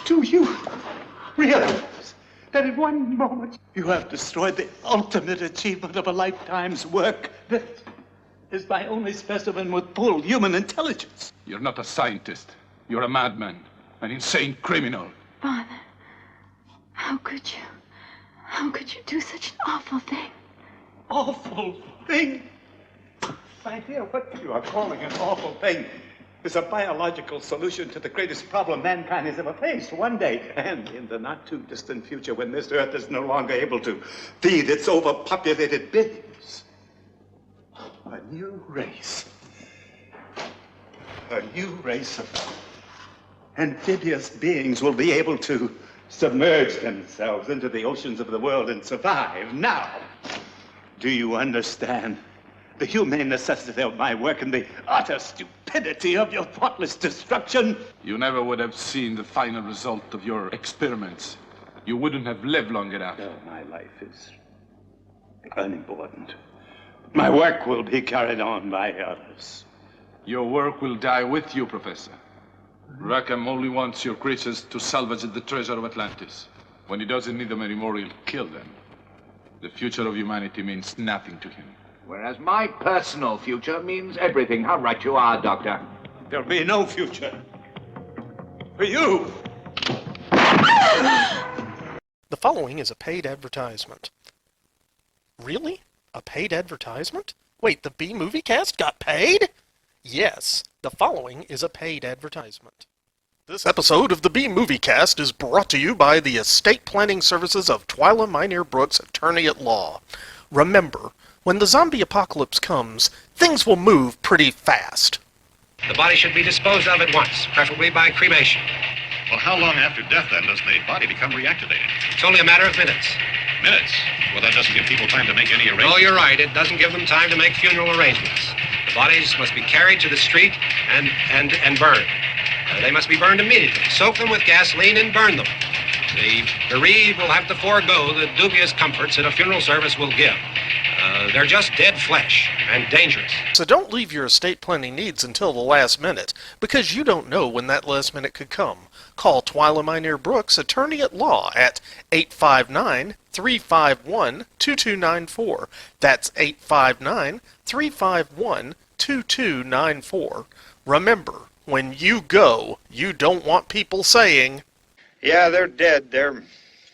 Do you realize that in one moment you have destroyed the ultimate achievement of a lifetime's work? This is my only specimen with full human intelligence. You're not a scientist. You're a madman, an insane criminal. Father, how could you? How could you do such an awful thing? Awful thing? My dear, what you are calling an awful thing is a biological solution to the greatest problem mankind has ever faced. One day, and in the not-too-distant future, when this Earth is no longer able to feed its overpopulated billions, a new race of amphibious beings will be able to submerge themselves into the oceans of the world and survive. Now, do you understand the humane necessity of my work and the utter stupidity of your thoughtless destruction? You never would have seen the final result of your experiments. You wouldn't have lived long enough. No, my life is unimportant. My work will be carried on by others. Your work will die with you, Professor. Rackham only wants your creatures to salvage the treasure of Atlantis. When he doesn't need them anymore, he'll kill them. The future of humanity means nothing to him. Whereas my personal future means everything. How right you are, Doctor. There'll be no future for you. The following is a paid advertisement. Really? A paid advertisement? Wait, the B-Movie Cast got paid? Yes, the following is a paid advertisement. This episode of the B-Movie Cast is brought to you by the estate planning services of Twyla Minear Brooks, attorney at law. Remember, when the zombie apocalypse comes, things will move pretty fast. The body should be disposed of at once, preferably by cremation. Well, how long after death, then, does the body become reactivated? It's only a matter of minutes. Minutes? Well, that doesn't give people time to make any arrangements. Oh, you're right. It doesn't give them time to make funeral arrangements. The bodies must be carried to the street and burned. They must be burned immediately. Soak them with gasoline and burn them. The bereaved will have to forego the dubious comforts that a funeral service will give. They're just dead flesh and dangerous. So don't leave your estate planning needs until the last minute, because you don't know when that last minute could come. Call Twyla Minear Brooks, attorney at law, at 859-351-2294. That's 859-351-2294. Remember, when you go, you don't want people saying, "Yeah, they're dead. They're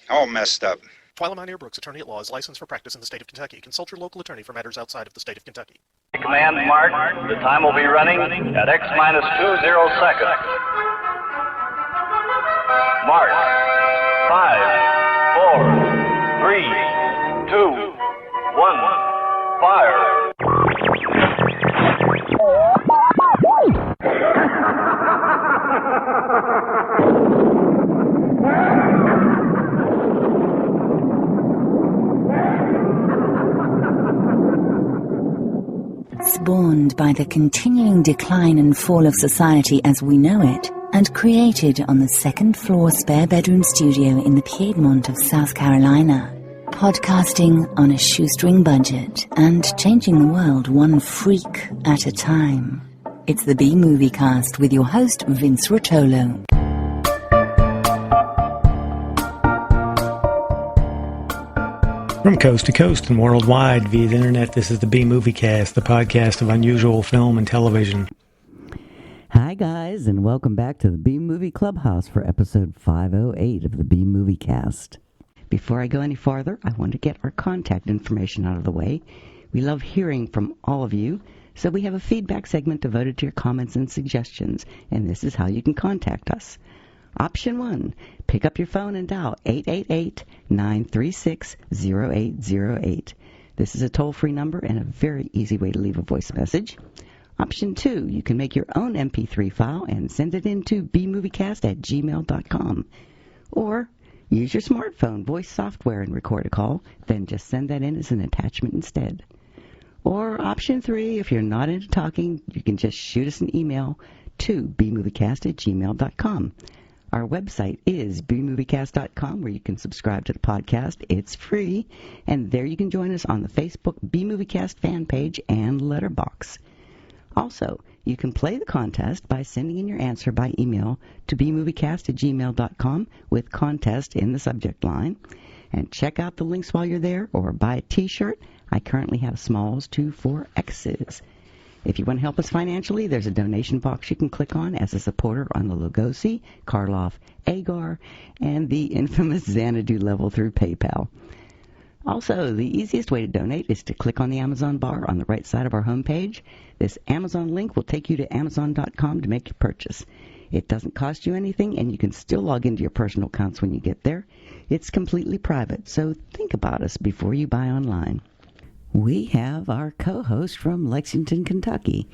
all messed up." Twyla Minear Brooks, attorney at law, is licensed for practice in the state of Kentucky. Consult your local attorney for matters outside of the state of Kentucky. Command mark. The time will be running at X-20 seconds. Mark. 5, 4, 3, 2, 1. Fire. Spawned by the continuing decline and fall of society as we know it, and created on the second-floor spare-bedroom studio in the Piedmont of South Carolina. Podcasting on a shoestring budget and changing the world one freak at a time. It's the B-Movie Cast with your host, Vince Rotolo. From coast to coast and worldwide via the internet, this is the B-Movie Cast, the podcast of unusual film and television. Hi guys, and welcome back to the B-Movie Clubhouse for episode 508 of the B-Movie Cast. Before I go any farther, I want to get our contact information out of the way. We love hearing from all of you, so we have a feedback segment devoted to your comments and suggestions, and this is how you can contact us. Option 1, pick up your phone and dial 888-936-0808. This is a toll-free number and a very easy way to leave a voice message. Option 2, you can make your own MP3 file and send it into bmoviecast@gmail.com. Or use your smartphone voice software and record a call, then just send that in as an attachment instead. Or option 3, if you're not into talking, you can just shoot us an email to bmoviecast@gmail.com. Our website is bmoviecast.com, where you can subscribe to the podcast. It's free, and there you can join us on the Facebook B-Movie Cast fan page and letterbox. Also, you can play the contest by sending in your answer by email to bmoviecast@gmail.com with contest in the subject line. And check out the links while you're there, or buy a t-shirt. I currently have smalls to 4X's. If you want to help us financially, there's a donation box you can click on as a supporter on the Lugosi, Karloff, Agar, and the infamous Xanadu level through PayPal. Also, the easiest way to donate is to click on the Amazon bar on the right side of our homepage. This Amazon link will take you to Amazon.com to make your purchase. It doesn't cost you anything, and you can still log into your personal accounts when you get there. It's completely private, so think about us before you buy online. We have our co-host from Lexington, Kentucky,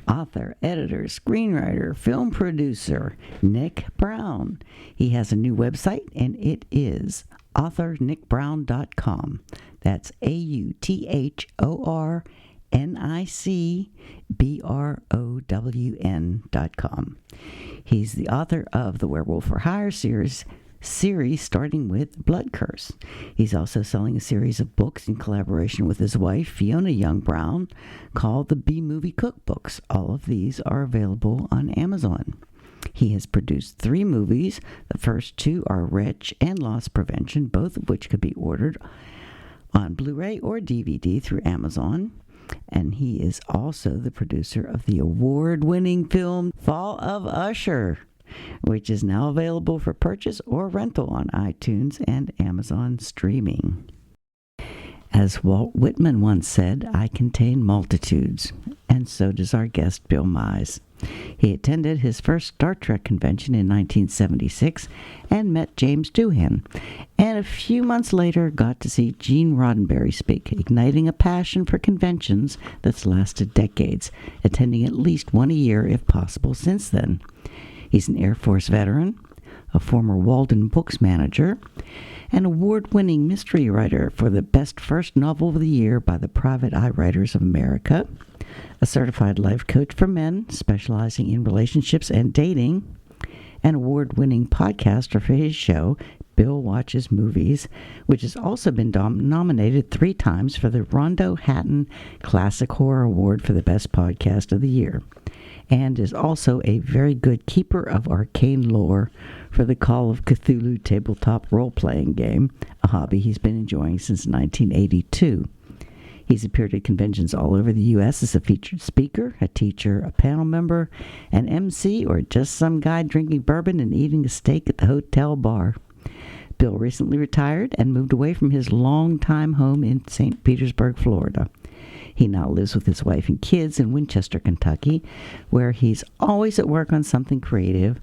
author, editor, screenwriter, film producer, Nic Brown. He has a new website, and it is authornicbrown.com. That's AUTHORNICBROWN.com. He's the author of the Werewolf for Hire series starting with Blood Curse. He's also selling a series of books in collaboration with his wife, Fiona Young Brown, called the B-Movie Cookbooks. All of these are available on Amazon. He has produced 3 movies. The first 2 are Wretch and Loss Prevention, both of which could be ordered on Blu-ray or DVD through Amazon. And he is also the producer of the award-winning film Fall of Usher, which is now available for purchase or rental on iTunes and Amazon streaming. As Walt Whitman once said, I contain multitudes, and so does our guest Bill Mize. He attended his first Star Trek convention in 1976 and met James Doohan, and a few months later got to see Gene Roddenberry speak, igniting a passion for conventions that's lasted decades, attending at least one a year if possible since then. He's an Air Force veteran, a former Walden Books manager, an award-winning mystery writer for the Best First Novel of the Year by the Private Eye Writers of America, a certified life coach for men specializing in relationships and dating, an award-winning podcaster for his show, Bill Watches Movies, which has also been nominated 3 times for the Rondo Hatton Classic Horror Award for the Best Podcast of the Year, and is also a very good keeper of arcane lore for the Call of Cthulhu tabletop role-playing game, a hobby he's been enjoying since 1982. He's appeared at conventions all over the U.S. as a featured speaker, a teacher, a panel member, an MC, or just some guy drinking bourbon and eating a steak at the hotel bar. Bill recently retired and moved away from his longtime home in St. Petersburg, Florida. He now lives with his wife and kids in Winchester, Kentucky, where he's always at work on something creative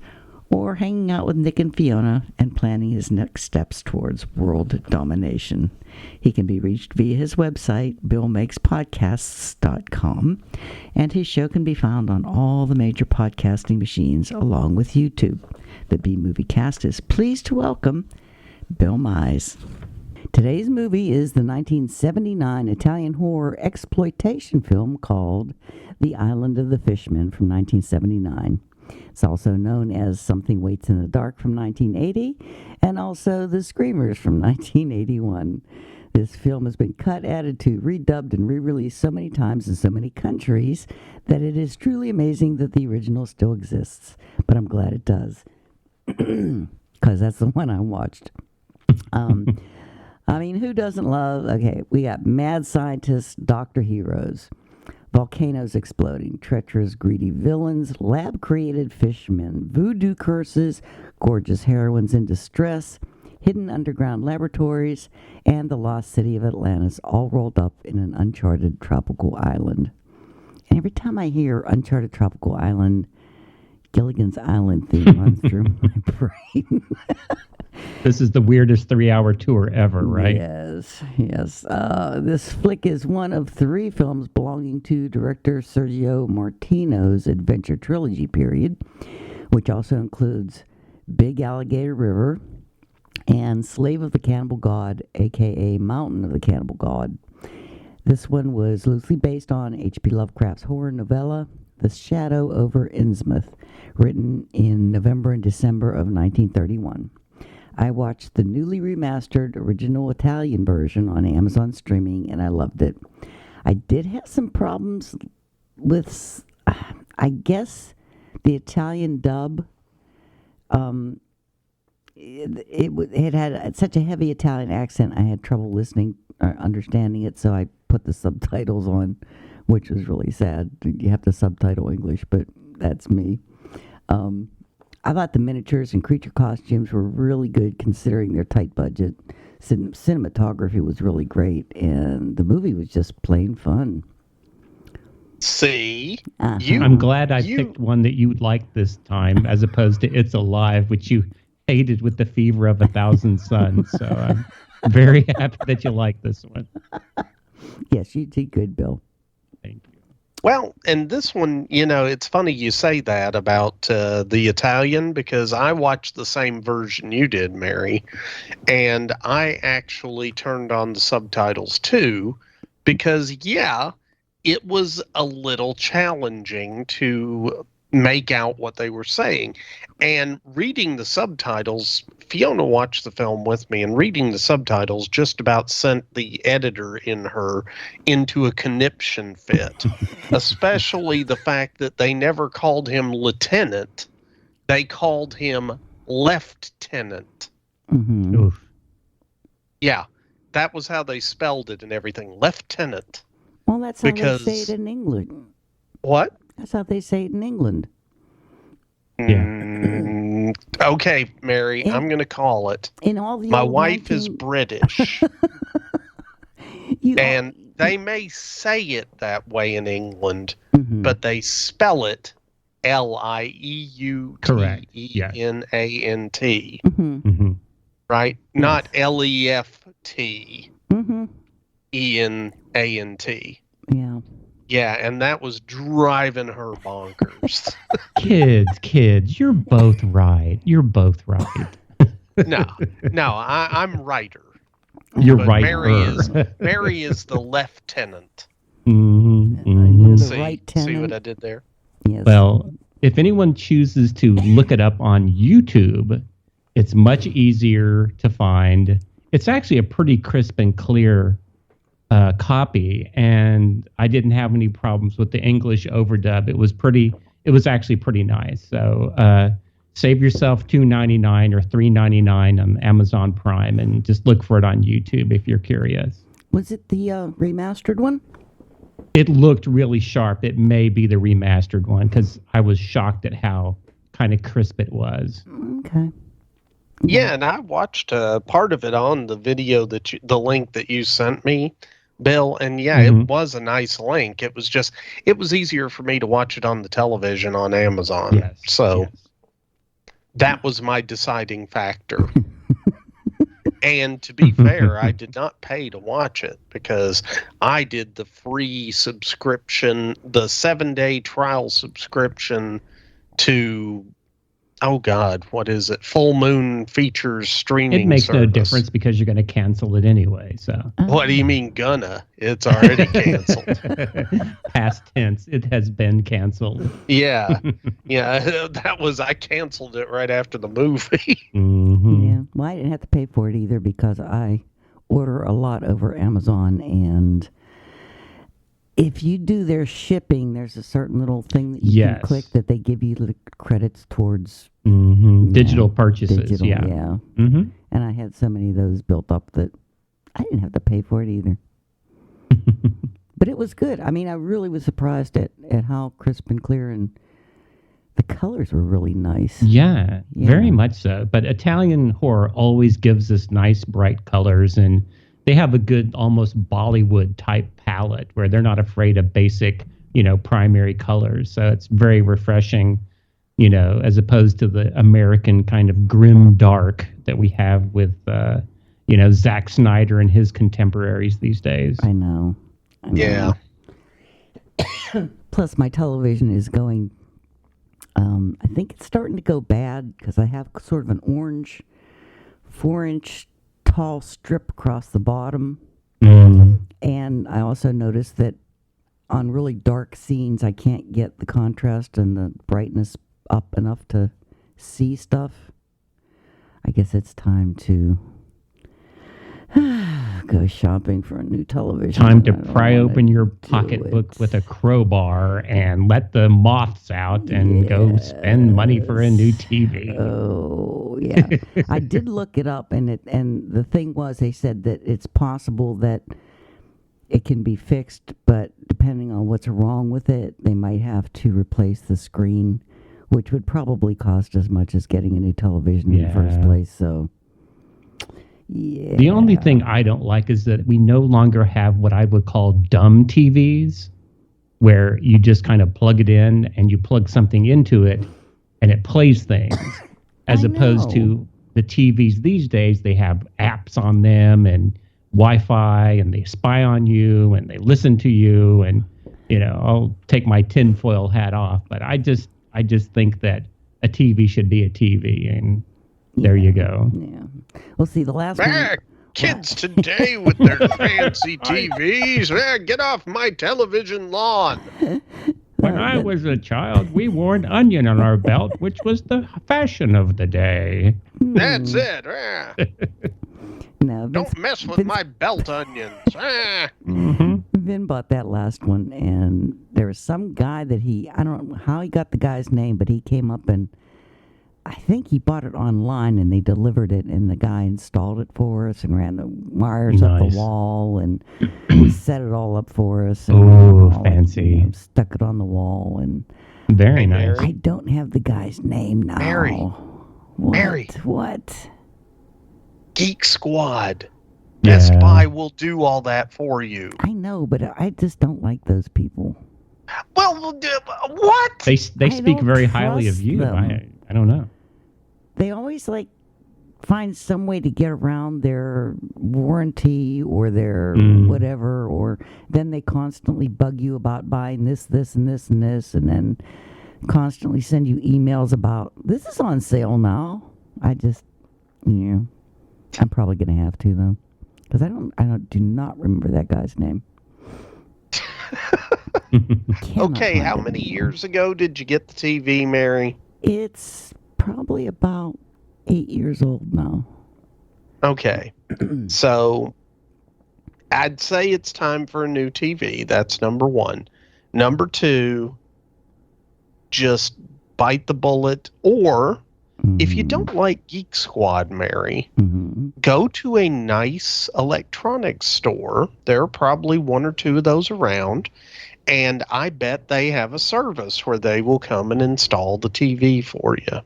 or hanging out with Nick and Fiona and planning his next steps towards world domination. He can be reached via his website, billmakespodcasts.com, and his show can be found on all the major podcasting machines along with YouTube. The B-Movie Cast is pleased to welcome Bill Mize. Today's movie is the 1979 Italian horror exploitation film called The Island of the Fishmen from 1979. It's also known as Something Waits in the Dark from 1980 and also The Screamers from 1981. This film has been cut, added to, redubbed, and re-released so many times in so many countries that it is truly amazing that the original still exists. But I'm glad it does, because that's the one I watched. I mean, who doesn't love... Okay, we got mad scientists, doctor heroes, volcanoes exploding, treacherous, greedy villains, lab-created fishmen, voodoo curses, gorgeous heroines in distress, hidden underground laboratories, and the lost city of Atlantis, all rolled up in an uncharted tropical island. And every time I hear uncharted tropical island, Gilligan's Island theme runs through my brain. This is the weirdest 3-hour tour ever, right? Yes. This flick is one of 3 films belonging to director Sergio Martino's adventure trilogy period, which also includes Big Alligator River and Slave of the Cannibal God, a.k.a. Mountain of the Cannibal God. This one was loosely based on H.P. Lovecraft's horror novella, The Shadow over Innsmouth, written in November and December of 1931. I watched the newly remastered original Italian version on Amazon streaming, and I loved it. I did have some problems with I guess the Italian dub, it had such a heavy Italian accent, I had trouble listening or understanding it, so I put the subtitles on, which was really sad. You have to subtitle English, but that's me. I thought the miniatures and creature costumes were really good considering their tight budget. Cinematography was really great, and the movie was just plain fun. See? I'm glad I picked one that you liked this time, as opposed to It's Alive, which you hated with the fever of 1,000 suns. So I'm very happy that you like this one. Yes, you did good, Bill. Thank you. Well, and this one, it's funny you say that about the Italian, because I watched the same version you did, Mary, and I actually turned on the subtitles too, because, it was a little challenging to make out what they were saying. And reading the subtitles, Fiona watched the film with me, and reading the subtitles just about sent the editor in her into a conniption fit, especially the fact that they never called him lieutenant. They called him lieutenant. Mm-hmm. Oof. Yeah, that was how they spelled it and everything. Lieutenant. Well, that's how they say it in England. What? That's how they say it in England. Yeah. Okay, Mary, I'm going to call it. In all the My wife is British. And they may say it that way in England, but they spell it Lieutenant. Correct. Mm-hmm. Right? Not Left. Enant. Yeah. Yeah, and that was driving her bonkers. Kids, you're both right. You're both right. No, I'm writer. You're but right. Mary is the lieutenant. See what I did there? Yes. Well, if anyone chooses to look it up on YouTube, it's much easier to find. It's actually a pretty crisp and clear copy, and I didn't have any problems with the English overdub. It was actually pretty nice. So save yourself $2.99 or $3.99 on Amazon Prime, and just look for it on YouTube if you're curious. Was it the remastered one? It looked really sharp. It may be the remastered one, because I was shocked at how kind of crisp it was. Okay. Yeah, and I watched part of it on the video the link that you sent me, Bill, and it was a nice link. It was easier for me to watch it on the television on Amazon. Yes. So that was my deciding factor. And to be fair, I did not pay to watch it, because I did the free subscription, the 7-day trial subscription to, oh God, what is it? Full Moon Features streaming It makes service. no difference, because you're going to cancel it anyway. So What do you mean gonna? It's already canceled. Past tense, it has been canceled. Yeah. I canceled it right after the movie. Mm-hmm. Yeah. Well, I didn't have to pay for it either, because I order a lot over Amazon, and if you do their shipping, there's a certain little thing that you can click that they give you the credits towards digital purchases. Yeah. Mm-hmm. And I had so many of those built up that I didn't have to pay for it either. But it was good. I mean, I really was surprised at how crisp and clear, and the colors were really nice. Yeah, very much so. But Italian horror always gives us nice, bright colors, and they have a good, almost Bollywood type palette where they're not afraid of basic, primary colors. So it's very refreshing, as opposed to the American kind of grim dark that we have with, Zack Snyder and his contemporaries these days. I know. Yeah. Plus, my television is going, I think it's starting to go bad, because I have sort of an orange 4-inch tall strip across the bottom. And I also noticed that on really dark scenes, I can't get the contrast and the brightness up enough to see stuff. I guess it's time to go shopping for a new television. Time to pry open your pocketbook with a crowbar and let the moths out and go spend money for a new TV. Oh, yeah. I did look it up, and the thing was, they said that it's possible that it can be fixed, but depending on what's wrong with it, they might have to replace the screen, which would probably cost as much as getting a new television in the first place. So, yeah. The only thing I don't like is that we no longer have what I would call dumb TVs, where you just kind of plug it in and you plug something into it and it plays things, as opposed to the TVs these days. They have apps on them and Wi-Fi, and they spy on you and they listen to you, and I'll take my tinfoil hat off, but I just think that a TV should be a TV, and there you go. Yeah. Well, see, the last one. Kids today with their fancy TVs. Get off my television lawn. When I was a child, we wore an onion on our belt, which was the fashion of the day. That's it. No, don't mess with my belt onions. Vin bought that last one, and there was some guy that I don't know how he got the guy's name, but he came up and I think he bought it online, and they delivered it, and the guy installed it for us and ran the wires up the wall and set it all up for us. Oh, fancy. Stuck it on the wall. And very nice. I don't have the guy's name now. Mary. What? Geek Squad. Best Buy will do all that for you. I know, but I just don't like those people. Well, what? They speak very highly of you. I don't know. They always find some way to get around their warranty or their whatever, or then they constantly bug you about buying this, and this, and this, and then constantly send you emails about this is on sale now. I just, I'm probably gonna have to though, because I do not remember that guy's name. Okay, how many years ago did you get the TV, Mary? It's probably about 8 years old now. Okay. So I'd say it's time for a new TV. That's number one. Number two, just bite the bullet. Or if you don't like Geek Squad, Mary, go to a nice electronics store. There are probably one or two of those around. And I bet they have a service where they will come and install the TV for you.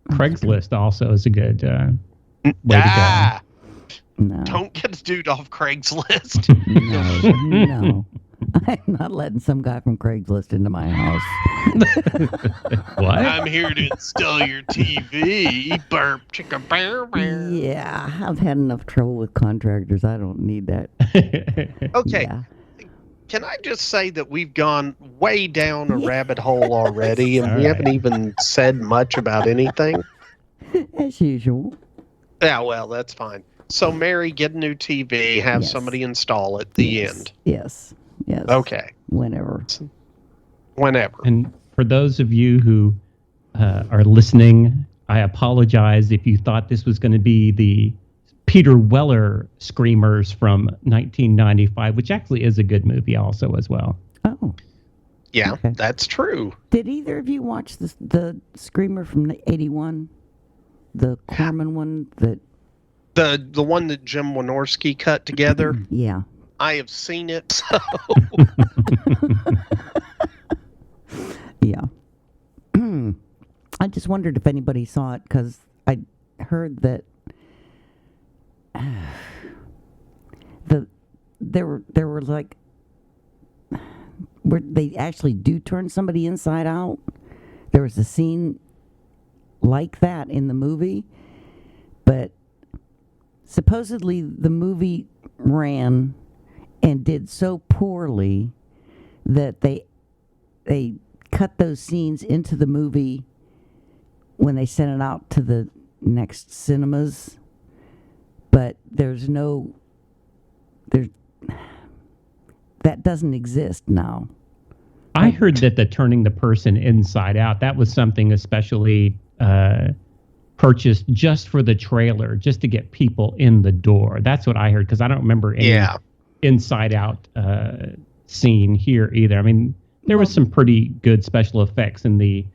Craigslist also is a good way to go. No. Don't get a dude off Craigslist. No. I'm not letting some guy from Craigslist into my house. What? I'm here to install your TV. Burp, chicka, bear, bear. Yeah, I've had enough trouble with contractors. I don't need that. Okay. Yeah. Can I just say that we've gone way down a rabbit hole already, and we haven't even said much about anything? As usual. Yeah, well, that's fine. So, Mary, get a new TV, have somebody install it, the end. Yes. Okay. Whenever. And for those of you who are listening, I apologize if you thought this was going to be the Peter Weller Screamers from 1995, which actually is a good movie also as well. Oh. Yeah, that's true. Did either of you watch the Screamer from 81? The Corman one that... The one that Jim Wynorski cut together? Yeah. I have seen it, so... Yeah. I just wondered if anybody saw it, because I heard that there were like where they actually do turn somebody inside out. There was a scene like that in the movie, but supposedly the movie ran and did so poorly that they cut those scenes into the movie when they sent it out to the next cinemas. But that doesn't exist now. I heard that the turning the person inside out, that was something especially purchased just for the trailer, just to get people in the door. That's what I heard, because I don't remember any Inside Out scene here either. I mean, there was some pretty good special effects in the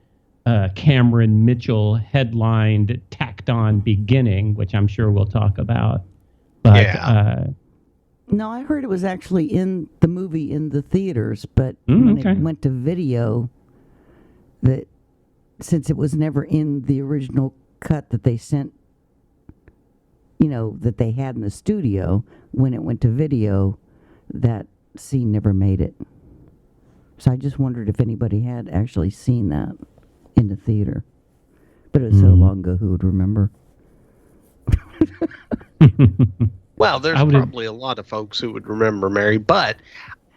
Cameron Mitchell headlined, tacked on beginning, which I'm sure we'll talk about. But no, I heard it was actually in the movie in the theaters, but when it went to video, that since it was never in the original cut that they sent, that they had in the studio, when it went to video, that scene never made it. So I just wondered if anybody had actually seen that in the theater. But it was so long ago, who would remember? Well, there's probably a lot of folks who would remember, Mary, but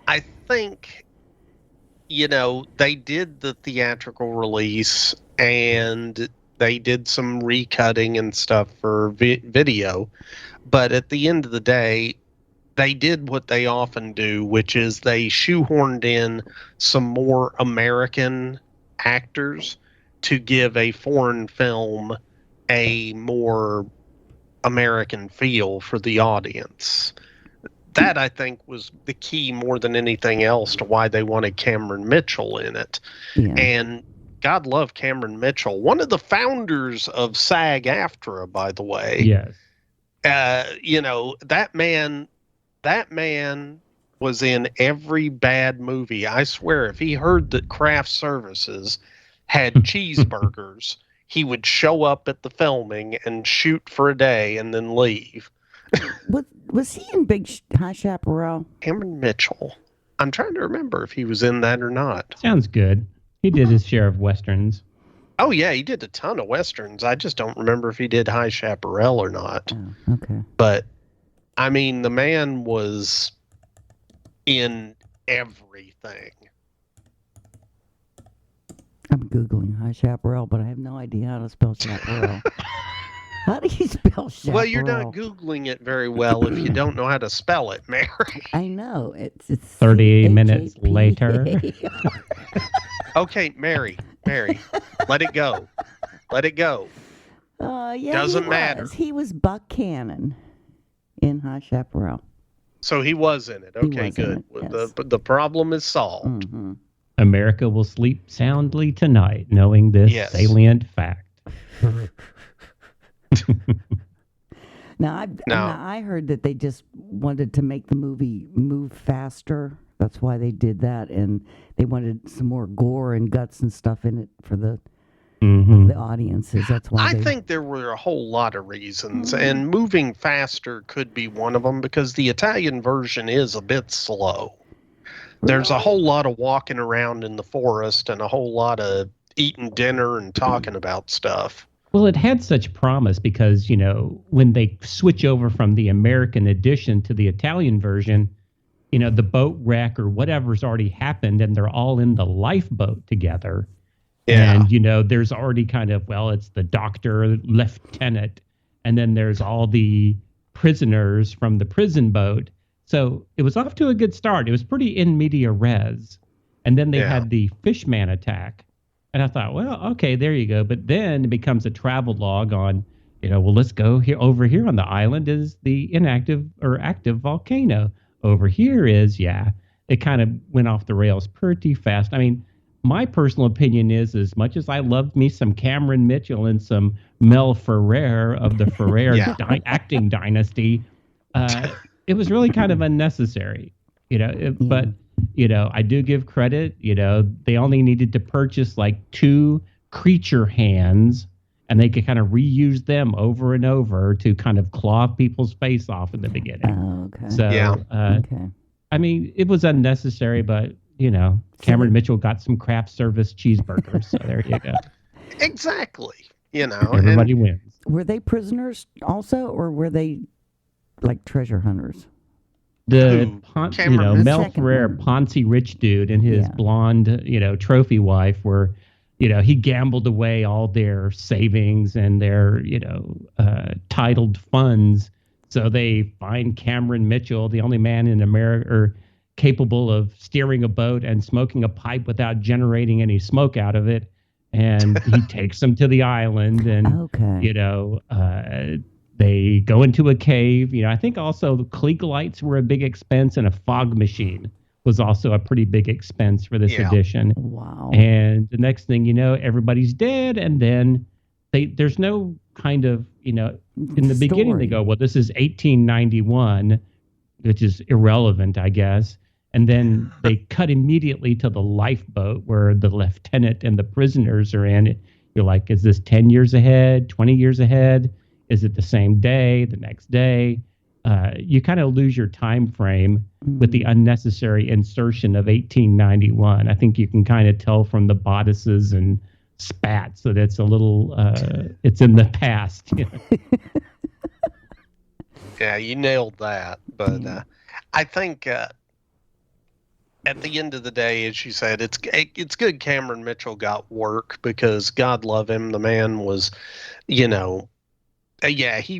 I think, they did the theatrical release and they did some recutting and stuff for video. But at the end of the day, they did what they often do, which is they shoehorned in some more American actors to give a foreign film a more American feel for the audience. That, I think, was the key more than anything else to why they wanted Cameron Mitchell in it. Yeah. And God love Cameron Mitchell, one of the founders of SAG-AFTRA, by the way. Yes. That man was in every bad movie. I swear, if he heard that craft services had cheeseburgers, he would show up at the filming and shoot for a day and then leave. Was he in High Chaparral? Cameron Mitchell. I'm trying to remember if he was in that or not. Sounds good. He did his share of Westerns. Oh, yeah, he did a ton of Westerns. I just don't remember if he did High Chaparral or not. Oh, okay. But, I mean, the man was in everything. I'm Googling High Chaparral, but I have no idea how to spell Chaparral. How do you spell Chaparral? Well, you're not Googling it very well if you don't know how to spell it, Mary. I know. It's 30 minutes later. Okay, Mary, let it go. Let it go. Yeah, Doesn't matter. He was Buck Cannon in High Chaparral. So he was in it. Okay, good. Yes. The problem is solved. Mm-hmm. America will sleep soundly tonight, knowing this salient fact. Now, I heard that they just wanted to make the movie move faster. That's why they did that, and they wanted some more gore and guts and stuff in it for the audiences. That's why. I think there were a whole lot of reasons, and moving faster could be one of them, because the Italian version is a bit slow. There's a whole lot of walking around in the forest and a whole lot of eating dinner and talking about stuff. Well, it had such promise because, when they switch over from the American edition to the Italian version, the boat wreck or whatever's already happened and they're all in the lifeboat together. Yeah. And, there's already kind of, it's the doctor, lieutenant, and then there's all the prisoners from the prison boat. So it was off to a good start. It was pretty in media res. And then they had the Fishmen attack. And I thought, okay, there you go. But then it becomes a travel log on, let's go here. Over here on the island is the inactive or active volcano. Over here is, it kind of went off the rails pretty fast. I mean, my personal opinion is, as much as I loved me some Cameron Mitchell and some Mel Ferrer of the Ferrer acting dynasty, it was really kind of unnecessary, but, I do give credit, they only needed to purchase like 2 creature hands and they could kind of reuse them over and over to kind of claw people's face off in the beginning. Oh, okay. So, I mean, it was unnecessary, but, Cameron Mitchell got some craft service cheeseburgers. So there you go. Exactly. Everybody wins. Were they prisoners also, or were they like treasure hunters? Mel Ferrer, Ponzi rich dude, and his blonde, trophy wife were, he gambled away all their savings and their, titled funds. So they find Cameron Mitchell, the only man in America capable of steering a boat and smoking a pipe without generating any smoke out of it. and he takes them to the island, and they go into a cave. I think also the Klieg lights were a big expense, and a fog machine was also a pretty big expense for this edition. Wow. And the next thing you know, everybody's dead, and then there's no kind of, in the beginning they go, well, this is 1891, which is irrelevant, I guess. And then they cut immediately to the lifeboat where the lieutenant and the prisoners are in. You're like, is this 10 years ahead, 20 years ahead? Is it the same day, the next day? You kind of lose your time frame with the unnecessary insertion of 1891. I think you can kind of tell from the bodices and spats that it's a little, it's in the past. Yeah, you nailed that. But I think at the end of the day, as you said, it's good Cameron Mitchell got work, because God love him, the man was, he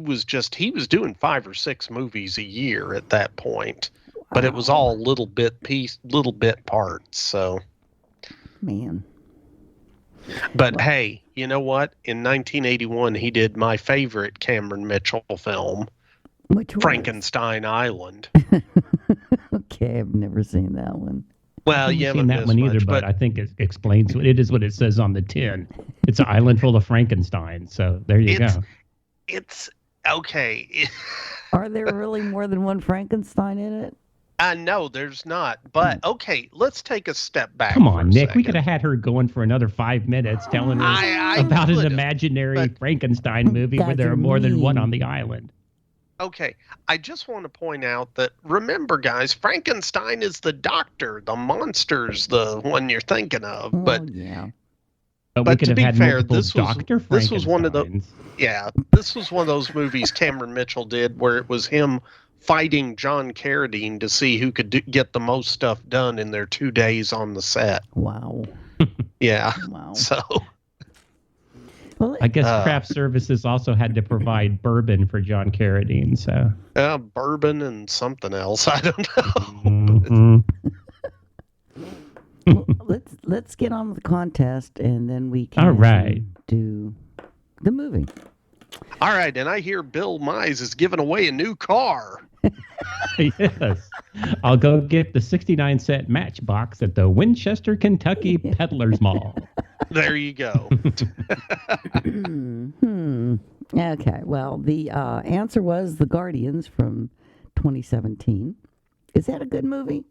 was doing 5 or 6 movies a year at that point, but it was all little bit parts. So, man. But hey, you know what? In 1981, he did my favorite Cameron Mitchell film, Frankenstein Island. Okay, I've never seen that one. Well, you haven't seen that one either, but I think it explains what it is. What it says on the tin. It's an island full of Frankenstein. So there you go. It's okay. Are there really more than one Frankenstein in it? No, there's not. But okay, let's take a step back. Come on, Nick. We could have had her going for another 5 minutes telling us about an imaginary Frankenstein movie where there are more than one on the island. Okay, I just want to point out that, remember, guys, Frankenstein is the doctor. The monster's the one you're thinking of. But But to be fair, this was one of the this was one of those movies Cameron Mitchell did where it was him fighting John Carradine to see who could get the most stuff done in their 2 days on the set. Wow. Yeah. Wow. So. Well, I guess craft services also had to provide bourbon for John Carradine. So. Bourbon and something else. I don't know. Mm-hmm. Well, let's get on with the contest, and then we can do the movie. All right, and I hear Bill Mize is giving away a new car. Yes. I'll go get the 69-cent Matchbox at the Winchester, Kentucky Peddlers Mall. There you go. Okay, well, the answer was The Guardians from 2017. Is that a good movie?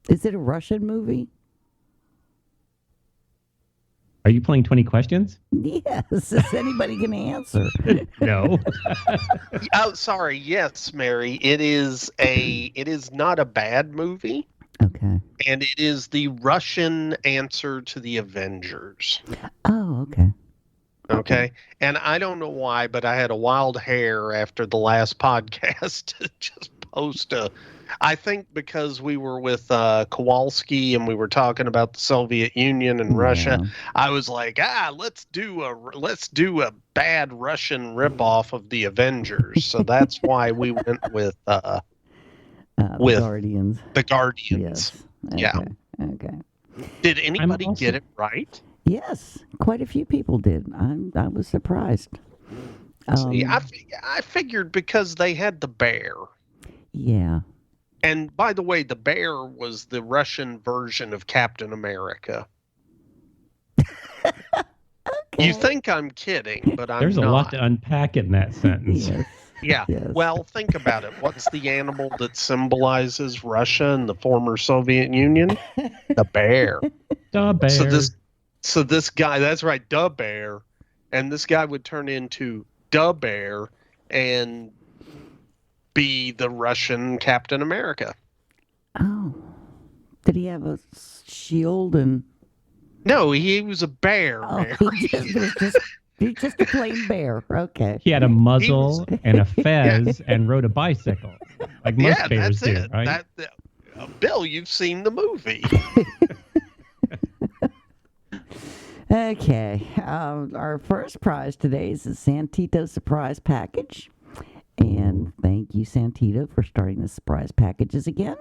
Is it a Russian movie? Are you playing 20 questions? Yes. Is anybody going to answer? No. Oh, sorry. Yes, Mary. It is not a bad movie. Okay. And it is the Russian answer to the Avengers. Oh, okay. Okay. And I don't know why, but I had a wild hair after the last podcast to just post I think because we were with Kowalski and we were talking about the Soviet Union and Russia, I was like, let's do a bad Russian ripoff of the Avengers. So that's why we went with Guardians. The Guardians. Yes. Okay. Yeah. Okay. Did anybody get it right? Yes, quite a few people did. I was surprised. See, I figured because they had the bear. Yeah. And by the way, the bear was the Russian version of Captain America. Okay. You think I'm kidding, but I'm not. There's a lot to unpack in that sentence. Yes. Yeah. Yes. Well, think about it. What's the animal that symbolizes Russia and the former Soviet Union? The bear. The bear. So this guy, that's right, the bear. And this guy would turn into the bear and be the Russian Captain America. Oh. Did he have a shield and... No, he was a bear. Oh, he's just a plain bear. Okay. He had a muzzle and a fez and rode a bicycle, like most bears do, right? Bill, you've seen the movie. Okay. Our first prize today is the Santito Surprise Package. And thank you, Santito, for starting the surprise packages again.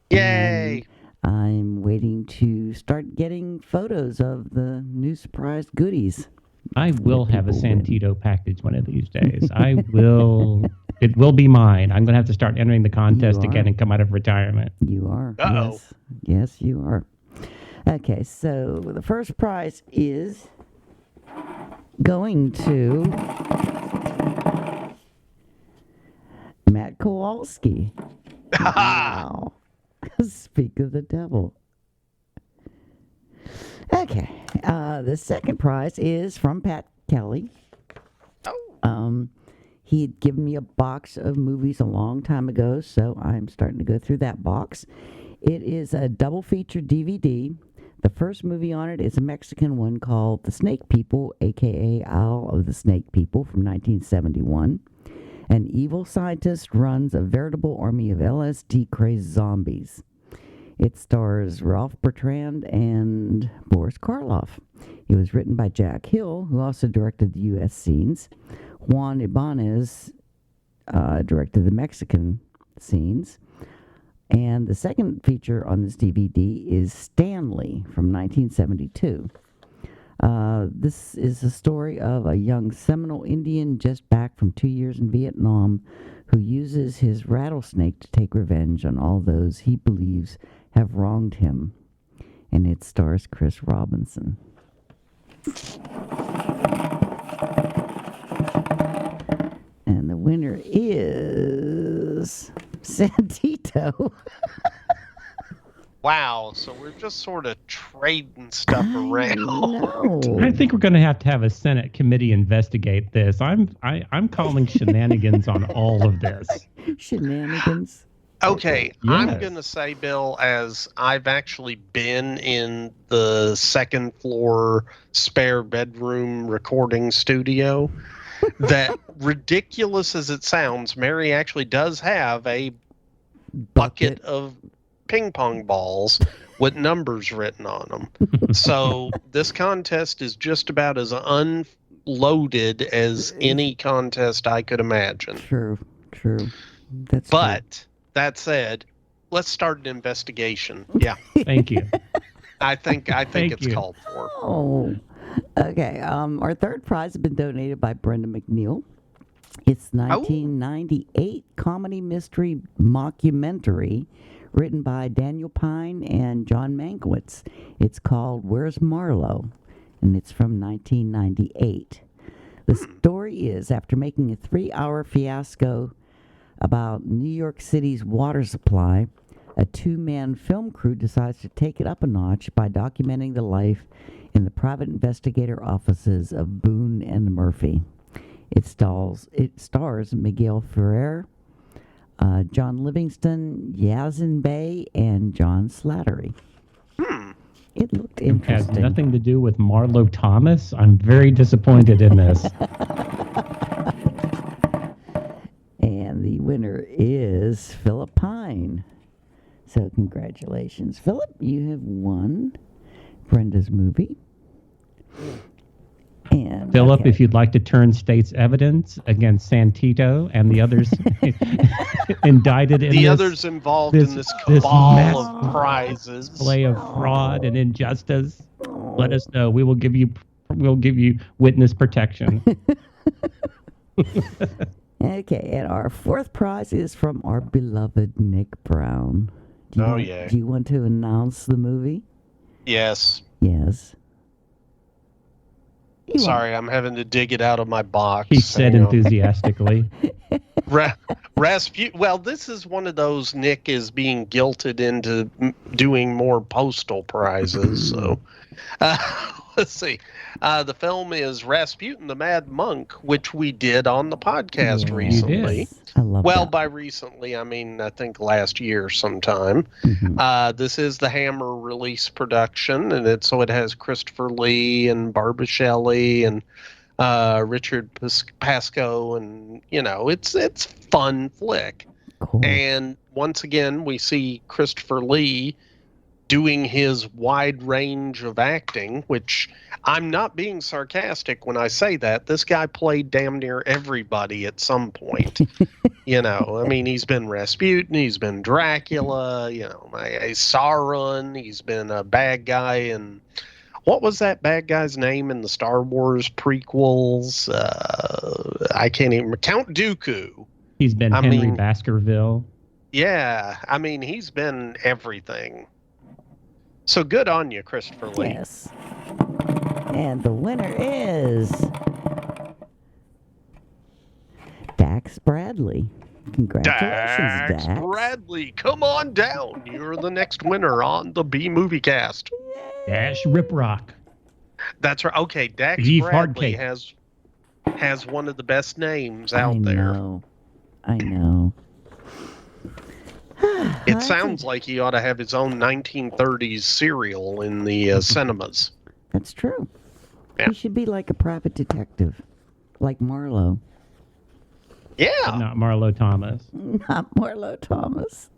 Yay! I'm waiting to start getting photos of the new surprise goodies. I will have a Santito package one of these days. I will. It will be mine. I'm going to have to start entering the contest again and come out of retirement. You are. Uh-oh. Yes. Yes, you are. Okay, so the first prize is going to Matt Kowalski. Wow. Speak of the devil. Okay. The second prize is from Pat Kelly. He had given me a box of movies a long time ago, so I'm starting to go through that box. It is a double feature DVD. The first movie on it is a Mexican one called The Snake People, a.k.a. Isle of the Snake People, from 1971. An evil scientist runs a veritable army of LSD-crazed zombies. It stars Ralph Bertrand and Boris Karloff. It was written by Jack Hill, who also directed the U.S. scenes. Juan Ibanez directed the Mexican scenes. And the second feature on this DVD is Stanley from 1972. This is the story of a young Seminole Indian just back from 2 years in Vietnam who uses his rattlesnake to take revenge on all those he believes have wronged him. And it stars Chris Robinson. And the winner is Santito. Wow, so we're just sort of trading stuff around. I think we're going to have a Senate committee investigate this. I'm calling shenanigans on all of this. Shenanigans. Okay, Yes. I'm going to say, Bill, as I've actually been in the second floor spare bedroom recording studio, that ridiculous as it sounds, Mary actually does have a bucket of ping pong balls with numbers written on them. So this contest is just about as unloaded as any contest I could imagine. True. But that said, let's start an investigation. Yeah. Thank you. I think it's called for. Oh. Okay. Our third prize has been donated by Brenda McNeil. It's 1998 comedy mystery mockumentary written by Daniel Pine and John Mankiewicz. It's called Where's Marlowe? And it's from 1998. The story is, after making a 3-hour fiasco about New York City's water supply, a 2-man film crew decides to take it up a notch by documenting the life in the private investigator offices of Boone and Murphy. It stars Miguel Ferrer, John Livingston, Yazin Bey, and John Slattery. It looked interesting. It has nothing to do with Marlo Thomas. I'm very disappointed in this. And the winner is Philip Pine. So congratulations. Philip, you have won Brenda's movie. And Philip, if you'd like to turn state's evidence against Santito and the others indicted in the others involved in this cabal of prizes, display of fraud and injustice, let us know. We'll give you witness protection. Okay, and our fourth prize is from our beloved Nick Brown. Do you want to announce the movie? Yes. Yes. Sorry, I'm having to dig it out of my box. He said enthusiastically. Rasputin. Well, this is one of those Nick is being guilted into doing more postal prizes. So, let's see. The film is Rasputin the Mad Monk, which we did on the podcast recently. I love Well, that. by recently, I mean, I think last year sometime. This is the Hammer release production, and it has Christopher Lee and Barbara Shelley and Richard Pascoe, and, it's fun flick. Cool. And once again, we see Christopher Lee doing his wide range of acting, which I'm not being sarcastic when I say that. This guy played damn near everybody at some point. You know, I mean, he's been Rasputin, he's been Dracula, you know, Sauron, he's been a bad guy in... What was that bad guy's name in the Star Wars prequels? I can't even... Count Dooku. He's been Henry Baskerville. Yeah, I mean, he's been everything. So good on you, Christopher Lee. Yes. And the winner is Dax Bradley. Congratulations, Dax. Bradley, come on down. You're the next winner on the B Movie Cast. Dash Riprock. That's right. Okay, Dax Beef Bradley Hardcake. has one of the best names out there. I know. It sounds like he ought to have his own 1930s serial in the cinemas. That's true. Yeah. He should be like a private detective, like Marlowe. Yeah. But not Marlo Thomas. Not Marlowe Thomas.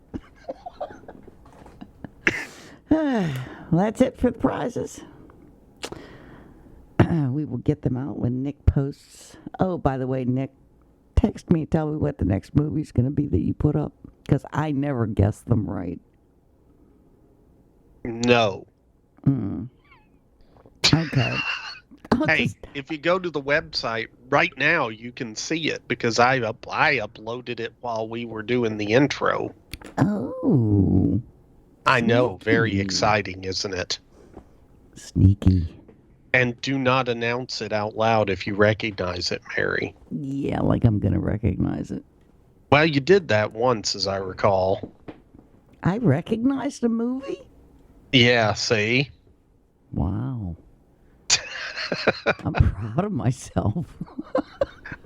Well, that's it for the prizes. We will get them out when Nick posts. Oh, by the way, Nick, text me and tell me what the next movie's going to be that you put up, because I never guess them right. No. Okay. Hey, if you go to the website right now, you can see it because I uploaded it while we were doing the intro. Oh. I know. Very exciting, isn't it? Sneaky. And do not announce it out loud if you recognize it, Mary. Yeah, like I'm going to recognize it. Well, you did that once, as I recall. I recognized a movie? Yeah, see? Wow. I'm proud of myself.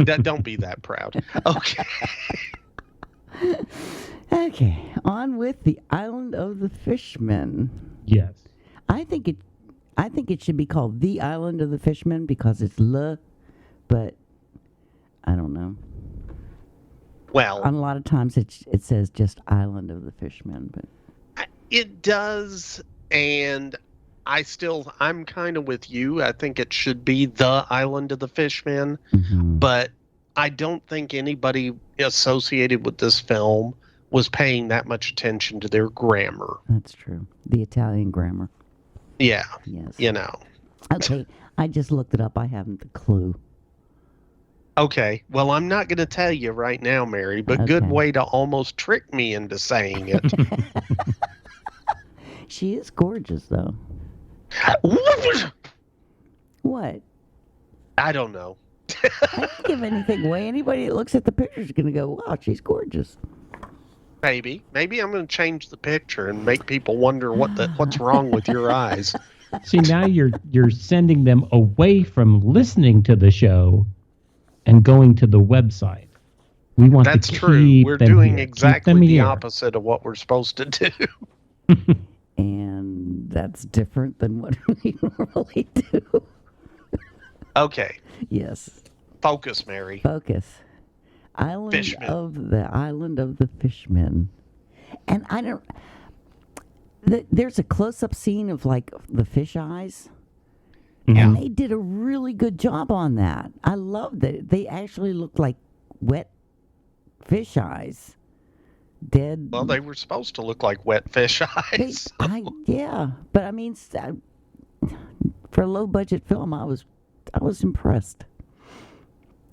Don't be that proud. Okay. Okay, on with The Island of the Fishmen. Yes. I think it should be called The Island of the Fishmen because it's le, but I don't know. Well, a lot of times it says just Island of the Fishmen, but it does, and I'm kind of with you. I think it should be The Island of the Fishmen, but I don't think anybody associated with this film was paying that much attention to their grammar. That's true. The Italian grammar. Yeah. Yes. You know. Okay, I just looked it up. I haven't a clue. Okay. Well, I'm not going to tell you right now, Mary, but good way to almost trick me into saying it. She is gorgeous, though. What? I don't know. I don't give anything away. Anybody that looks at the picture is going to go, wow, she's gorgeous. Maybe I'm going to change the picture and make people wonder what's wrong with your eyes. See, now you're sending them away from listening to the show and going to the website. We want That's to keep true. We're them doing here. exactly Keep them the here. opposite of what we're supposed to do. And that's different than what we normally do. Okay. Yes. Focus, Mary. Focus. Island of the Fishmen. And I don't... There's a close-up scene of, like, the fish eyes. And they did a really good job on that. I love that. They actually looked like wet fish eyes. Dead. Well, they were supposed to look like wet fish eyes. Yeah. But, I mean, for a low-budget film, I was impressed.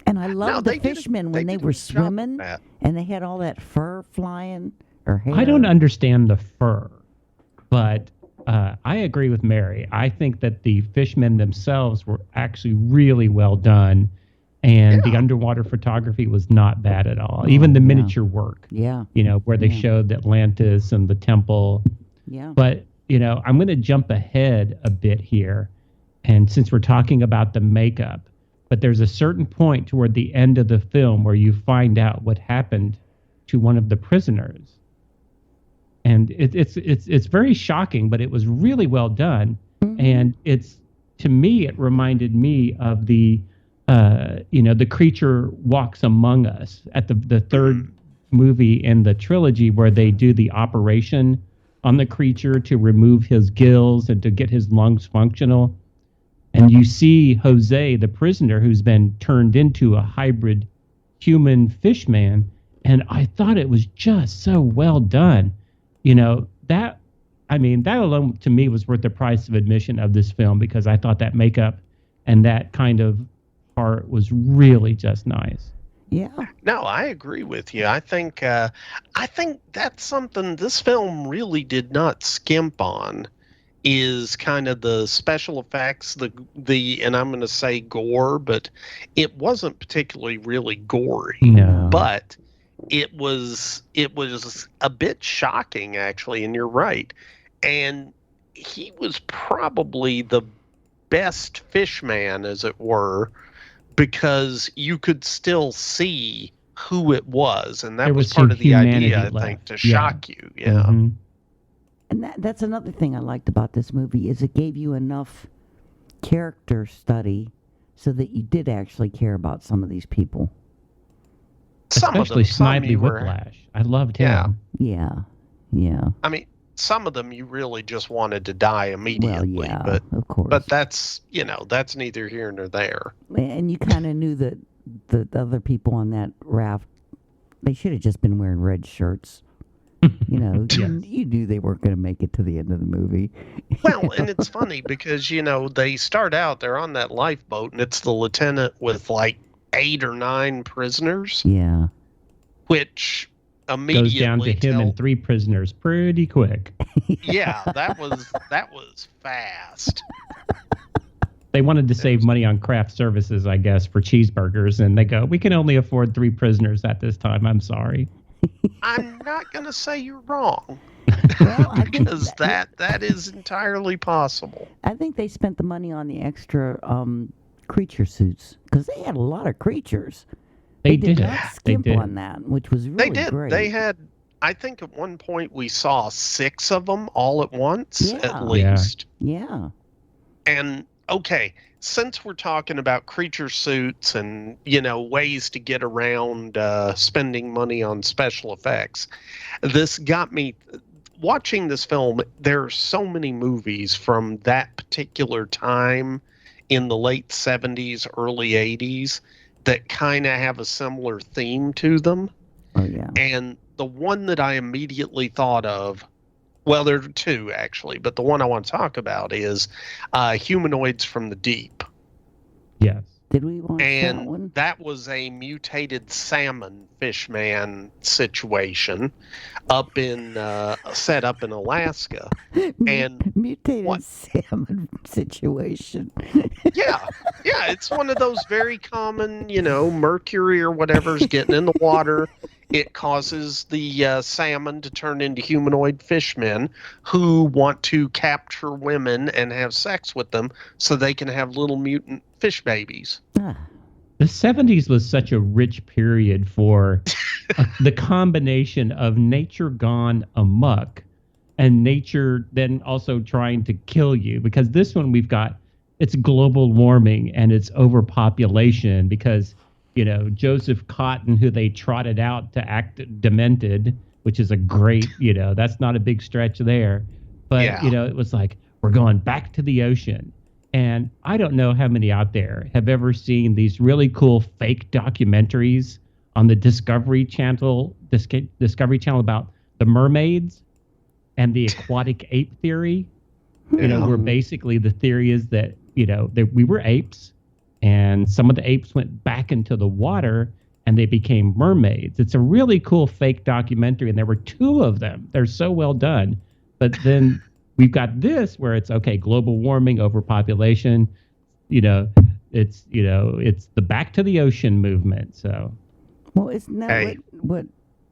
And I loved the fishmen when they were swimming and they had all that fur flying or hair. I don't understand the fur, but I agree with Mary. I think that the fishmen themselves were actually really well done, and the underwater photography was not bad at all. Even the miniature work. Yeah. You know, where they showed Atlantis and the temple. Yeah. But, you know, I'm going to jump ahead a bit here. And since we're talking about the makeup, but there's a certain point toward the end of the film where you find out what happened to one of the prisoners. And it's very shocking, but it was really well done. Mm-hmm. And to me, it reminded me of the creature walks among us at the third movie in the trilogy where they do the operation on the creature to remove his gills and to get his lungs functional. And you see Jose, the prisoner, who's been turned into a hybrid human fish man. And I thought it was just so well done. That alone to me was worth the price of admission of this film, because I thought that makeup and that kind of part was really just nice. Yeah. No, I agree with you. I think that's something this film really did not skimp on, is kind of the special effects, the and I'm going to say gore, but it wasn't particularly really gory. No. But it was a bit shocking, actually, and you're right. And he was probably the best fish man, as it were, because you could still see who it was, and that was part of the idea, I think, to shock you. Yeah. Mm-hmm. And that's another thing I liked about this movie, is it gave you enough character study so that you did actually care about some of these people. Especially Snidely Whiplash. I loved him. Yeah. I mean, some of them you really just wanted to die immediately. Well, yeah, but, of course. But that's neither here nor there. And you kind of knew that the other people on that raft, they should have just been wearing red shirts. You knew they weren't going to make it to the end of the movie. Well, and it's funny because, they start out, they're on that lifeboat, and it's the lieutenant with like 8 or 9 prisoners. Yeah. Which immediately goes down to him and 3 prisoners pretty quick. Yeah, that was fast. They wanted to save money on craft services, I guess, for cheeseburgers, and they go, we can only afford 3 prisoners at this time. I'm sorry. I'm not going to say you're wrong. Well, because that is entirely possible. I think they spent the money on the extra creature suits, because they had a lot of creatures. They did not skimp on that, which was really great. They had, I think at one point we saw 6 of them all at once, at least. Yeah. And, okay, since we're talking about creature suits and, ways to get around spending money on special effects, this got me... Watching this film, there are so many movies from that particular time in the late 70s, early 80s that kind of have a similar theme to them. Oh, yeah. And the one that I immediately thought of, well, there are 2 actually, but the one I want to talk about is Humanoids from the Deep. Yes. Did we watch that one? And that was a mutated salmon fishman situation set up in Alaska. And mutated salmon situation. Yeah, it's one of those very common, mercury or whatever's getting in the water. It causes the salmon to turn into humanoid fishmen who want to capture women and have sex with them so they can have little mutant fish babies. The 70s was such a rich period for the combination of nature gone amok and nature then also trying to kill you. Because this one it's global warming and it's overpopulation because... Joseph Cotton, who they trotted out to act demented, which is a great, that's not a big stretch there. But, it was like, we're going back to the ocean. And I don't know how many out there have ever seen these really cool fake documentaries on the Discovery Channel about the mermaids and the aquatic ape theory. Where basically the theory is that, that we were apes. And some of the apes went back into the water and they became mermaids. It's a really cool fake documentary. And there were 2 of them. They're so well done. But then we've got this where it's, okay, global warming, overpopulation. It's the back to the ocean movement. So, well, isn't that what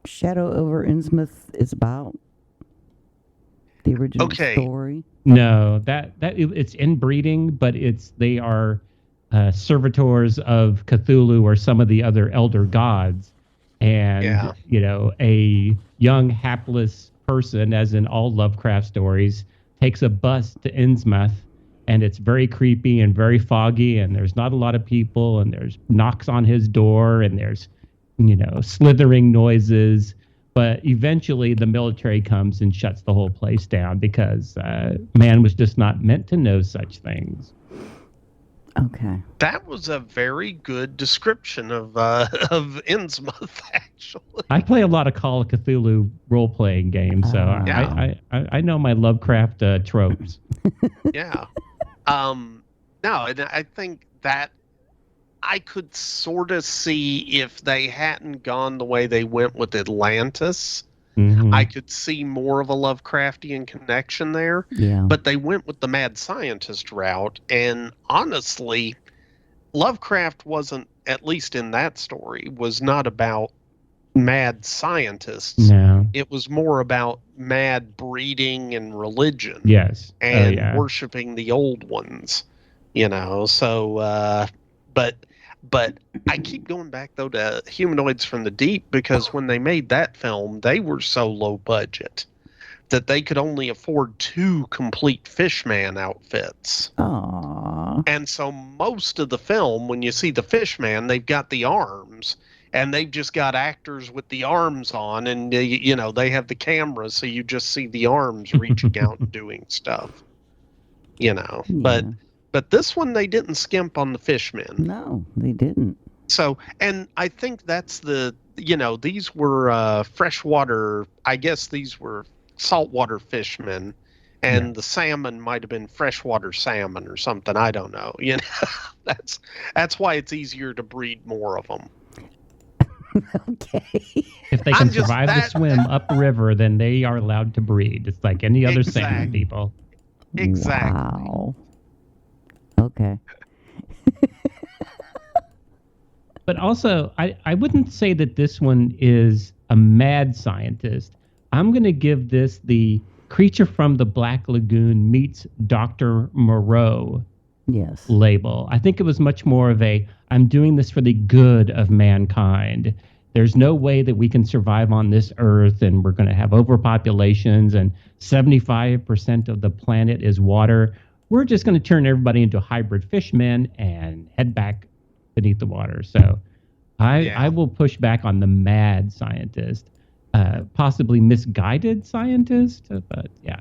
Shadow over Innsmouth is about? The original story? No, that it's inbreeding, but they are... servitors of Cthulhu or some of the other elder gods. And, a young hapless person, as in all Lovecraft stories, takes a bus to Innsmouth, and it's very creepy and very foggy, and there's not a lot of people, and there's knocks on his door, and there's, slithering noises. But eventually the military comes and shuts the whole place down because man was just not meant to know such things. Okay. That was a very good description of Innsmouth, actually. I play a lot of Call of Cthulhu role-playing games, so I know my Lovecraft tropes. Yeah. No, and I think that I could sort of see if they hadn't gone the way they went with Atlantis. Mm-hmm. I could see more of a Lovecraftian connection there. Yeah. But they went with the mad scientist route. And honestly, Lovecraft wasn't, at least in that story, was not about mad scientists. No. It was more about mad breeding and religion. Yes. And worshiping the old ones. You know, so, but I keep going back, though, to Humanoids from the Deep, because when they made that film, they were so low budget that they could only afford 2 complete Fishman outfits. Aww. And so most of the film, when you see the Fishman, they've got the arms, and they've just got actors with the arms on, and, you know, they have the camera, so you just see the arms reaching out and doing stuff. You know, Yeah. But this one, they didn't skimp on the Fishmen. No, they didn't. So, and I think that's these were freshwater, I guess these were saltwater fishmen, and the salmon might have been freshwater salmon or something. I don't know. You know, that's why it's easier to breed more of them. Okay. If they can survive the swim upriver, then they are allowed to breed. It's like any other salmon people. Exactly. Wow. Okay. But also, I wouldn't say that this one is a mad scientist. I'm going to give this the Creature from the Black Lagoon meets Dr. Moreau label. I think it was much more of I'm doing this for the good of mankind. There's no way that we can survive on this earth, and we're going to have overpopulations, and 75% of the planet is water. We're just going to turn everybody into hybrid fishmen and head back beneath the water. So I will push back on the mad scientist, possibly misguided scientist, but yeah.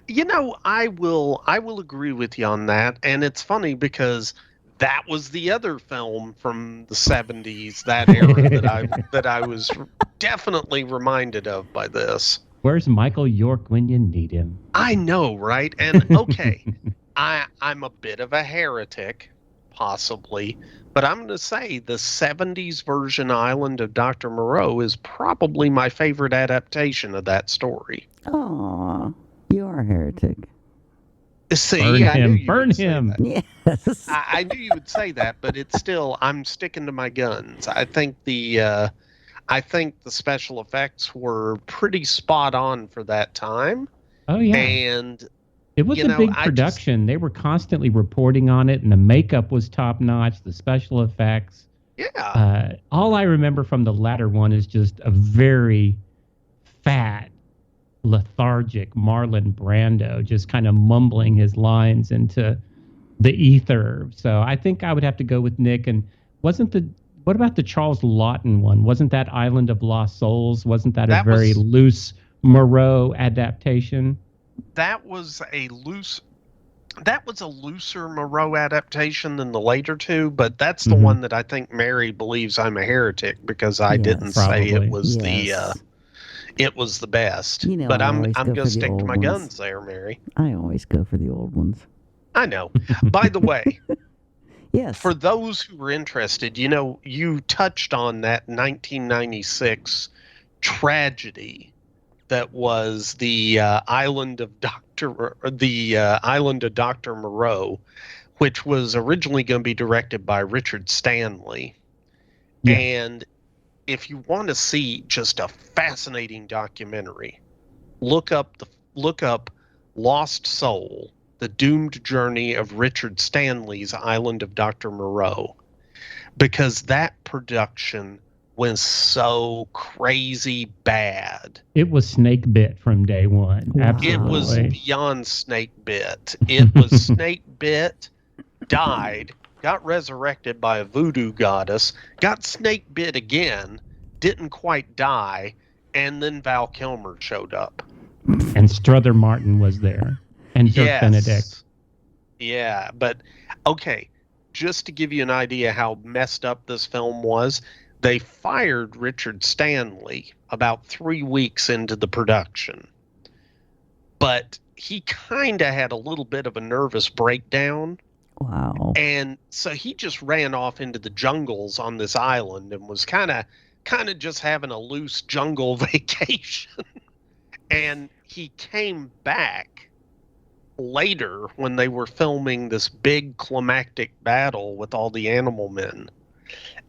You know, I will agree with you on that. And it's funny because that was the other film from the 70s, that era that I was definitely reminded of by this. Where's Michael York when you need him? I know, right? And okay, I'm a bit of a heretic, possibly, but I'm going to say the 70s version Island of Dr. Moreau is probably my favorite adaptation of that story. Aw, you are a heretic. See, burn him. Yes. I knew you would say that, but it's still, I'm sticking to my guns. I think the special effects were pretty spot on for that time. Oh yeah, and it was a big production. They were constantly reporting on it, and the makeup was top notch. The special effects. Yeah. All I remember from the latter one is just a very fat, lethargic Marlon Brando, just kind of mumbling his lines into the ether. So I think I would have to go with Nick. And what about the Charles Lawton one? Wasn't that Island of Lost Souls? Wasn't that a very loose Moreau adaptation? That was a looser Moreau adaptation than the later two, but that's the one that I think Mary believes I'm a heretic because I didn't say it was it was the best. You know, but I'm going to stick to my guns there, Mary. I always go for the old ones. I know. By the way, yes. For those who are interested, you know, you touched on that 1996 tragedy that was the Island of Dr. Moreau, which was originally going to be directed by Richard Stanley. Yeah. And if you want to see just a fascinating documentary, look up Lost Soul: The Doomed Journey of Richard Stanley's Island of Dr. Moreau, because that production was so crazy bad. It was snake bit from day one. Wow. Absolutely. It was beyond snake bit. It was snake bit, died, got resurrected by a voodoo goddess, got snake bit again, didn't quite die, And then Val Kilmer showed up. And Strother Martin was there. And Dirk Benedict. Yeah, but okay, just to give you an idea how messed up this film was, they fired Richard Stanley about 3 weeks into the production. But he kind of had a little bit of a nervous breakdown. Wow. And so he just ran off into the jungles on this island and was kind of just having a loose jungle vacation. And he came back later when they were filming this big climactic battle with all the animal men.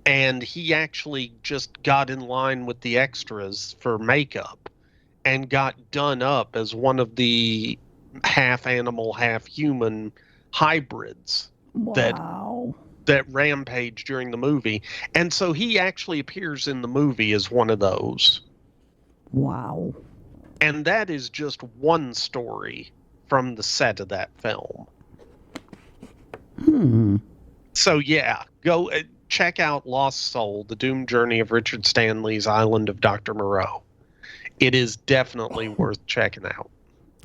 And he actually just got in line with the extras for makeup and got done up as one of the half animal, half human hybrids that rampage during the movie. And so he actually appears in the movie as one of those. Wow. And that is just one story from the set of that film. So yeah, go check out Lost Soul, The Doomed Journey of Richard Stanley's Island of Dr. Moreau. It is definitely worth checking out.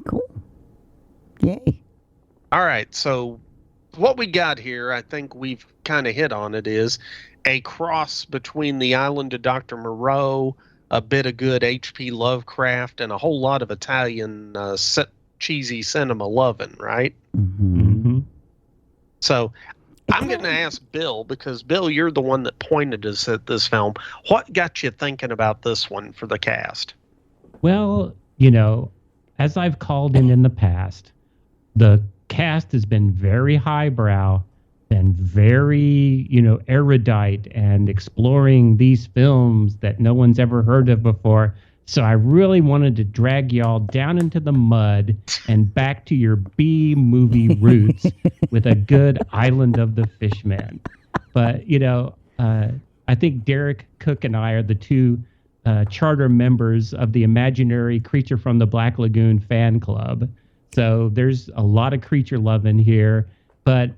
Cool. Yay. All right, so what we got here, I think we've kind of hit on it, is a cross between the Island of Dr. Moreau, a bit of good H.P. Lovecraft, and a whole lot of Italian cheesy cinema loving, right? Mm-hmm. So I'm going to ask Bill, because Bill, you're the one that pointed us at this film. What got you thinking about this one for the cast? Well, as I've called in the past, the cast has been very highbrow and very, erudite and exploring these films that no one's ever heard of before. So I really wanted to drag y'all down into the mud and back to your B movie roots with a good Island of the Fishmen. But, I think Derek Cook and I are the two charter members of the imaginary Creature from the Black Lagoon fan club. So there's a lot of creature love in here. But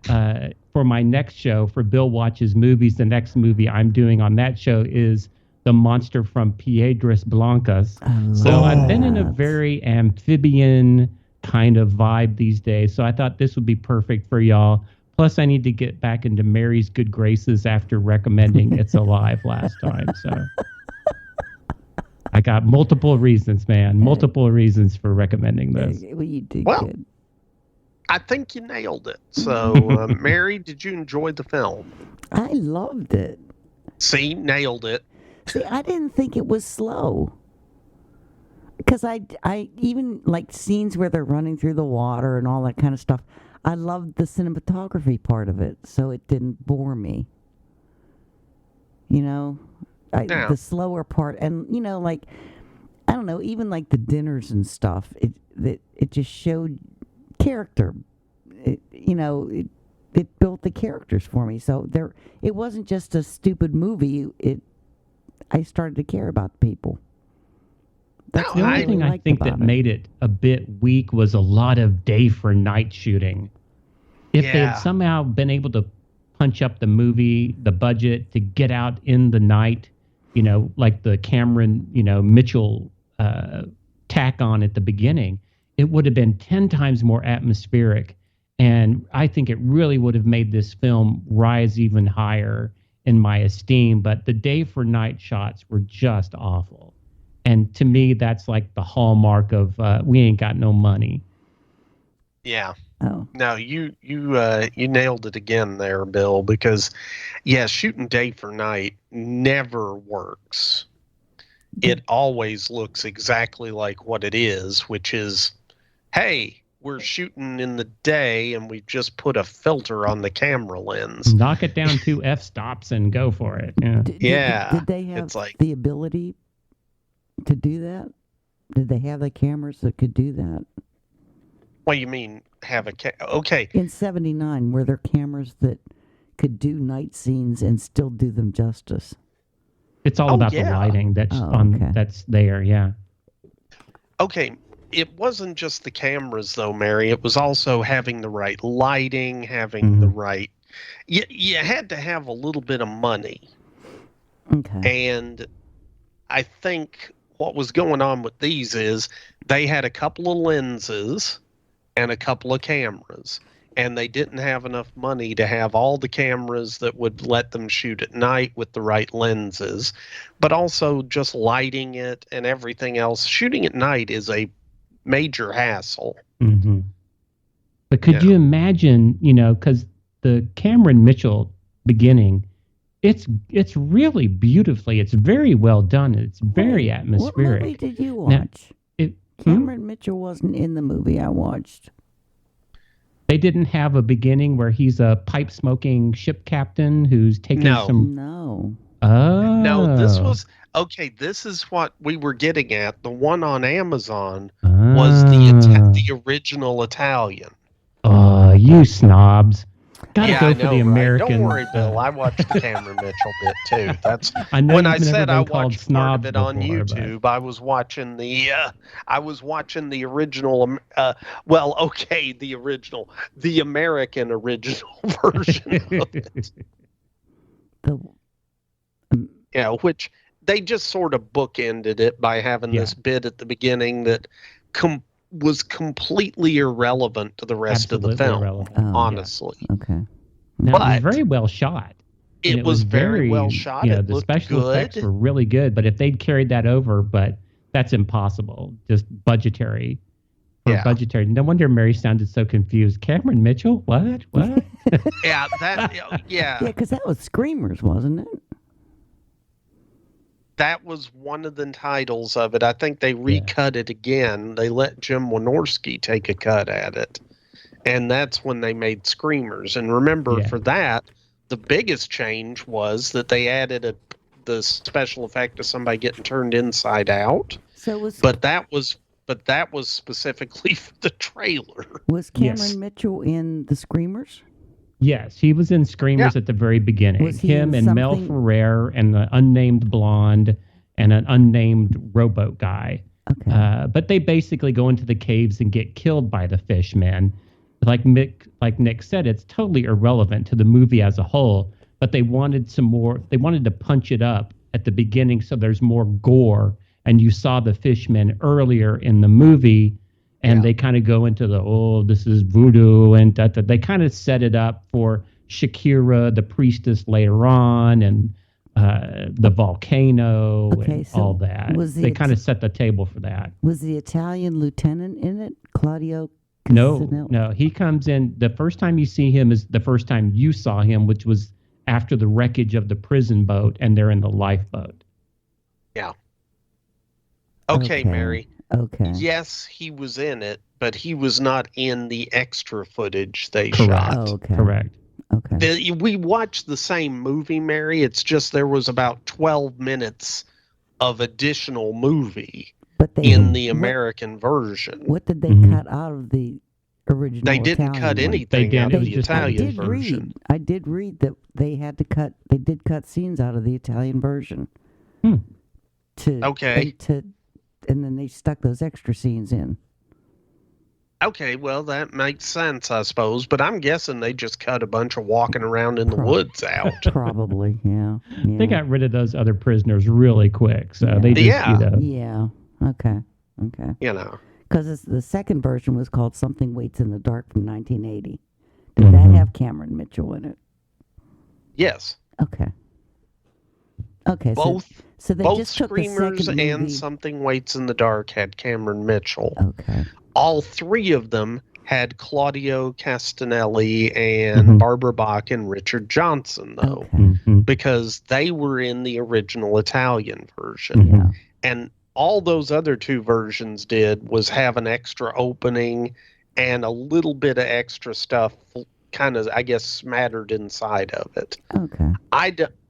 for my next show, for Bill Watches Movies, the next movie I'm doing on that show is The Monster from Piedras Blancas. So I've been in a very amphibian kind of vibe these days. So I thought this would be perfect for y'all. Plus, I need to get back into Mary's good graces after recommending It's Alive last time. So I got multiple reasons, man. Multiple reasons for recommending this. Well, you did good. I think you nailed it. So, Mary, did you enjoy the film? I loved it. See, nailed it. See, I didn't think it was slow. Because I even like scenes where they're running through the water and all that kind of stuff. I loved the cinematography part of it, so it didn't bore me. The slower part, and I don't know, even like the dinners and stuff. It just showed character. It built the characters for me. So it wasn't just a stupid movie. I started to care about people. That's the only thing I think that made it a bit weak was a lot of day for night shooting. If they had somehow been able to punch up the budget to get out in the night, like the Cameron, Mitchell tack on at the beginning, it would have been 10 times more atmospheric. And I think it really would have made this film rise even higher in my esteem. But the day for night shots were just awful. And to me, that's like the hallmark of we ain't got no money. Yeah. Oh. No, you nailed it again there, Bill, because shooting day for night never works. It always looks exactly like what it is, which is, hey, we're shooting in the day and we've just put a filter on the camera lens. Knock it down 2 f-stops and go for it. Yeah. Did they have the ability to do that? Did they have the cameras that could do that? What do you mean, okay. In 79, were there cameras that could do night scenes and still do them justice? It's all about the lighting that's there, yeah. Okay, it wasn't just the cameras, though, Mary. It was also having the right lighting, having the right... You had to have a little bit of money. Okay. And I think what was going on with these is they had a couple of lenses and a couple of cameras, and they didn't have enough money to have all the cameras that would let them shoot at night with the right lenses, but also just lighting it and everything else. Shooting at night is a major hassle. Mm-hmm. But could you imagine, because the Cameron Mitchell beginning, it's really beautifully, it's very well done. It's very atmospheric. What movie did you watch? Now, Cameron Mitchell wasn't in the movie I watched. They didn't have a beginning where he's a pipe-smoking ship captain who's taking some... No. Oh. No, this was... Okay, this is what we were getting at. The one on Amazon was the original Italian. Oh, you snobs. Gotta go I for know, the American. Right? Don't worry, Bill. I watched the Cameron Mitchell bit too. That's I know when you've I never said been I called watched part of snobs it on before, YouTube. I was watching the original. The American original version of it. Yeah, which they just sort of bookended it by having this bit at the beginning that was completely irrelevant to the rest of the film, honestly. Okay. Now, it was very well shot. And It was very well shot. It the looked special good. effects were really good, but if they'd carried that over, but that's impossible. Just budgetary. Budgetary. No wonder Mary sounded so confused. Cameron Mitchell? What? Yeah, Yeah, because that was Screamers, wasn't it? That was one of the titles of it. I think they recut it again. They let Jim Wynorski take a cut at it. And that's when they made Screamers. And remember, for that, the biggest change was that they added the special effect of somebody getting turned inside out. But that was specifically for the trailer. Was Cameron Mitchell in the Screamers? Yes, he was in Screamers at the very beginning. Was he Him in and Mel something- Ferrer and the unnamed blonde and an unnamed rowboat guy. Okay. But they basically go into the caves and get killed by the Fishmen. Like Nick said, it's totally irrelevant to the movie as a whole, but they wanted some more. They wanted to punch it up at the beginning so there's more gore. And you saw the Fishmen earlier in the movie, and they kind of go into this is voodoo, and they kind of set it up for Shakira, the priestess, later on, and the volcano, and all that. They kind of set the table for that. Was the Italian lieutenant in it, Claudio? No, he comes in. The first time you see him is the first time you saw him, which was after the wreckage of the prison boat, and they're in the lifeboat. Yeah. Okay, Mary. Okay. Yes, he was in it, but he was not in the extra footage they Correct. shot. Oh, okay. Correct. Okay. We watched the same movie, Mary. It's just there was about 12 minutes of additional movie in the American version. What did they cut out of the original? They didn't Italian cut one? anything out of the Italian version. I did read that they did cut scenes out of the Italian version. And then they stuck those extra scenes in. Okay, well, that makes sense, I suppose. But I'm guessing they just cut a bunch of walking around in the woods out. Probably, yeah. They got rid of those other prisoners really quick, so they just, Yeah, okay. You know. Because the second version was called Something Waits in the Dark from 1980. Did that have Cameron Mitchell in it? Yes. Okay. Okay, both they both just took the Screamers second and movie. Something Waits in the Dark had Cameron Mitchell. Okay. All three of them had Claudio Castanelli and Barbara Bach and Richard Johnson, though, because they were in the original Italian version. Yeah. And all those other two versions did was have an extra opening and a little bit of extra stuff kind of, I guess, smattered inside of it. Okay.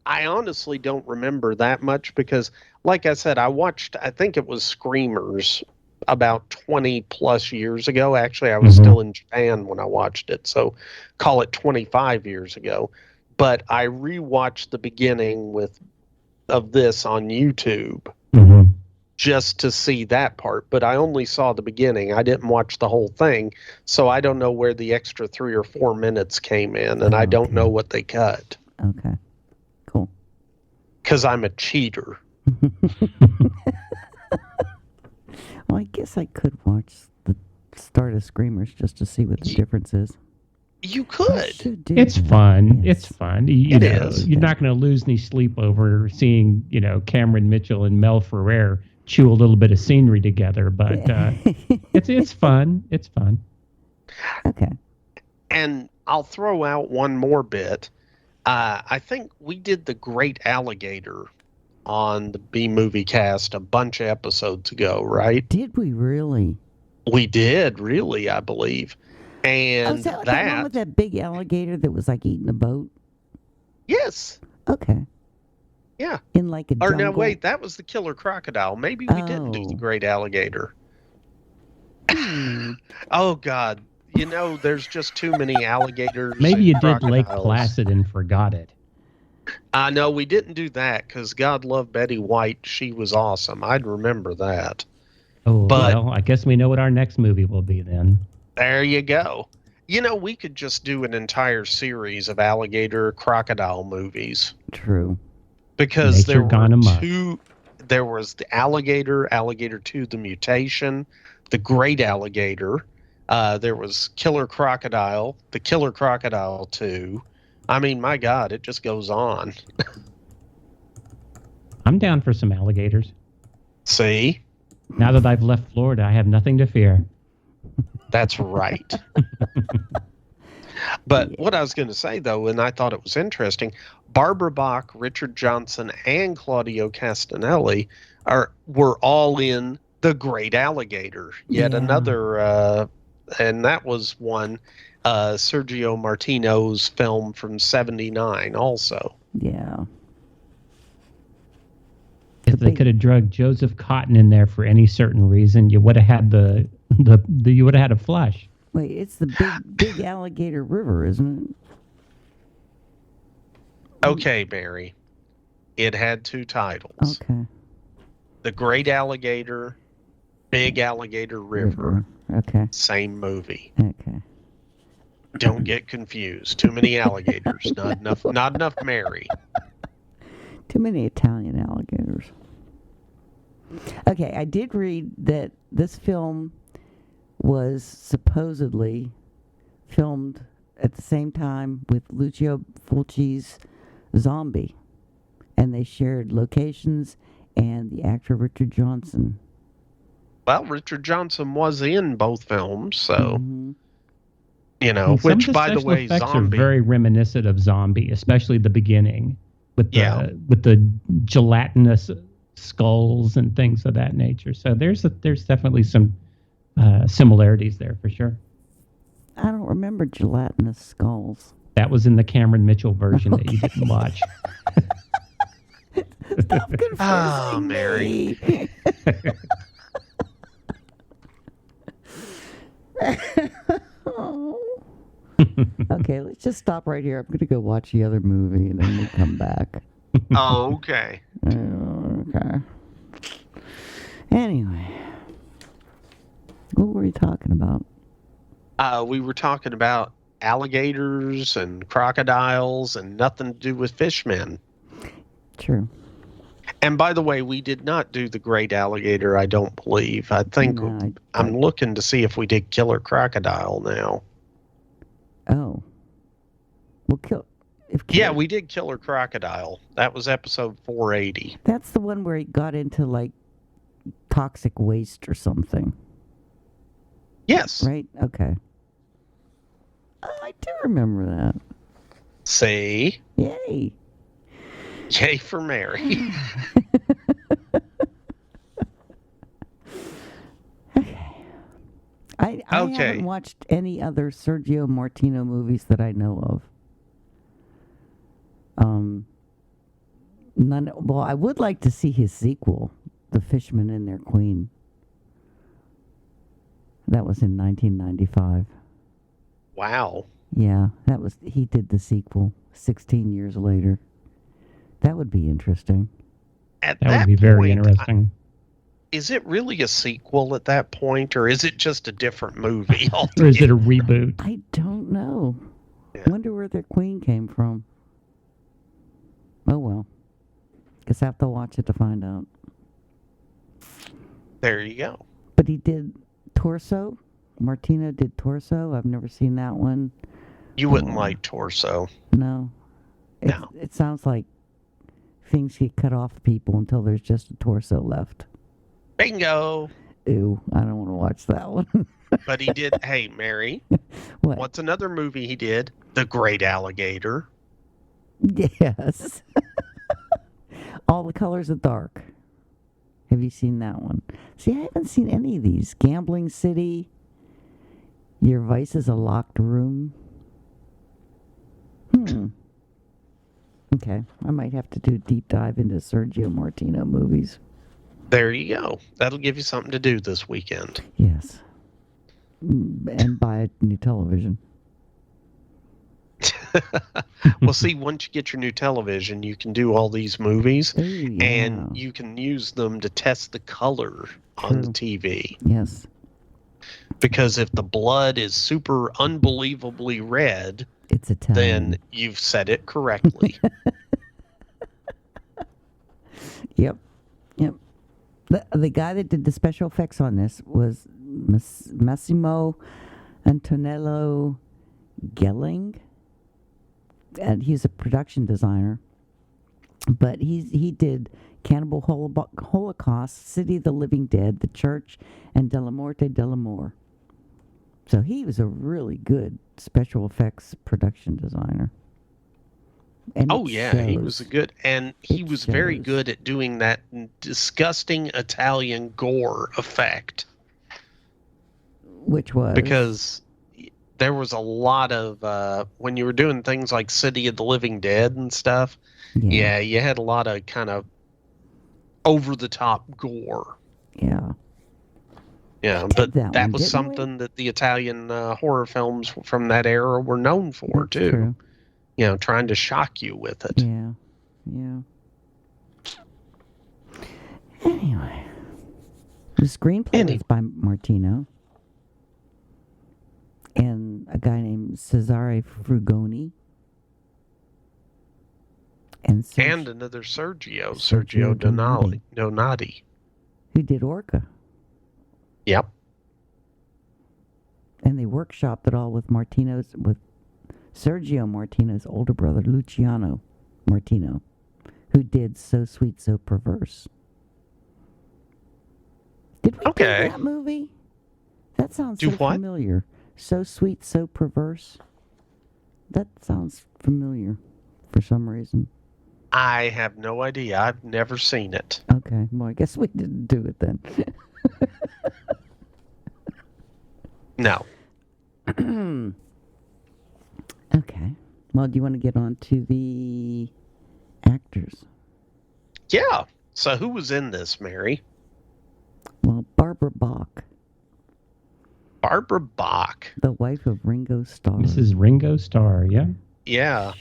I honestly don't remember that much because, like I said, I think it was Screamers about 20 plus years ago. Actually, I was still in Japan when I watched it, so call it 25 years ago. But I rewatched the beginning of this on YouTube just to see that part. But I only saw the beginning. I didn't watch the whole thing, so I don't know where the extra 3 or 4 minutes came in, and I don't know what they cut. Okay. Cool. Because I'm a cheater. I guess I could watch the start of Screamers just to see what the difference is. You could. It's fun. It's fun. You It know, is. you're not going to lose any sleep over seeing, Cameron Mitchell and Mel Ferrer chew a little bit of scenery together, but it's fun. It's fun. Okay. And I'll throw out one more bit. I think we did The Great Alligator on the B-Movie Cast a bunch of episodes ago, right? Did we really? We did, really, I believe. And is that like that one with that big alligator that was like eating a boat? Yes. Okay. Yeah. In like a Or jungle? no, wait, that was the killer crocodile. Maybe we didn't do the great alligator. Oh, God. There's just too many alligators. Maybe you did crocodiles. Lake Placid and forgot it. No, we didn't do that because God loved Betty White. She was awesome. I'd remember that. Oh, But- well, I guess we know what our next movie will be then. There you go. We could just do an entire series of alligator crocodile movies. True. Because Nature gone amok. there was the Alligator 2, The Mutation, The Great Alligator. There was Killer Crocodile, The Killer Crocodile 2. I mean, my God, it just goes on. I'm down for some alligators. See? Now that I've left Florida, I have nothing to fear. That's right. But what I was going to say, though, and I thought it was interesting, Barbara Bach, Richard Johnson, and Claudio Castanelli were all in The Great Alligator. Yet another, and that was one, Sergio Martino's film from '79 also. Yeah. If they could have drugged Joseph Cotton in there for any certain reason, you would have had you would have had a flush. Wait, it's the big alligator river, isn't it? Okay, Mary. It had two titles. Okay. The Great Alligator, Big Alligator River. Okay. Same movie. Okay. Don't get confused. Too many alligators. Not enough Mary. Too many Italian alligators. Okay, I did read that this film was supposedly filmed at the same time with Lucio Fulci's Zombie, and they shared locations and the actor Richard Johnson. Well, Richard Johnson was in both films, so And which, some of by the special way, effects Zombie. are very reminiscent of Zombie, especially the beginning with the gelatinous skulls and things of that nature. So there's definitely some similarities there for sure. I don't remember gelatinous skulls. That was in the Cameron Mitchell version that you didn't watch. Stop confusing Mary. me. Okay, let's just stop right here. I'm going to go watch the other movie and then we'll come back. Oh, okay. Okay. Anyway, what were we talking about? We were talking about alligators and crocodiles and nothing to do with fishmen. True. And by the way, we did not do the Great Alligator, I don't believe. I think I'm looking to see if we did Killer Crocodile now. Oh. Well, yeah, we did Killer Crocodile. That was episode 480. That's the one where he got into, like, toxic waste or something. Yes. Right? Okay. I do remember that. See? Yay. Yay for Mary. I haven't watched any other Sergio Martino movies that I know of. None. Well, I would like to see his sequel, The Fishmen and Their Queen. That was in 1995. Wow. Yeah, he did the sequel 16 years later. That would be interesting. That would be very interesting. Is it really a sequel at that point, or is it just a different movie Or is it a reboot? I don't know. I wonder where their queen came from. Oh, well. Guess I have to watch it to find out. There you go. But he did Torso. Martino did Torso. I've never seen that one. You wouldn't like Torso. No. It sounds like things get cut off people until there's just a torso left. Bingo! Ew, I don't want to watch that one. But he did, hey, Mary. What? What's another movie he did? The Great Alligator. Yes. All the Colors of Dark. Have you seen that one? See, I haven't seen any of these. Gambling City. Your Vice is a Locked Room. Okay, I might have to do a deep dive into Sergio Martino movies. There you go. That'll give you something to do this weekend. Yes. And buy a new television. Well, see, once you get your new television, you can do all these movies, and you can use them to test the color on the TV. Yes. Because if the blood is super unbelievably red, it's Italian. Then you've said it correctly. Yep. The guy that did the special effects on this was Massimo Antonello Gelling. And he's a production designer. But he did Cannibal Holocaust, City of the Living Dead, The Church, and Della Morte dell'Amore. So he was a really good special effects production designer. And he was he was very good at doing that disgusting Italian gore effect. Which was? Because there was a lot of, when you were doing things like City of the Living Dead and stuff, you had a lot of kind of over-the-top gore. Yeah. Yeah, but that was something that the Italian horror films from that era were known for, too. True. You know, trying to shock you with it. Yeah. Anyway. The screenplay was by Martino. And a guy named Cesare Frugoni. And another Sergio Donati. Who did Orca. Yep. And they workshopped it all with Sergio Martino's older brother, Luciano Martino, who did So Sweet, So Perverse. Did we do that movie? That sounds so familiar. So Sweet, So Perverse. That sounds familiar for some reason. I have no idea. I've never seen it. Okay. Well, I guess we didn't do it then. No. Okay. Well, do you want to get on to the actors? Yeah. So who was in this, Mary? Well, Barbara Bach. Barbara Bach. The wife of Ringo Starr. Mrs. Ringo Starr, yeah. Yeah.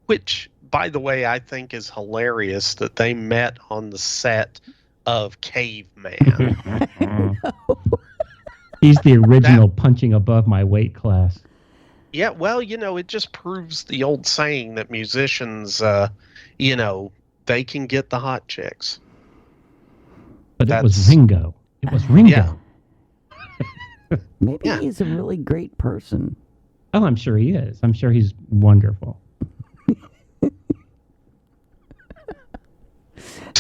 Which, by the way, I think is hilarious that they met on the set of Caveman. He's the original punching above my weight class. Yeah, well, it just proves the old saying that musicians, they can get the hot chicks. But it was Ringo. It was Ringo. Yeah. Maybe he's a really great person. Oh, I'm sure he is. I'm sure he's wonderful.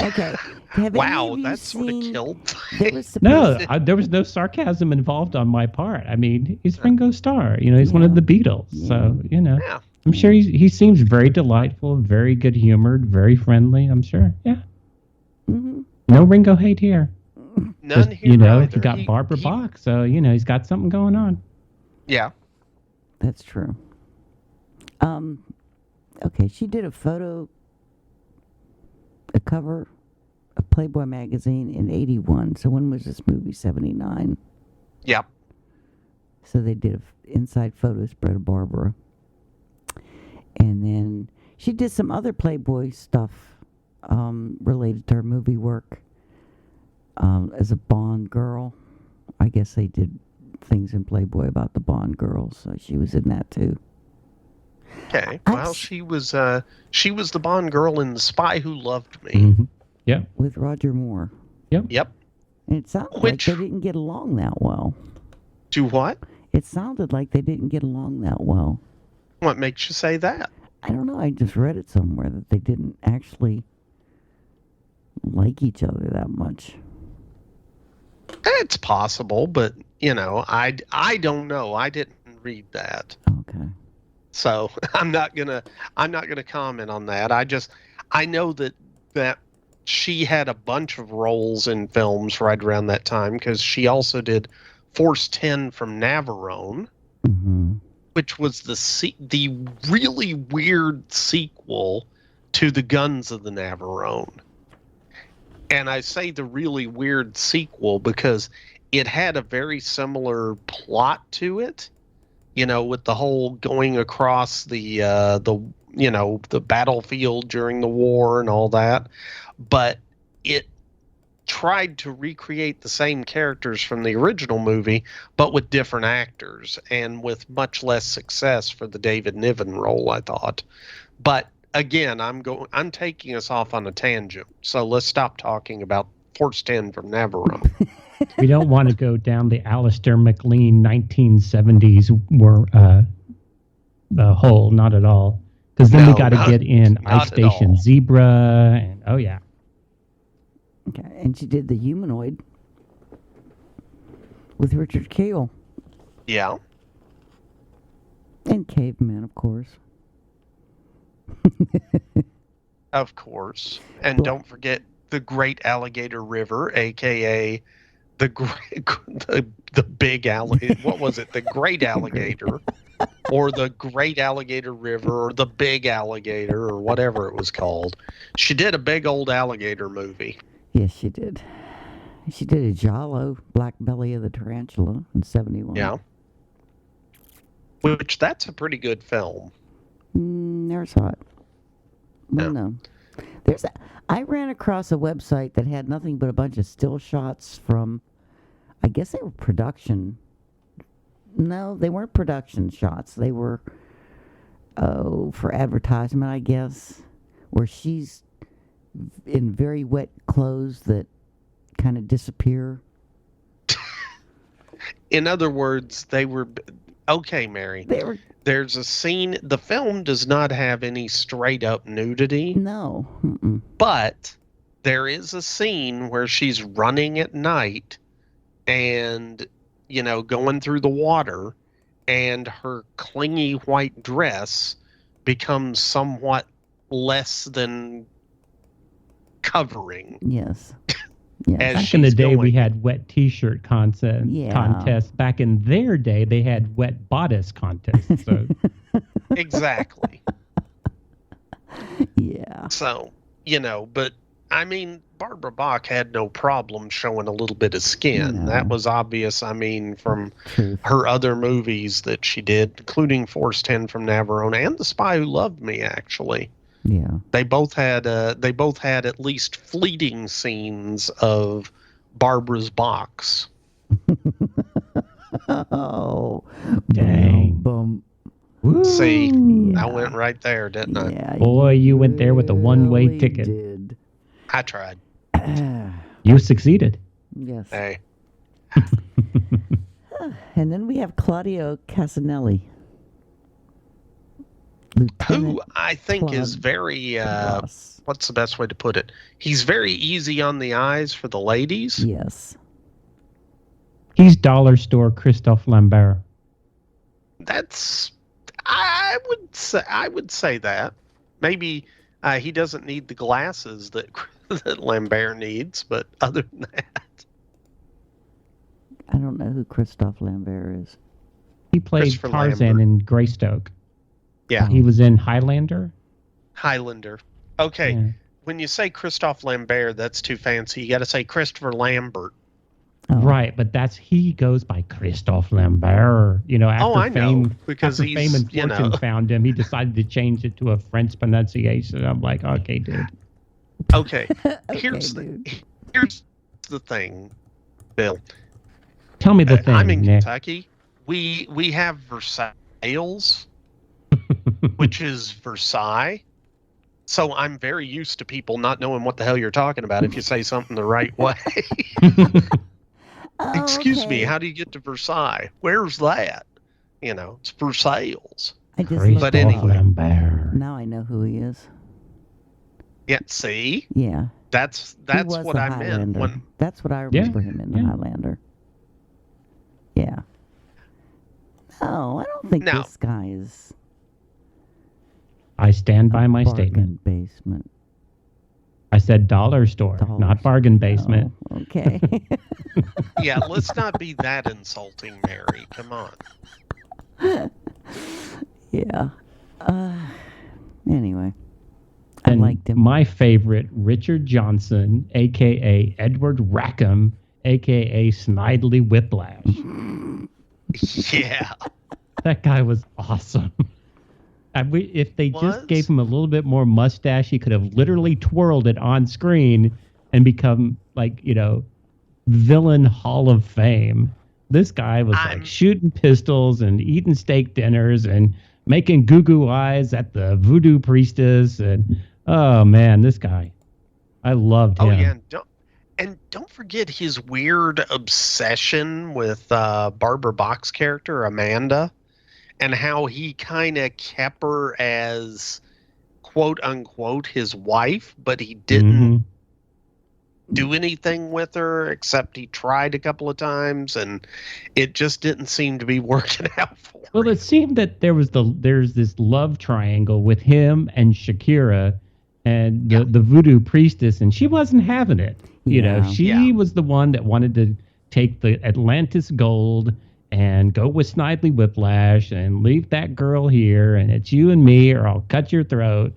Okay. Wow, that sort of killed. There was no sarcasm involved on my part. I mean, he's Ringo Starr. He's one of the Beatles. Yeah. So, I'm sure he seems very delightful, very good humored, very friendly. I'm sure. Yeah. Mm-hmm. No Ringo hate here. None Just, here. He got Barbara Bach, so he's got something going on. Yeah. That's true. Okay, she did a cover of Playboy magazine in 81. So when was this movie? 79. Yep. So they did an inside photo spread of Barbara. And then she did some other Playboy stuff related to her movie work as a Bond girl. I guess they did things in Playboy about the Bond girls, so she was in that too. Okay. Well, she was the Bond girl in The Spy Who Loved Me. Mm-hmm. Yeah. With Roger Moore. Yep. Yep. And it sounded like they didn't get along that well. Do what? It sounded like they didn't get along that well. What makes you say that? I don't know. I just read it somewhere that they didn't actually like each other that much. It's possible, but I don't know. I didn't read that. Okay. So I'm not gonna comment on that. I know that she had a bunch of roles in films right around that time, because she also did Force 10 from Navarone, which was the really weird sequel to The Guns of the Navarone. And I say the really weird sequel because it had a very similar plot to it, with the whole going across the battlefield during the war and all that. But it tried to recreate the same characters from the original movie, but with different actors, and with much less success for the David Niven role, I thought. But again, I'm taking us off on a tangent, so let's stop talking about Force 10 from Navarone. We don't want to go down the Alistair MacLean 1970s hole, not at all. Because then we got to get in Ice Station Zebra, and oh yeah. Okay, and she did The Humanoid with Richard Kiel. Yeah. And Caveman, of course. Of course. And don't forget the Great Alligator River, a.k.a. the big alligator. What was it? The Great Alligator, or the Great Alligator River, or the Big Alligator, or whatever it was called. She did a big old alligator movie. Yes, she did. She did a Giallo, Black Belly of the Tarantula, in 1971. Yeah. Which, that's a pretty good film. Never saw it. Well, no. I ran across a website that had nothing but a bunch of still shots from, I guess they were production. No, they weren't production shots. They were, for advertisement, I guess, where she's in very wet clothes that kind of disappear. In other words, they were... Okay, Mary. There's a scene... The film does not have any straight-up nudity. No. Mm-mm. But there is a scene where she's running at night and, going through the water, and her clingy white dress becomes somewhat less than covering. Yes. Back in the day, we had wet T-shirt contests. Back in their day, they had wet bodice contests. So. Exactly. Yeah. So, but I mean, Barbara Bach had no problem showing a little bit of skin. No. That was obvious, from her other movies that she did, including Force 10 from Navarone and The Spy Who Loved Me, actually. Yeah. They both had at least fleeting scenes of Barbara's box. Oh, dang! See, I went right there, didn't I? Yeah, boy, you went there with a one-way ticket. Did. I tried. You succeeded. Yes. Hey. And then we have Claudio Casanelli. Who I think is very, what's the best way to put it? He's very easy on the eyes for the ladies. Yes. He's dollar store Christophe Lambert. I would say that. Maybe he doesn't need the glasses that Lambert needs, but other than that. I don't know who Christophe Lambert is. He played Tarzan in Greystoke. Yeah. He was in Highlander. Okay. Yeah. When you say Christophe Lambert, that's too fancy. You got to say Christopher Lambert. Oh. Right, but he goes by Christophe Lambert. After Fame and Fortune found him, he decided to change it to a French pronunciation. I'm like, okay, dude. Okay. Here's the thing, Bill. Tell me the thing, I'm in Nick. Kentucky. We have Versailles, which is Versailles. So I'm very used to people not knowing what the hell you're talking about if you say something the right way. Excuse me, how do you get to Versailles? Where's that? You know, it's Versailles. I just looked But at anyway. Lambert. Now I know who he is. Yeah, see? Yeah. That's He was what the I meant. Highlander. When, That's what I remember him in, the Highlander. Yeah. No, I don't think this guy is... I stand by my statement. Basement. I said dollar store, not bargain basement. Oh, okay. yeah, let's not be that insulting, Mary. Come on. Yeah. Anyway. And I liked him. My favorite, Richard Johnson, a.k.a. Edward Rackham, a.k.a. Snidely Whiplash. Yeah. That guy was awesome. If they just gave him a little bit more mustache, he could have literally twirled it on screen and become, like, you know, villain Hall of Fame. This guy was like shooting pistols and eating steak dinners and making goo-goo eyes at the voodoo priestess. And, oh, man, this guy. I loved him. Oh, yeah. And don't forget his weird obsession with Barbara Bach's character, Amanda. And how he kind of kept her as, quote unquote, his wife, but he didn't do anything with her, except he tried a couple of times, and it just didn't seem to be working out for him. Well, it seemed that there's this love triangle with him and Shakira and the voodoo priestess, and she wasn't having it. You know, she was the one that wanted to take the Atlantis gold and go with Snidely Whiplash and leave that girl here, and it's you and me, or I'll cut your throat.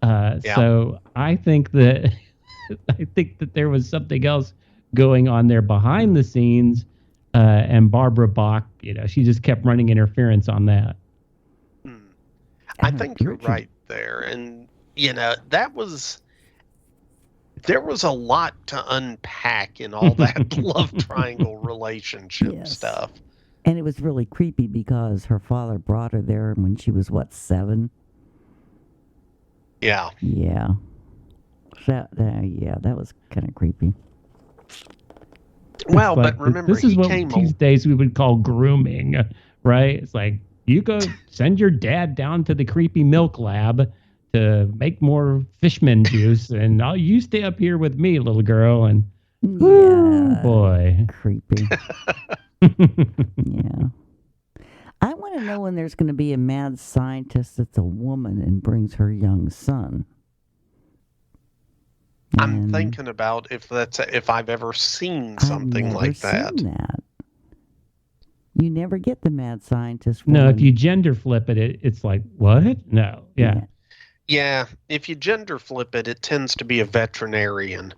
So I think that there was something else going on there behind the scenes, and Barbara Bach, you know, she just kept running interference on that. I think you're right there, and you know there was a lot to unpack in all that love triangle relationship stuff. And it was really creepy because her father brought her there when she was, 7? Yeah. Yeah. That was kind of creepy. Well, but remember, this is what these days we would call grooming, right? It's like, you go send your dad down to the creepy milk lab to make more Fishmen juice, and you stay up here with me, little girl, and oh boy. Creepy. Yeah. I want to know when there's going to be a mad scientist that's a woman and brings her young son. I'm thinking about if I've ever seen something like that. Seen that. You never get the mad scientist woman. No, if you gender flip it, it's like, what? No. Yeah. Yeah, if you gender flip it, it tends to be a veterinarian.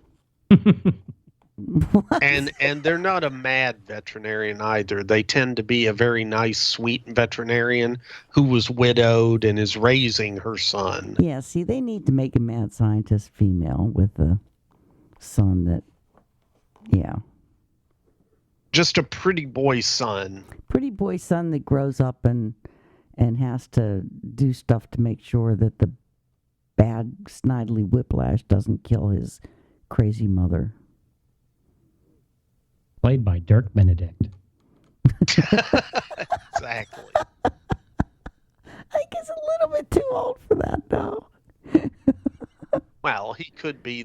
And they're not a mad veterinarian either. They tend to be a very nice, sweet veterinarian who was widowed and is raising her son. Yeah, see, they need to make a mad scientist female with a son that, just a pretty boy son. Pretty boy son that grows up and has to do stuff to make sure that the bad Snidely Whiplash doesn't kill his crazy mother. Played by Dirk Benedict. Exactly. I guess a little bit too old for that, though. Well, he could be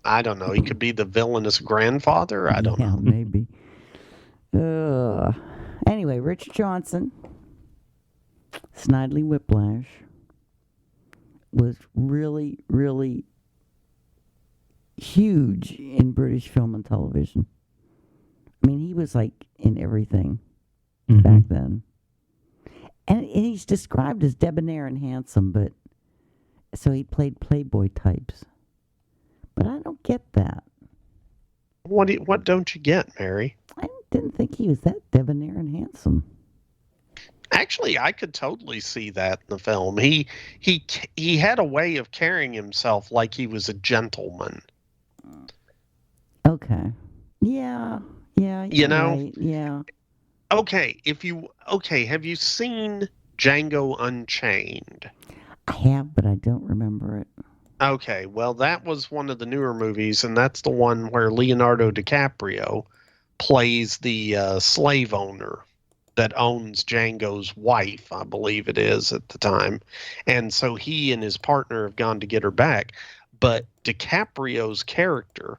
I don't know, he could be the villainous grandfather. I don't know. Maybe. Anyway, Richard Johnson, Snidely Whiplash, was really, really huge in British film and television. I mean, he was like in everything back then. And he's described as debonair and handsome, but so he played Playboy types. But I don't get that. What don't you get, Mary? I didn't think he was that debonair and handsome. Actually, I could totally see that in the film. He had a way of carrying himself like he was a gentleman. Okay. Yeah. Yeah. You know? Right. Yeah. Okay. Have you seen Django Unchained? I have, but I don't remember it. Okay, well, that was one of the newer movies, and that's the one where Leonardo DiCaprio plays the slave owner that owns Django's wife, I believe it is at the time. And so he and his partner have gone to get her back. But DiCaprio's character,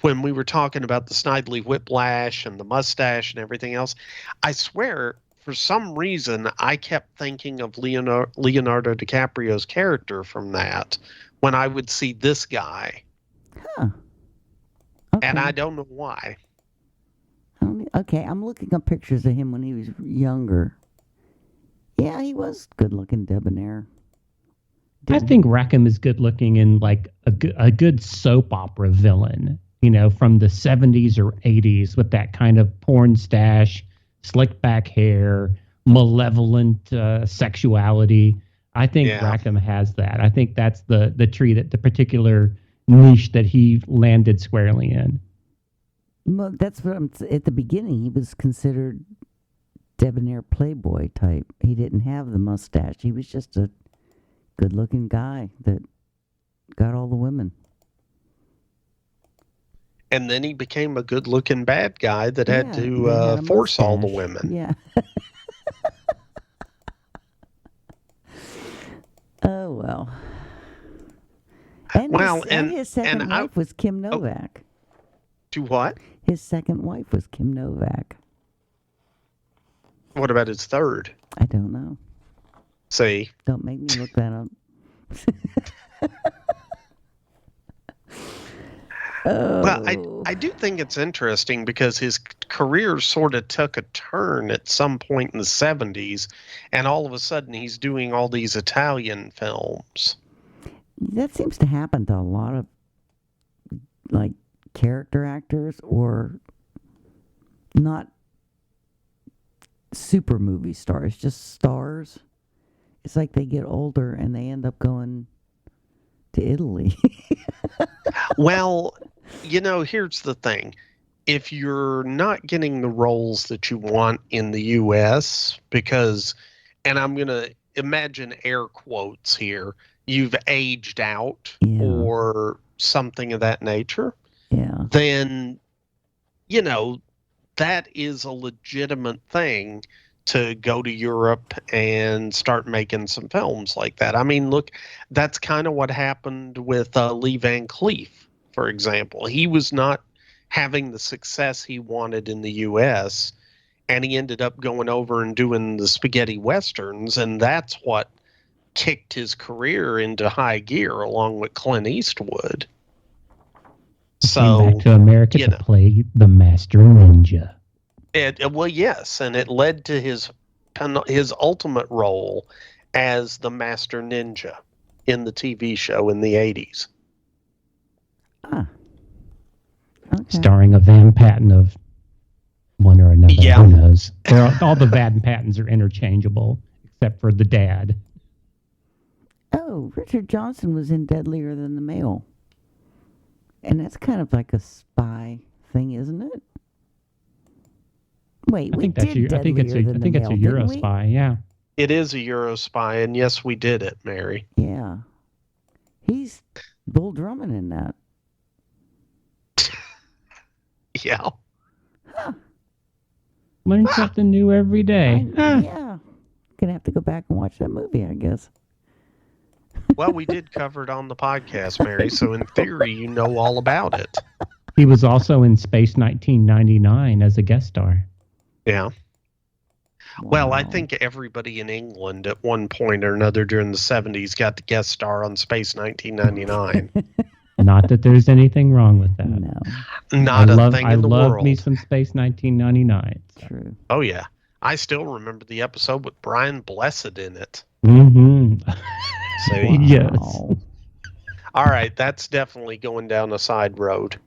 when we were talking about the Snidely Whiplash and the mustache and everything else, I swear, for some reason, I kept thinking of Leonardo DiCaprio's character from that when I would see this guy. Huh. Okay. And I don't know why. Okay, I'm looking up pictures of him when he was younger. Yeah, he was good looking, debonair. I think Rackham is good looking in like a good soap opera villain, from the 70s or 80s with that kind of porn stash, slick back hair, malevolent sexuality. I think Rackham has that. I think that's the particular niche that he landed squarely in. Well, that's what at the beginning, he was considered debonair playboy type. He didn't have the mustache. He was just a good-looking guy that got all the women. And then he became a good-looking bad guy that had to force all the women. Yeah. Oh, well. And his second wife was Kim Novak. To what? His second wife was Kim Novak. What about his third? I don't know. See? Don't make me look that up. Well, I do think it's interesting because his career sort of took a turn at some point in the 70s, and all of a sudden he's doing all these Italian films. That seems to happen to a lot of, like, character actors or not super movie stars, just stars. It's like they get older and they end up going to Italy. Well, here's the thing. If you're not getting the roles that you want in the U.S. because, and I'm going to imagine air quotes here, you've aged out or something of that nature, then, that is a legitimate thing to go to Europe and start making some films like that. I mean, look, that's kind of what happened with Lee Van Cleef, for example. He was not having the success he wanted in the U.S., and he ended up going over and doing the spaghetti westerns, and that's what kicked his career into high gear along with Clint Eastwood. So, came back to America to play the Master Ninja. Well, yes, and it led to his ultimate role as the Master Ninja in the TV show in the 80s. Ah. Okay. Starring a Van Patten of one or another. Yeah. Who knows? All the Van Pattens are interchangeable, except for the dad. Oh, Richard Johnson was in Deadlier Than the Mail. And that's kind of like a spy thing, isn't it? Wait, I think it's a Euro spy, yeah. It is a Euro spy, and yes, we did it, Mary. Yeah. He's Bull Drummond in that. Yeah. Huh. Learn something new every day. Yeah. Gonna have to go back and watch that movie, I guess. Well, we did cover it on the podcast, Mary, so in theory, you know all about it. He was also in Space 1999 as a guest star. Yeah. Well, I think everybody in England at one point or another during the 70s got the guest star on Space 1999. Not that there's anything wrong with that. No. Not a thing in the world. I love me some Space 1999. So. True. Oh, yeah. I still remember the episode with Brian Blessed in it. Mm-hmm. So, yes. All right. That's definitely going down a side road.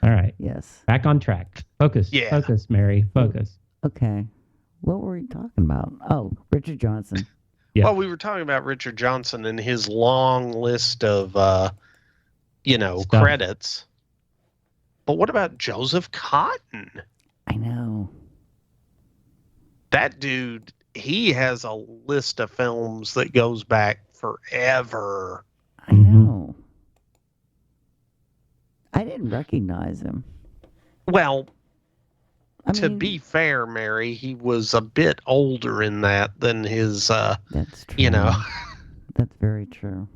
All right. Yes. Back on track. Focus. Yeah. Focus, Mary. Focus. Okay. What were we talking about? Oh, Richard Johnson. Yeah. Well, we were talking about Richard Johnson and his long list of, credits. But what about Joseph Cotten? I know. That dude, he has a list of films that goes back forever. I know. I didn't recognize him. Well, to be fair, Mary, he was a bit older in that than his, that's true. you know. That's very true.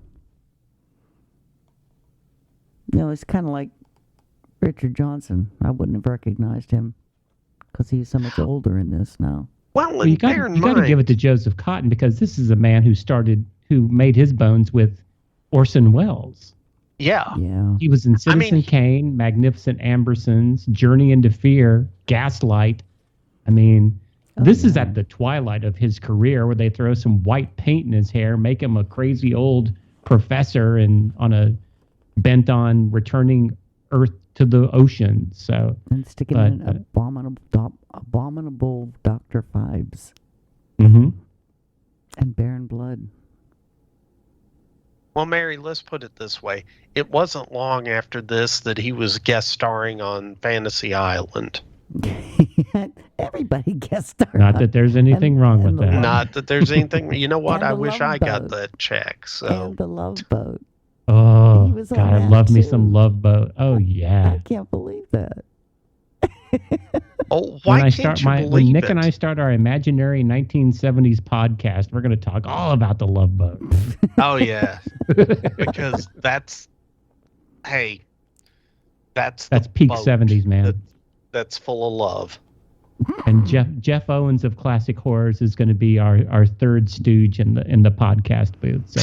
You know, it's kind of like Richard Johnson. I wouldn't have recognized him because he's so much older in this now. Well, you got to give it to Joseph Cotton because this is a man who made his bones with Orson Welles. Yeah. He was in Citizen Kane, Magnificent Ambersons, Journey into Fear, Gaslight. I mean, this is at the twilight of his career where they throw some white paint in his hair, make him a crazy old professor and bent on returning Earth to the ocean. So and sticking in abominable Dr. Phibes. Mm-hmm. And Baron Blood. Well, Mary, let's put it this way. It wasn't long after this that he was guest starring on Fantasy Island. Everybody guest starred. Not that there's anything wrong with that. Not that there's anything. You know what? And I the wish Love I got Boat. that check. So. And the Love Boat. Oh, He was on God, I that, love me too. some Love Boat. Oh, yeah. I can't believe that. Oh, why can't you believe when Nick it? and I start our imaginary 1970s podcast, we're going to talk all about the Love Boat. Oh, yeah. Because that's peak boat 70s, man. That's full of love. And Jeff Owens of Classic Horrors is going to be our third stooge in the podcast booth. So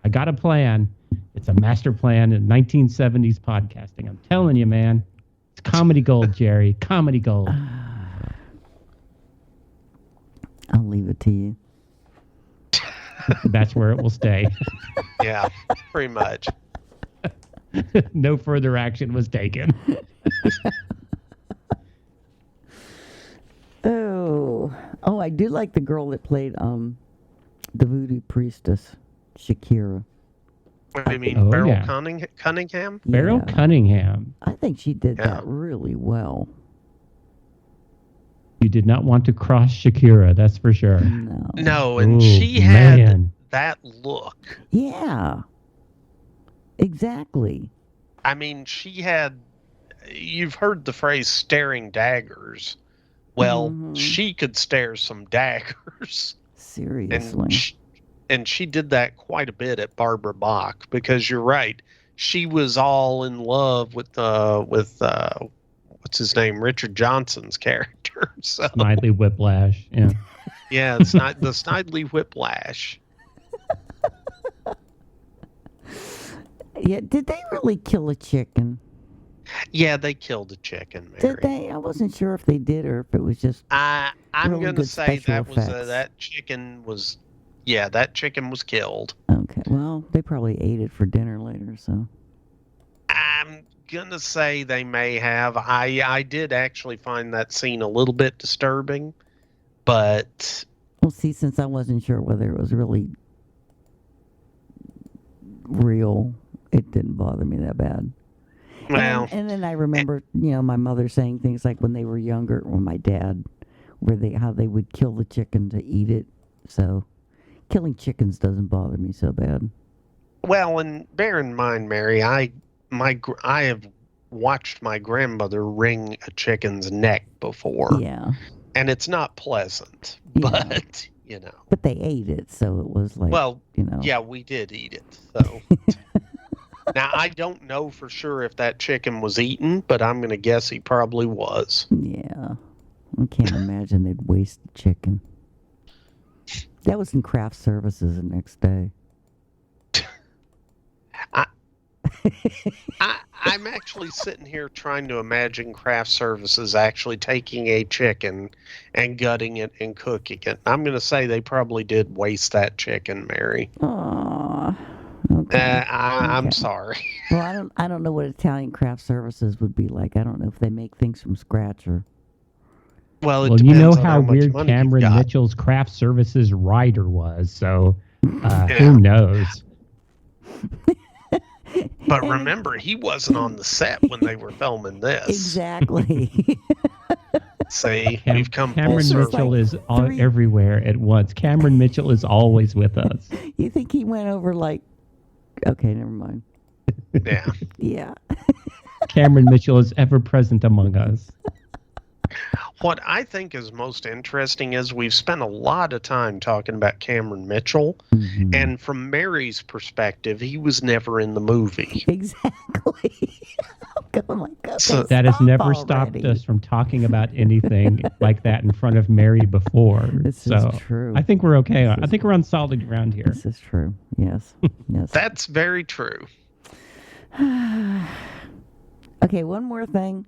I got a plan. It's a master plan in 1970s podcasting. I'm telling you, man, it's comedy gold, Jerry. Comedy gold. I'll leave it to you. That's where it will stay. Yeah, pretty much. No further action was taken. Oh, I do like the girl that played the voodoo priestess, Shakira. What do you mean, Oh, Beryl yeah. Cunningham? Beryl Cunningham. I think she did that really well. You did not want to cross Shakira, that's for sure. No, and Ooh, she had man. that look. Yeah. Exactly. I mean, she had. You've heard the phrase "staring daggers." Well, she could stare some daggers. Seriously. And she did that quite a bit at Barbara Bach because you're right. She was all in love with what's his name, Richard Johnson's character. So Snidely Whiplash. Yeah. yeah, the Snidely Whiplash. Yeah, did they really kill a chicken? Yeah, they killed a chicken, Mary. Did they? I wasn't sure if they did or if it was just. I'm really going to good say special that was effects. that chicken was. Yeah, that chicken was killed. Okay, well, they probably ate it for dinner later, so. I'm going to say they may have. I did actually find that scene a little bit disturbing, but. Well, see, since I wasn't sure whether it was really real, it didn't bother me that bad. Well, and then I remember, my mother saying things like when they were younger, or my dad, how they would kill the chicken to eat it. So, killing chickens doesn't bother me so bad. Well, and bear in mind, Mary, I have watched my grandmother wring a chicken's neck before. Yeah. And it's not pleasant, Yeah. but But they ate it, so it was like. Well, yeah, we did eat it. So. Now, I don't know for sure if that chicken was eaten, but I'm going to guess he probably was. Yeah. I can't imagine they'd waste the chicken. That was in craft services the next day. I'm actually sitting here trying to imagine craft services actually taking a chicken and gutting it and cooking it. I'm going to say they probably did waste that chicken, Mary. Aww. Okay. I'm sorry. Well, I don't know what Italian craft services would be like. I don't know if they make things from scratch or. Well, it you depends know on how much weird money you've Cameron got. Mitchell's craft services rider was, so who knows? But remember, he wasn't on the set when they were filming this. Exactly. See, we've come full Cameron circle. Mitchell is everywhere at once. Cameron Mitchell is always with us. You think he went over like. Okay, never mind. Yeah. Yeah. Cameron Mitchell is ever present among us. What I think is most interesting is we've spent a lot of time talking about Cameron Mitchell, and from Mary's perspective, he was never in the movie. Exactly. I'm going like, okay, So that has never already. stopped us from talking about anything like that in front of Mary before. This so is true. I think we're okay. I think we're on solid ground here. This is true. Yes. Yes. That's very true. Okay, one more thing.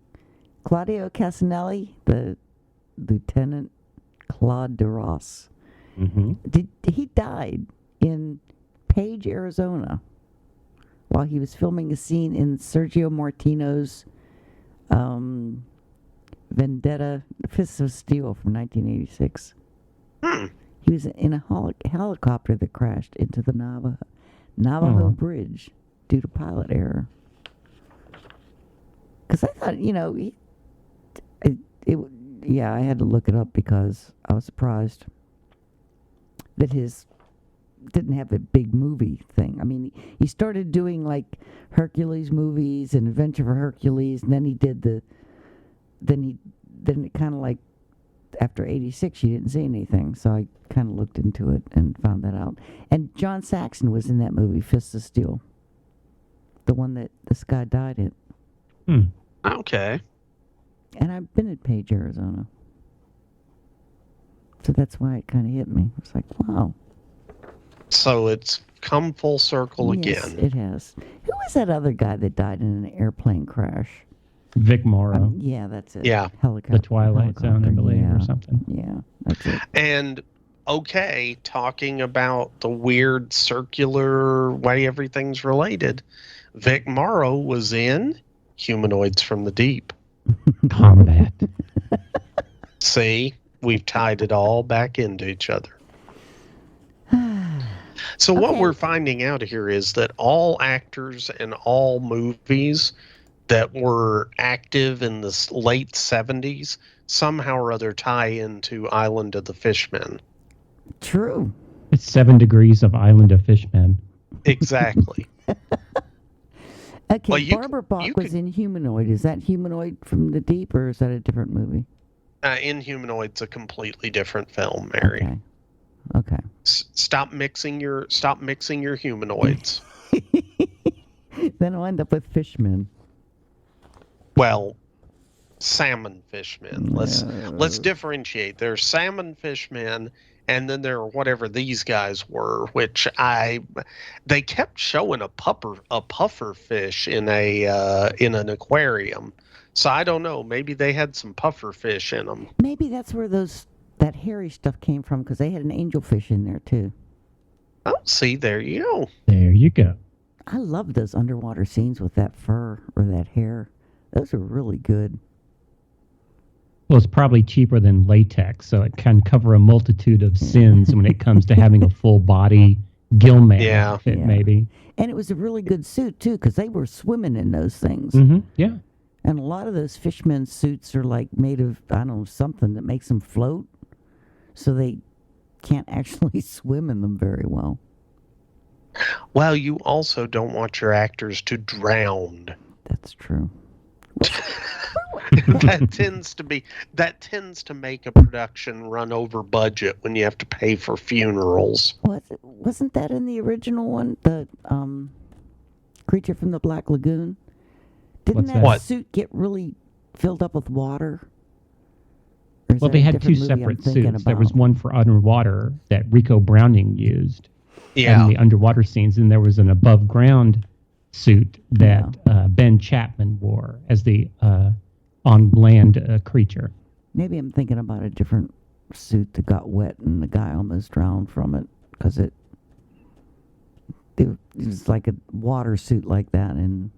Claudio Casanelli, the Lieutenant Claude de Ross, he died in Page, Arizona, while he was filming a scene in Sergio Martino's Vendetta, Fists of Steel from 1986. He was in a helicopter that crashed into the Navajo Bridge due to pilot error. Because I thought, I had to look it up because I was surprised that his didn't have a big movie thing. I mean, he started doing like Hercules movies and Adventure for Hercules, and then he did then it kind of like after 86 he didn't say anything, so I kind of looked into it and found that out. And John Saxon was in that movie, Fists of Steel, the one that this guy died in. Okay. And I've been at Page, Arizona. So that's why it kind of hit me. It's like, wow. So it's come full circle Yes, again. it has. Who was that other guy that died in an airplane crash? Vic Morrow. Yeah, that's it. Yeah. Helicopter. The Twilight Zone, I believe, or something. Yeah, that's it. And okay, talking about the weird circular way everything's related, Vic Morrow was in Humanoids from the Deep. Combat. See, we've tied it all back into each other. So what we're finding out here is that all actors in all movies that were active in the late 70s somehow or other tie into Island of the Fishmen. True. It's 7 degrees of Island of Fishmen. Exactly. Okay, Well, Barbara Bach was in Humanoid. Is that Humanoid from the Deep, or is that a different movie? In Humanoid's a completely different film, Mary. Okay. Stop mixing your humanoids. Then I'll end up with Fishmen. Well, salmon fishmen. Let's differentiate. There's salmon fishmen, and then there are whatever these guys were, which they kept showing a puffer fish in an aquarium. So I don't know. Maybe they had some puffer fish in them. Maybe that's where that hairy stuff came from, because they had an angelfish in there too. Oh, see, there you go. There you go. I love those underwater scenes with that fur or that hair. Those are really good. Well, it's probably cheaper than latex, so it can cover a multitude of sins when it comes to having a full body Gilman outfit, maybe. And it was a really good suit too, because they were swimming in those things. Yeah. And a lot of those fishermen suits are like made of, I don't know, something that makes them float. So they can't actually swim in them very well. Well, you also don't want your actors to drown. That's true. that tends to make a production run over budget when you have to pay for funerals. Wasn't that in the original one, the Creature from the Black Lagoon? Didn't that suit get really filled up with water? Well, they had two separate suits. There was one for underwater that Rico Browning used in the underwater scenes, and there was an above ground suit that Ben Chapman wore as the on land creature. Maybe I'm thinking about a different suit that got wet and the guy almost drowned from it, because it was like a water suit like that, and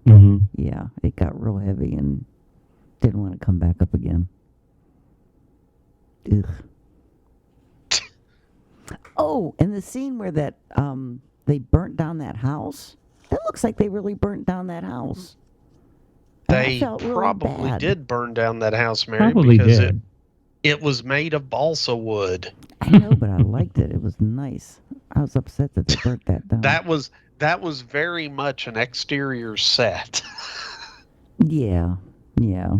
it got real heavy and didn't want to come back up again. Ugh. Oh, and the scene where that they burnt down that house. It looks like they really burnt down that house. They probably did burn down that house, Mary, because it was made of balsa wood. I know, but I liked it. It was nice. I was upset that they burnt that down. That that was very much an exterior set. Yeah. Yeah.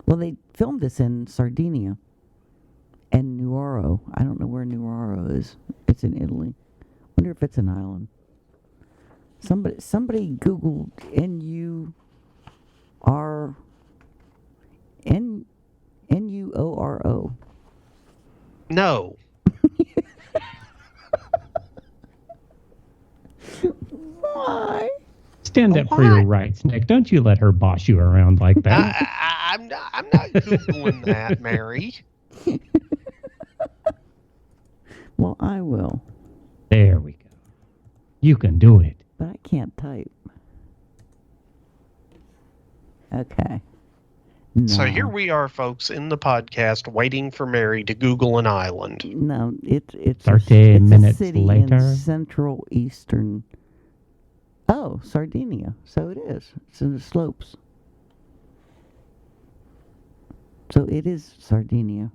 Well, they filmed this in Sardinia and Nuoro. I don't know where Nuoro is. It's in Italy. Wonder if it's an island. Somebody Googled Nuoro. No. Why? Stand up for your rights, Nick. Don't you let her boss you around like that. I'm not Googling that, Mary. Well, I will. There we go. You can do it. But I can't type. Okay. So No. here we are, folks, in the podcast, waiting for Mary to Google an island. No, it's 30 minutes a city later. in central eastern. Oh, Sardinia. So it is. It's in the slopes. So it is Sardinia.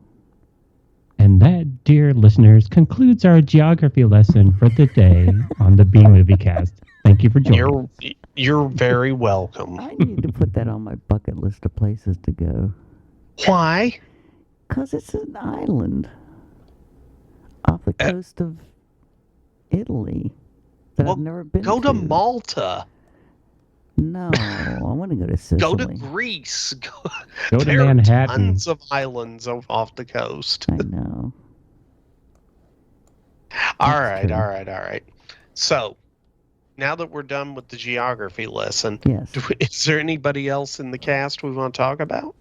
And that, dear listeners, concludes our geography lesson for the day on the B Movie Cast. Thank you for joining. You're very welcome. I need to put that on my bucket list of places to go. Why? Because it's an island off the coast of Italy that I've never been to. Go to Malta. No, I want to go to Sicily. Go to Greece. Go to there Manhattan. Are tons of islands off the coast. I know. All right. So, now that we're done with the geography lesson, yes. Is there anybody else in the cast we want to talk about?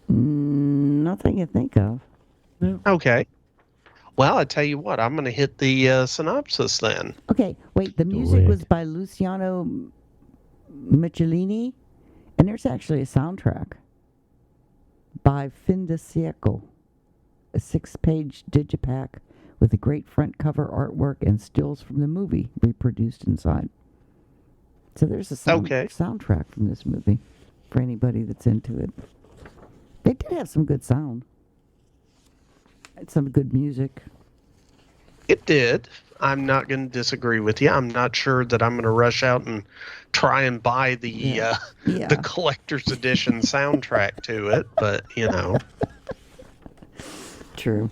Nothing I think of. No. Okay. Well, I tell you what, I'm going to hit the synopsis then. Okay, wait. The music was by Luciano Michelini, and there's actually a soundtrack by Fin de Siècle, a 6-page digipack with a great front cover artwork and stills from the movie reproduced inside. So there's a soundtrack from this movie for anybody that's into it. They did have some good sound. It's some good music. It did. I'm not going to disagree with you. I'm not sure that I'm going to rush out and try and buy the the collector's edition soundtrack to it, but you know. True.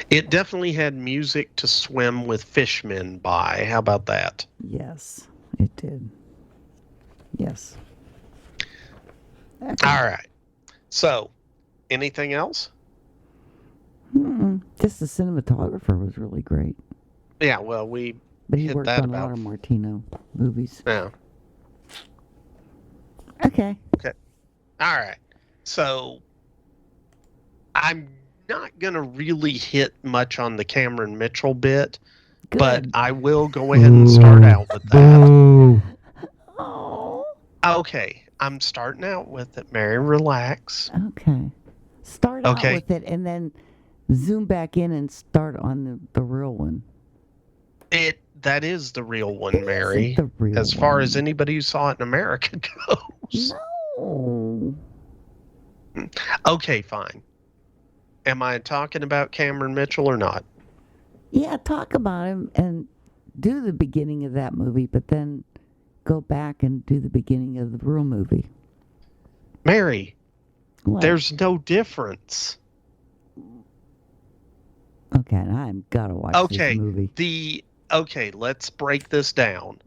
It definitely had music to swim with Fishmen by. How about that? Yes, it did. Yes. Okay. All right. So, anything else? Just the cinematographer was really great. Yeah, well, but he hit worked that on a lot of Martino movies. Yeah. Okay. All right. So, I'm not going to really hit much on the Cameron Mitchell bit, but I will go ahead and start out with that. Oh. Okay. I'm starting out with it, Mary. Relax. Okay. Start out with it and then zoom back in and start on the real one. That is the real one, Mary. The real as far as anybody who saw it in America goes. No. Okay, fine. Am I talking about Cameron Mitchell or not? Yeah, talk about him and do the beginning of that movie, but then go back and do the beginning of the real movie. Mary, what? There's no difference. Okay, I've got to watch this movie. Okay, let's break this down.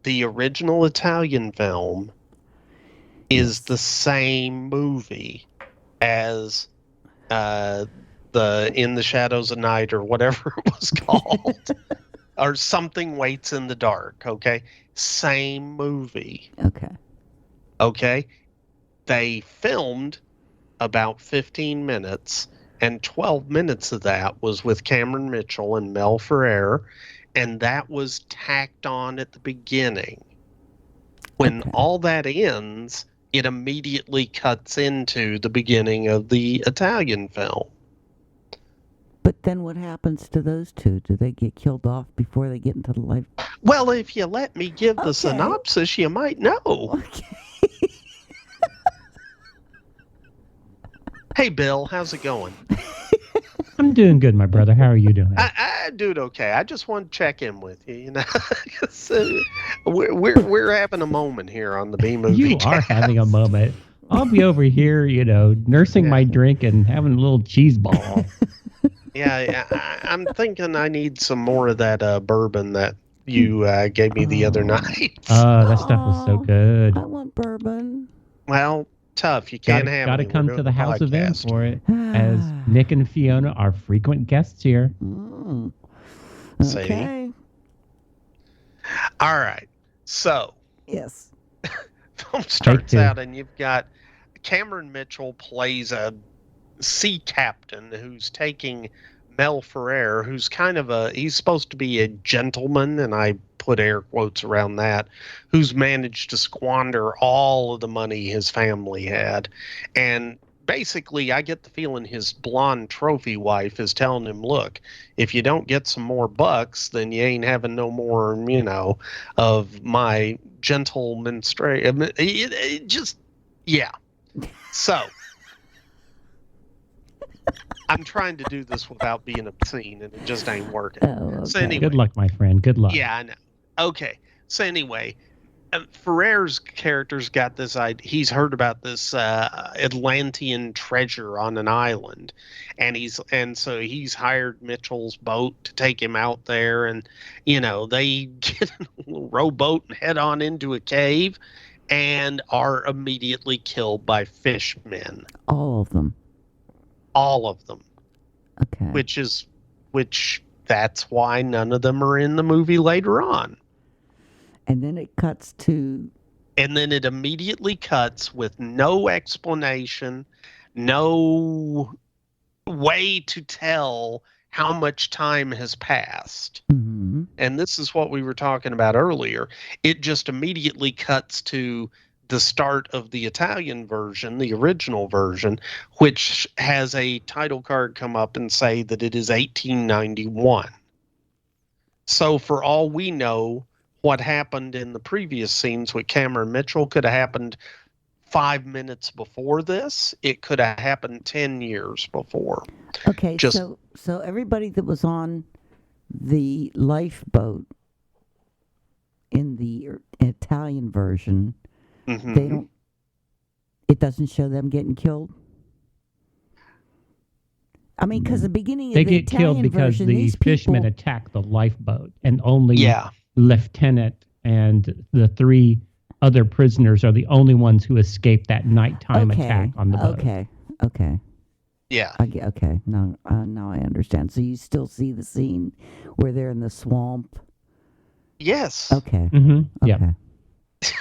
The original Italian film is the same movie as the In the Shadows of Night or whatever it was called. Or Something Waits in the Dark, okay? Same movie. Okay? They filmed about 15 minutes, and 12 minutes of that was with Cameron Mitchell and Mel Ferrer, and that was tacked on at the beginning. When all that ends, it immediately cuts into the beginning of the Italian film. But then what happens to those two? Do they get killed off before they get into the life? Well, if you let me give the synopsis, you might know. Okay. Hey, Bill, how's it going? I'm doing good, my brother. How are you doing? Dude, okay. I just want to check in with you. You know, 'Cause, we're having a moment here on the B movie. You are having a moment. I'll be over here, nursing my drink and having a little cheese ball. Yeah, I'm thinking I need some more of that bourbon that you gave me the other night. Oh, that stuff was so good. I want bourbon. Well, tough. You can't have Gotta any. come We're to doing the a house event podcast. for it, as Nick and Fiona are frequent guests here. Okay. All right. So, yes. Film starts out, and you've got Cameron Mitchell plays a sea captain who's taking Mel Ferrer, who's he's supposed to be a gentleman, and I put air quotes around that, who's managed to squander all of the money his family had. And basically, I get the feeling his blonde trophy wife is telling him, look, if you don't get some more bucks, then you ain't having no more, of my gentle menstruation. Yeah. So, I'm trying to do this without being obscene, and it just ain't working. Oh, okay. So anyway, Good luck, my friend. Good luck. yeah, I know. Okay. So anyway, Ferrer's character's got this idea. He's heard about this Atlantean treasure on an island, and so he's hired Mitchell's boat to take him out there, and they get in a little rowboat and head on into a cave, and are immediately killed by fishmen. All of them. All of them. Okay. Which that's why none of them are in the movie later on. And then it cuts to... And then it immediately cuts with no explanation, no way to tell how much time has passed. Mm-hmm. And this is what we were talking about earlier. It just immediately cuts to the start of the Italian version, the original version, which has a title card come up and say that it is 1891. So for all we know, what happened in the previous scenes with Cameron Mitchell could have happened 5 minutes before this. It could have happened 10 years before. Okay, so everybody that was on the lifeboat in the Italian version, mm-hmm. It doesn't show them getting killed? I mean, because the beginning of they the get killed Italian because version, the fishmen attack the lifeboat, and only Lieutenant and the 3 other prisoners are the only ones who escape that nighttime attack on the boat. Okay. Yeah. Okay. Now I understand. So you still see the scene where they're in the swamp? Yes. Okay. Mm-hmm. Okay. Yeah.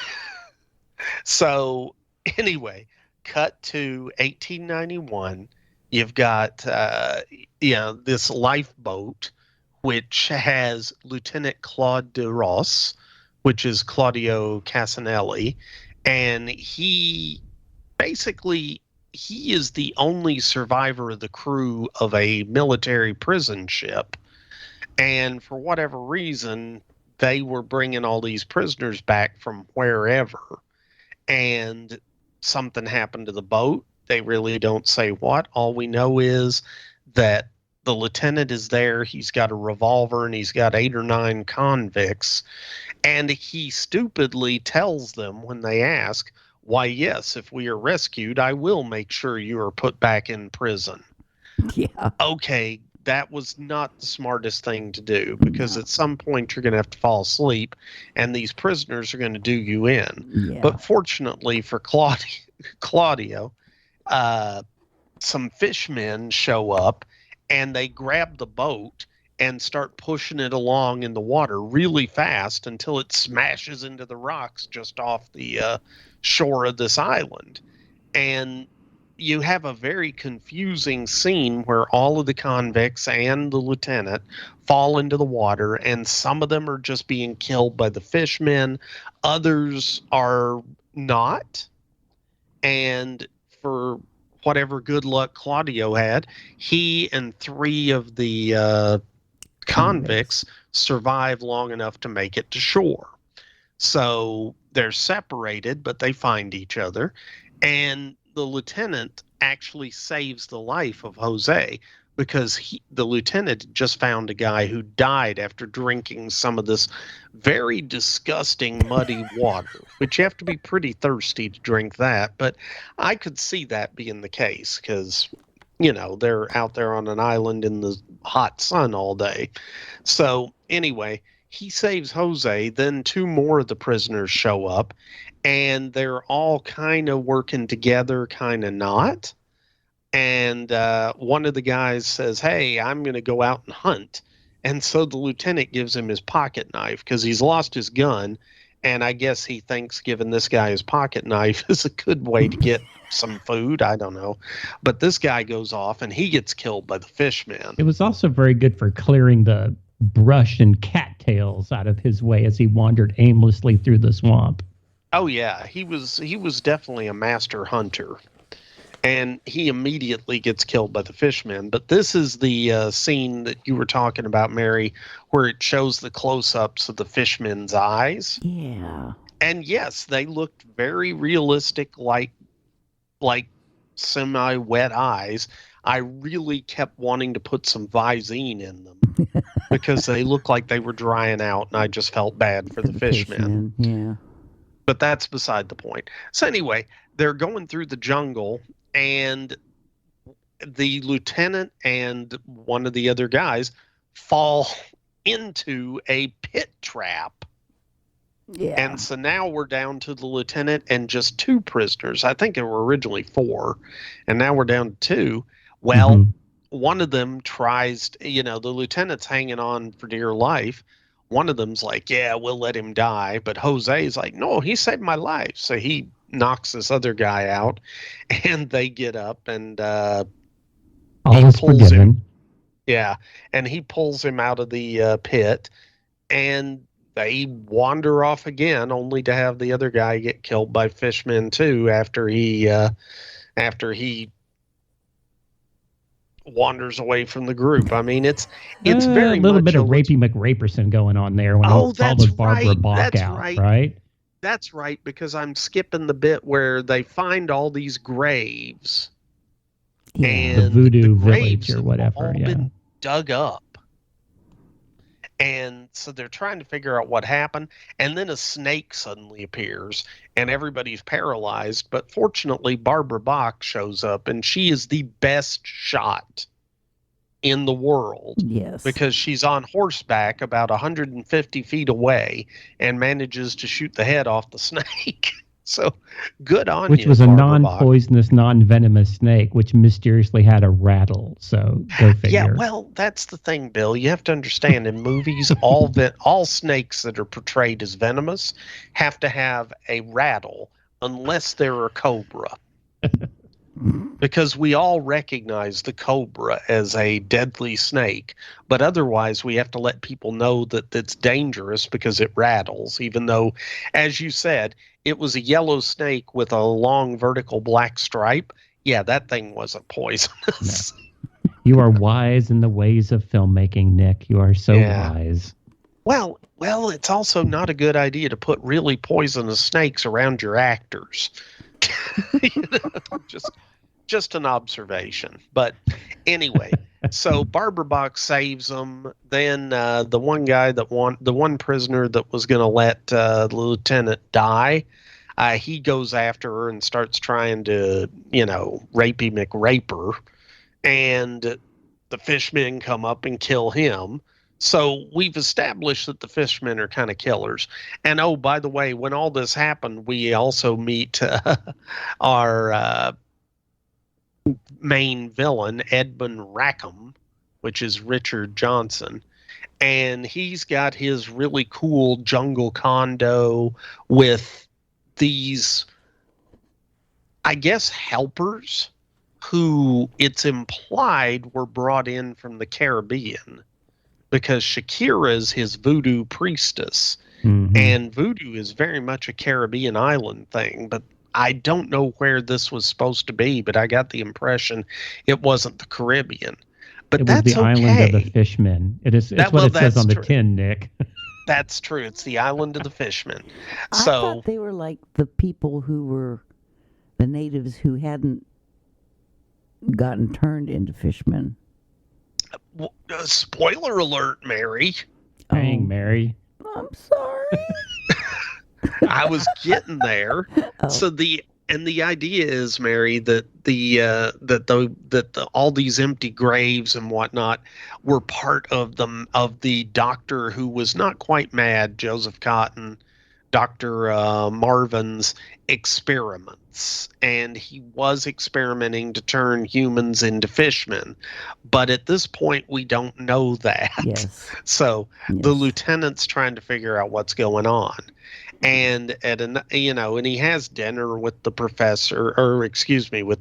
So anyway, cut to 1891. You've got this lifeboat, which has Lieutenant Claude de Ross, which is Claudio Casanelli, and he is the only survivor of the crew of a military prison ship. And for whatever reason, they were bringing all these prisoners back from wherever. And something happened to the boat. They really don't say what. All we know is that the lieutenant is there. He's got a revolver and he's got 8 or 9 convicts. And he stupidly tells them when they ask, why, yes, if we are rescued, I will make sure you are put back in prison. Yeah. Okay, that was not the smartest thing to do, because at some point you're going to have to fall asleep and these prisoners are going to do you in. Yeah. But fortunately for Claudio, some fishmen show up and they grab the boat and start pushing it along in the water really fast until it smashes into the rocks just off the shore of this island. And you have a very confusing scene where all of the convicts and the lieutenant fall into the water, and some of them are just being killed by the fishmen. Others are not. And for whatever good luck Claudio had, he and 3 of the convicts survive long enough to make it to shore. So they're separated, but they find each other. And the lieutenant actually saves the life of Jose, because the lieutenant just found a guy who died after drinking some of this very disgusting muddy water, which you have to be pretty thirsty to drink that. But I could see that being the case because, they're out there on an island in the hot sun all day. So anyway, he saves Jose. Then 2 more of the prisoners show up, and they're all kind of working together, kind of not. And one of the guys says, hey, I'm going to go out and hunt. And so the lieutenant gives him his pocket knife because he's lost his gun. And I guess he thinks giving this guy his pocket knife is a good way to get some food. I don't know. But this guy goes off and he gets killed by the Fishmen. It was also very good for clearing the brush and cattails out of his way as he wandered aimlessly through the swamp. Oh, yeah. He was definitely a master hunter. And he immediately gets killed by the Fishmen. But this is the scene that you were talking about, Mary, where it shows the close-ups of the Fishmen's eyes. Yeah. And yes, they looked very realistic, like semi-wet eyes. I really kept wanting to put some Visine in them because they looked like they were drying out, and I just felt bad for the Fishmen. Yeah. But that's beside the point. So anyway, they're going through the jungle, and the lieutenant and one of the other guys fall into a pit trap. Yeah. And so now we're down to the lieutenant and just 2 prisoners. I think there were originally 4, and now we're down to 2. Well, one of them tries, the lieutenant's hanging on for dear life. One of them's like, yeah, we'll let him die. But Jose's like, no, he saved my life. So he knocks this other guy out, and they get up and all is forgiven. Him. Yeah, and he pulls him out of the pit, and they wander off again, only to have the other guy get killed by Fishmen too. After he wanders away from the group. I mean, it's very a little much bit of Rapey McRaperson going on there when he followed Barbara Bach out, right? That's right, because I'm skipping the bit where they find all these graves. Yeah. And the voodoo the village or have whatever. all Yeah. been dug up. And so they're trying to figure out what happened. And then a snake suddenly appears and everybody's paralyzed. But fortunately, Barbara Bach shows up, and she is the best shot in the world. Yes. Because she's on horseback about 150 feet away and manages to shoot the head off the snake. So good on Which you, was a Barbara Bach. non-poisonous, non-venomous snake, which mysteriously had a rattle. So go figure. Yeah, well, that's the thing, Bill. You have to understand, in movies, all snakes that are portrayed as venomous have to have a rattle, unless they're a cobra. Because we all recognize the cobra as a deadly snake, but otherwise we have to let people know that it's dangerous because it rattles, even though, as you said, it was a yellow snake with a long vertical black stripe. Yeah, that thing wasn't poisonous. No. You are wise in the ways of filmmaking, Nick. You are so wise. Well, it's also not a good idea to put really poisonous snakes around your actors. Just an observation. But anyway, so Barbara Bach saves them. Then the one prisoner that was going to let the lieutenant die, he goes after her and starts trying to, rapey McRaper. And the Fishmen come up and kill him. So we've established that the Fishmen are kind of killers. And oh, by the way, when all this happened, we also meet our main villain, Edmund Rackham, which is Richard Johnson. And he's got his really cool jungle condo with these, I guess, helpers who it's implied were brought in from the Caribbean, because Shakira's his voodoo priestess. Mm-hmm. And voodoo is very much a Caribbean island thing, but I don't know where this was supposed to be, but I got the impression it wasn't the Caribbean. But it was that's the island of the Fishmen. It's what it says on the tin, Nick. That's true. It's the island of the Fishmen. I thought they were like the people who were the natives who hadn't gotten turned into fishmen. Spoiler alert, Mary. Dang, Mary. I'm sorry. I was getting there. So the idea is, Mary, that all these empty graves and whatnot were part of the doctor who was not quite mad, Joseph Cotton, Dr. Marvin's experiments, and he was experimenting to turn humans into fishmen, but at this point we don't know that. Yes. So the lieutenant's trying to figure out what's going on. And and he has dinner with the professor, or excuse me, with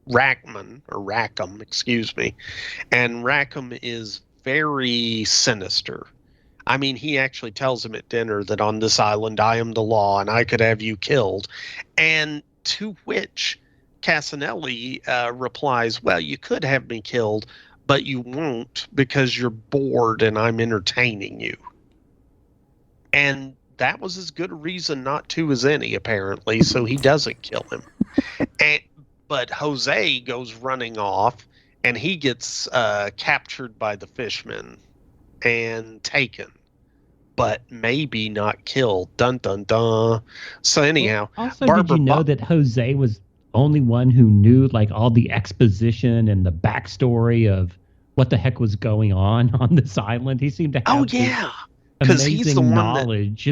Rackham, excuse me. And Rackham is very sinister. I mean, he actually tells him at dinner that on this island I am the law and I could have you killed. And to which Casanelli replies, well, you could have me killed, but you won't because you're bored and I'm entertaining you. And that was as good a reason not to as any, apparently, so he doesn't kill him. But Jose goes running off, and he gets captured by the fishmen and taken, but maybe not killed. Dun, dun, dun. So anyhow, also, did you know that Jose was the only one who knew like all the exposition and the backstory of what the heck was going on this island? He seemed to have because he's the one knowledge.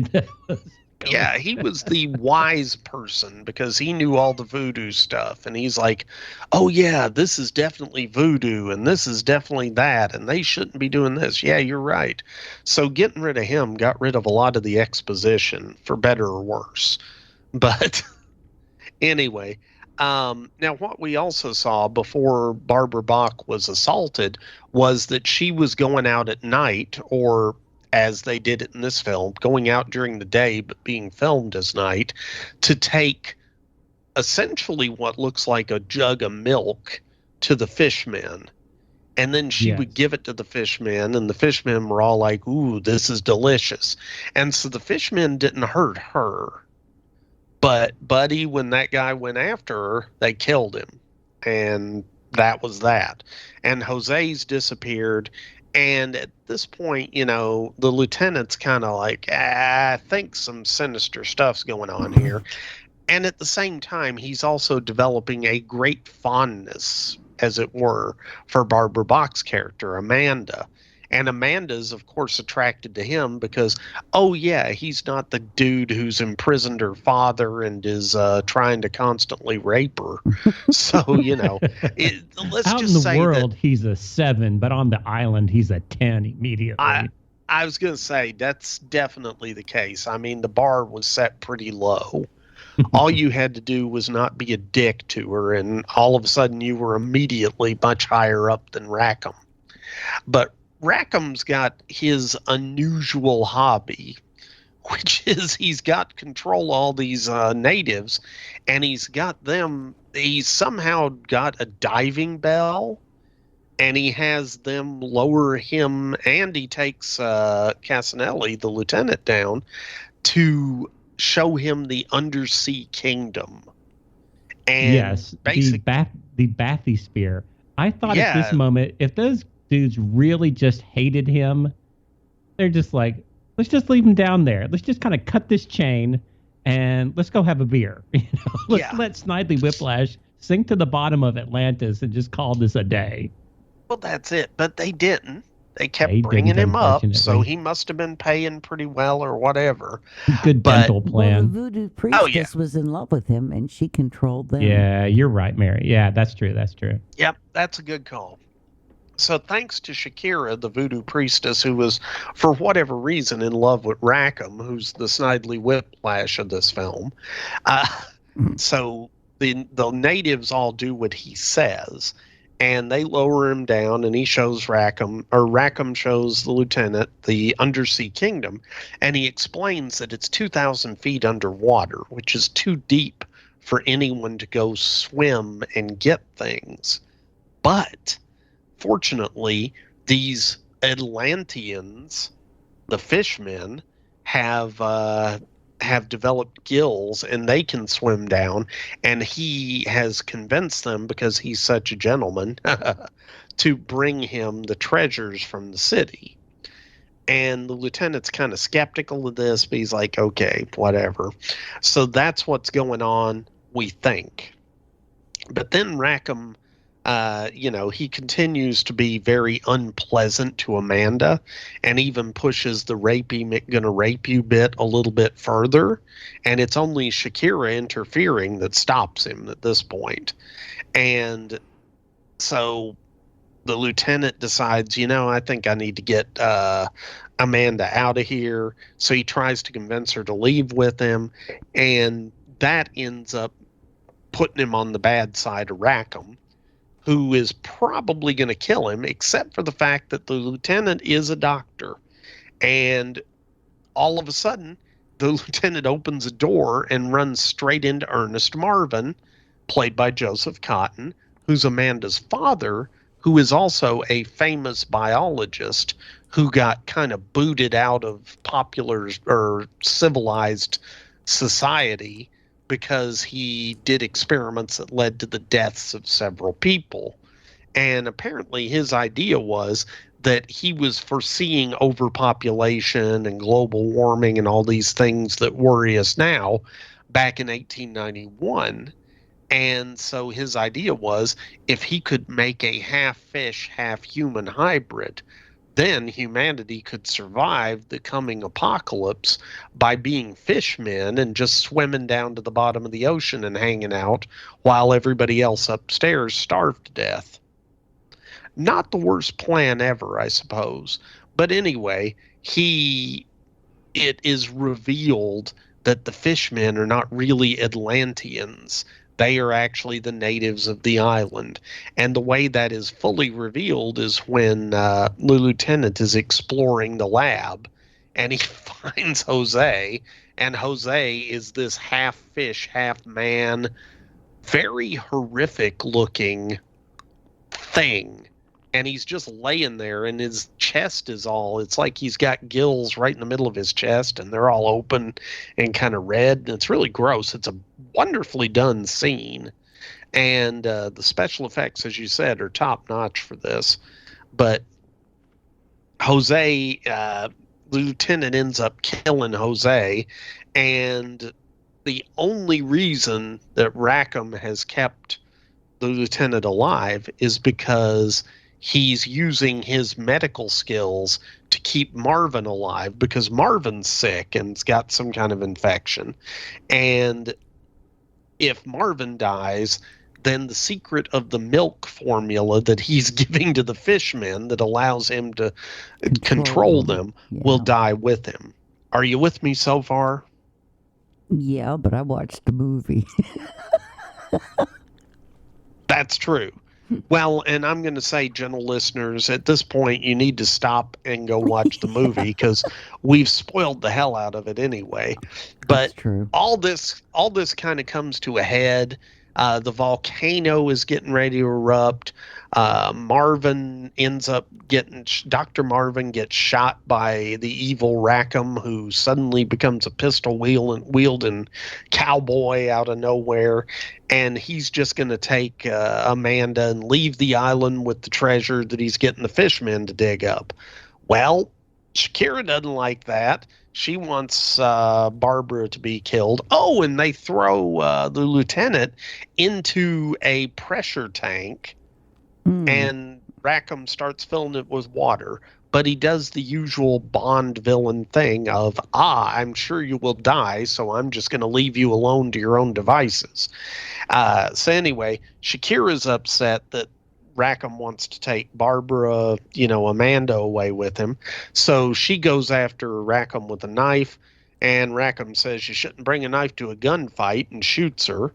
Yeah, he was the wise person because he knew all the voodoo stuff. And he's like, oh, yeah, this is definitely voodoo and this is definitely that. And they shouldn't be doing this. Yeah, you're right. So getting rid of him got rid of a lot of the exposition, for better or worse. But anyway, now what we also saw before Barbara Bach was assaulted was that she was going out at night, or as they did it in this film, going out during the day but being filmed as night, to take essentially what looks like a jug of milk to the fishmen. And then she would give it to the fishmen, and the fishmen were all like, ooh, this is delicious. And so the fishmen didn't hurt her. But Buddy, when that guy went after her, they killed him. And that was that. And Jose's disappeared. And at this point, the lieutenant's kind of like, I think some sinister stuff's going on here. And at the same time, he's also developing a great fondness, as it were, for Barbara Bach's character, Amanda. And Amanda's, of course, attracted to him because, oh, yeah, he's not the dude who's imprisoned her father and is trying to constantly rape her. So, let's out just in the say world, that he's a 7, but on the island, he's a 10 immediately. I was going to say that's definitely the case. I mean, the bar was set pretty low. All you had to do was not be a dick to her, and all of a sudden you were immediately much higher up than Rackham. But Rackham's got his unusual hobby, which is he's got control of all these natives, and he's somehow got a diving bell, and he has them lower him, and he takes Casanelli, the lieutenant, down to show him the undersea kingdom. And yes, the bathysphere. I thought at this moment, if those dudes really just hated him, they're just like, let's just leave him down there. Let's just kind of cut this chain and let's go have a beer. Let's let Snidely Whiplash sink to the bottom of Atlantis and just call this a day. Well, that's it. But they didn't. They kept bringing him up, so he must have been paying pretty well or whatever. Good dental plan. Well, the voodoo priestess was in love with him, and she controlled them. Yeah, you're right, Mary. Yeah, that's true. That's true. Yep, that's a good call. So thanks to Shakira, the voodoo priestess, who was, for whatever reason, in love with Rackham, who's the Snidely Whiplash of this film. So the natives all do what he says, and they lower him down, and he shows Rackham shows the lieutenant the undersea kingdom, and he explains that it's 2,000 feet underwater, which is too deep for anyone to go swim and get things. But fortunately, these Atlanteans, the fishmen, have developed gills, and they can swim down, and he has convinced them, because he's such a gentleman, to bring him the treasures from the city. And the lieutenant's kind of skeptical of this, but he's like, okay, whatever. So that's what's going on, we think. But then Rackham, he continues to be very unpleasant to Amanda, and even pushes the gonna rape you bit a little bit further. And it's only Shakira interfering that stops him at this point. And so the lieutenant decides, I think I need to get Amanda out of here. So he tries to convince her to leave with him, and that ends up putting him on the bad side of Rackham, who is probably going to kill him, except for the fact that the lieutenant is a doctor. And all of a sudden, the lieutenant opens a door and runs straight into Ernest Marvin, played by Joseph Cotton, who's Amanda's father, who is also a famous biologist who got kind of booted out of popular or civilized society because he did experiments that led to the deaths of several people. And apparently his idea was that he was foreseeing overpopulation and global warming and all these things that worry us now back in 1891. And so his idea was, if he could make a half fish, half human hybrid, then humanity could survive the coming apocalypse by being fishmen and just swimming down to the bottom of the ocean and hanging out while everybody else upstairs starved to death. Not the worst plan ever, I suppose. But anyway, it is revealed that the fishmen are not really Atlanteans. They are actually the natives of the island. And the way that is fully revealed is when the lieutenant is exploring the lab, and he finds Jose, and Jose is this half fish, half man, very horrific looking thing. And he's just laying there, and his chest is it's like he's got gills right in the middle of his chest, and they're all open and kind of red. And it's really gross. It's a wonderfully done scene. And the special effects, as you said, are top notch for this. But Jose, the lieutenant ends up killing Jose. And the only reason that Rackham has kept the lieutenant alive is because he's using his medical skills to keep Marvin alive, because Marvin's sick and's got some kind of infection. And if Marvin dies, then the secret of the milk formula that he's giving to the fishmen that allows him to control them will die with him. Are you with me so far? Yeah, but I watched the movie. That's true. Well, and I'm going to say, gentle listeners, at this point, you need to stop and go watch the movie, because we've spoiled the hell out of it anyway. But all this kind of comes to a head. The volcano is getting ready to erupt. Marvin ends up Dr. Marvin gets shot by the evil Rackham, who suddenly becomes a pistol wielding cowboy out of nowhere. And he's just going to take Amanda and leave the island with the treasure that he's getting the fishmen to dig up. Well, Shakira doesn't like that. She wants Barbara to be killed. Oh, and they throw the lieutenant into a pressure tank, and Rackham starts filling it with water. But he does the usual Bond villain thing of, I'm sure you will die, so I'm just going to leave you alone to your own devices. So anyway, Shakira's upset that Rackham wants to take Barbara, Amanda away with him. So she goes after Rackham with a knife, and Rackham says you shouldn't bring a knife to a gunfight and shoots her.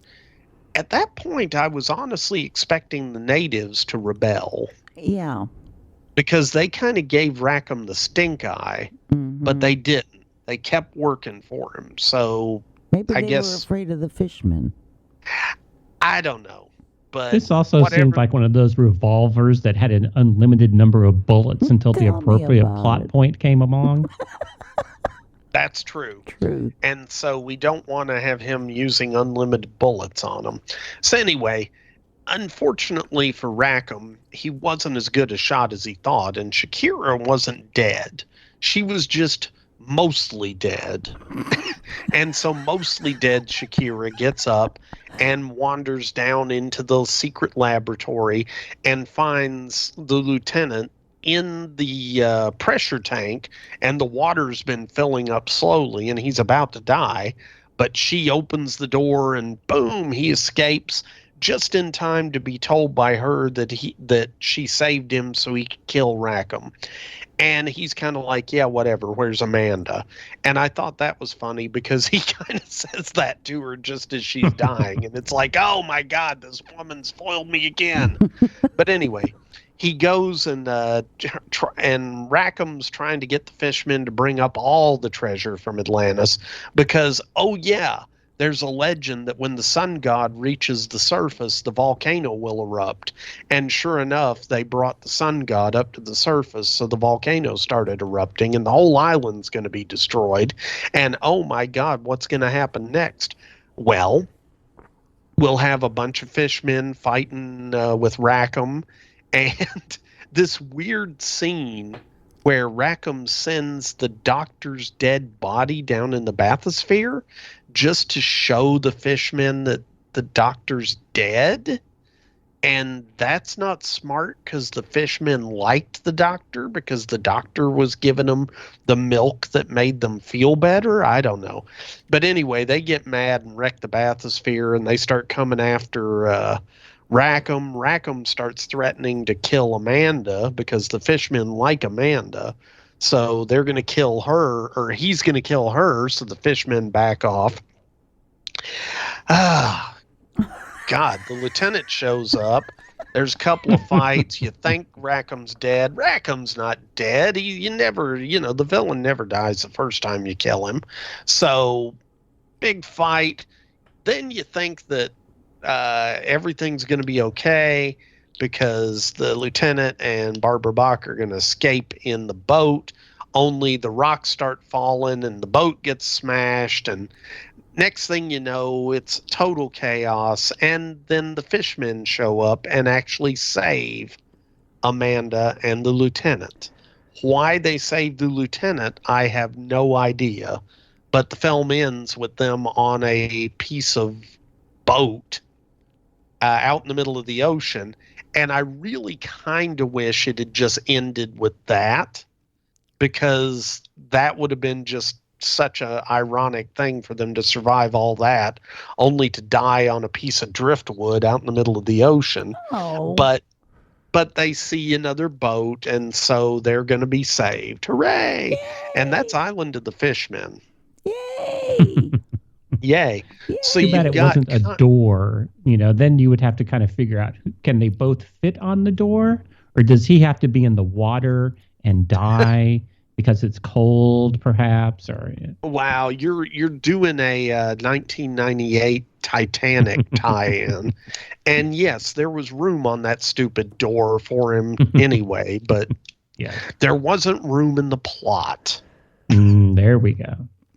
At that point, I was honestly expecting the natives to rebel. Yeah. Because they kind of gave Rackham the stink eye, but they didn't. They kept working for him. So maybe I they guess were afraid of the fishmen. I don't know. But this also seemed like one of those revolvers that had an unlimited number of bullets until the appropriate plot point came along. That's true. And so we don't want to have him using unlimited bullets on him. So anyway, unfortunately for Rackham, he wasn't as good a shot as he thought, and Shakira wasn't dead. She was just mostly dead. And so mostly dead Shakira gets up and wanders down into the secret laboratory and finds the lieutenant in the pressure tank, and the water's been filling up slowly and he's about to die. But she opens the door and boom, he escapes just in time to be told by her that she saved him so he could kill Rackham. And he's kind of like, yeah, whatever, where's Amanda? And I thought that was funny because he kind of says that to her just as she's dying. And it's like, oh my God, this woman's foiled me again. But anyway, he goes and Rackham's trying to get the Fishmen to bring up all the treasure from Atlantis because, oh yeah, there's a legend that when the sun god reaches the surface, the volcano will erupt. And sure enough, they brought the sun god up to the surface, so the volcano started erupting, and the whole island's going to be destroyed. And oh my God, what's going to happen next? Well, we'll have a bunch of fishmen fighting with Rackham, and this weird scene where Rackham sends the doctor's dead body down in the bathysphere just to show the fishmen that the doctor's dead. And that's not smart because the fishmen liked the doctor because the doctor was giving them the milk that made them feel better. I don't know. But anyway, they get mad and wreck the bathysphere, and they start coming after Rackham. Rackham starts threatening to kill Amanda because the fishmen like Amanda. So they're going to kill her, or he's going to kill her, so the fishmen back off. Ah, God, the lieutenant shows up. There's a couple of fights. You think Rackham's dead. Rackham's not dead. The villain never dies the first time you kill him. So, big fight. Then you think that everything's going to be okay because the lieutenant and Barbara Bach are going to escape in the boat. Only the rocks start falling and the boat gets smashed, and next thing you know, it's total chaos. And then the fishmen show up and actually save Amanda and the lieutenant. Why they saved the lieutenant, I have no idea. But the film ends with them on a piece of boat out in the middle of the ocean. And I really kind of wish it had just ended with that, because that would have been just such a ironic thing for them to survive all that, only to die on a piece of driftwood out in the middle of the ocean. Oh. But they see another boat, and so they're going to be saved. Hooray! Yay! And that's Island of the Fishmen. Yay! Yay! So too bad you've it got wasn't a door. Then you would have to kind of figure out, can they both fit on the door, or does he have to be in the water and die? Because it's cold, perhaps, or wow, you're doing a 1998 Titanic tie-in, and yes, there was room on that stupid door for him anyway, but yeah, there wasn't room in the plot. There we go.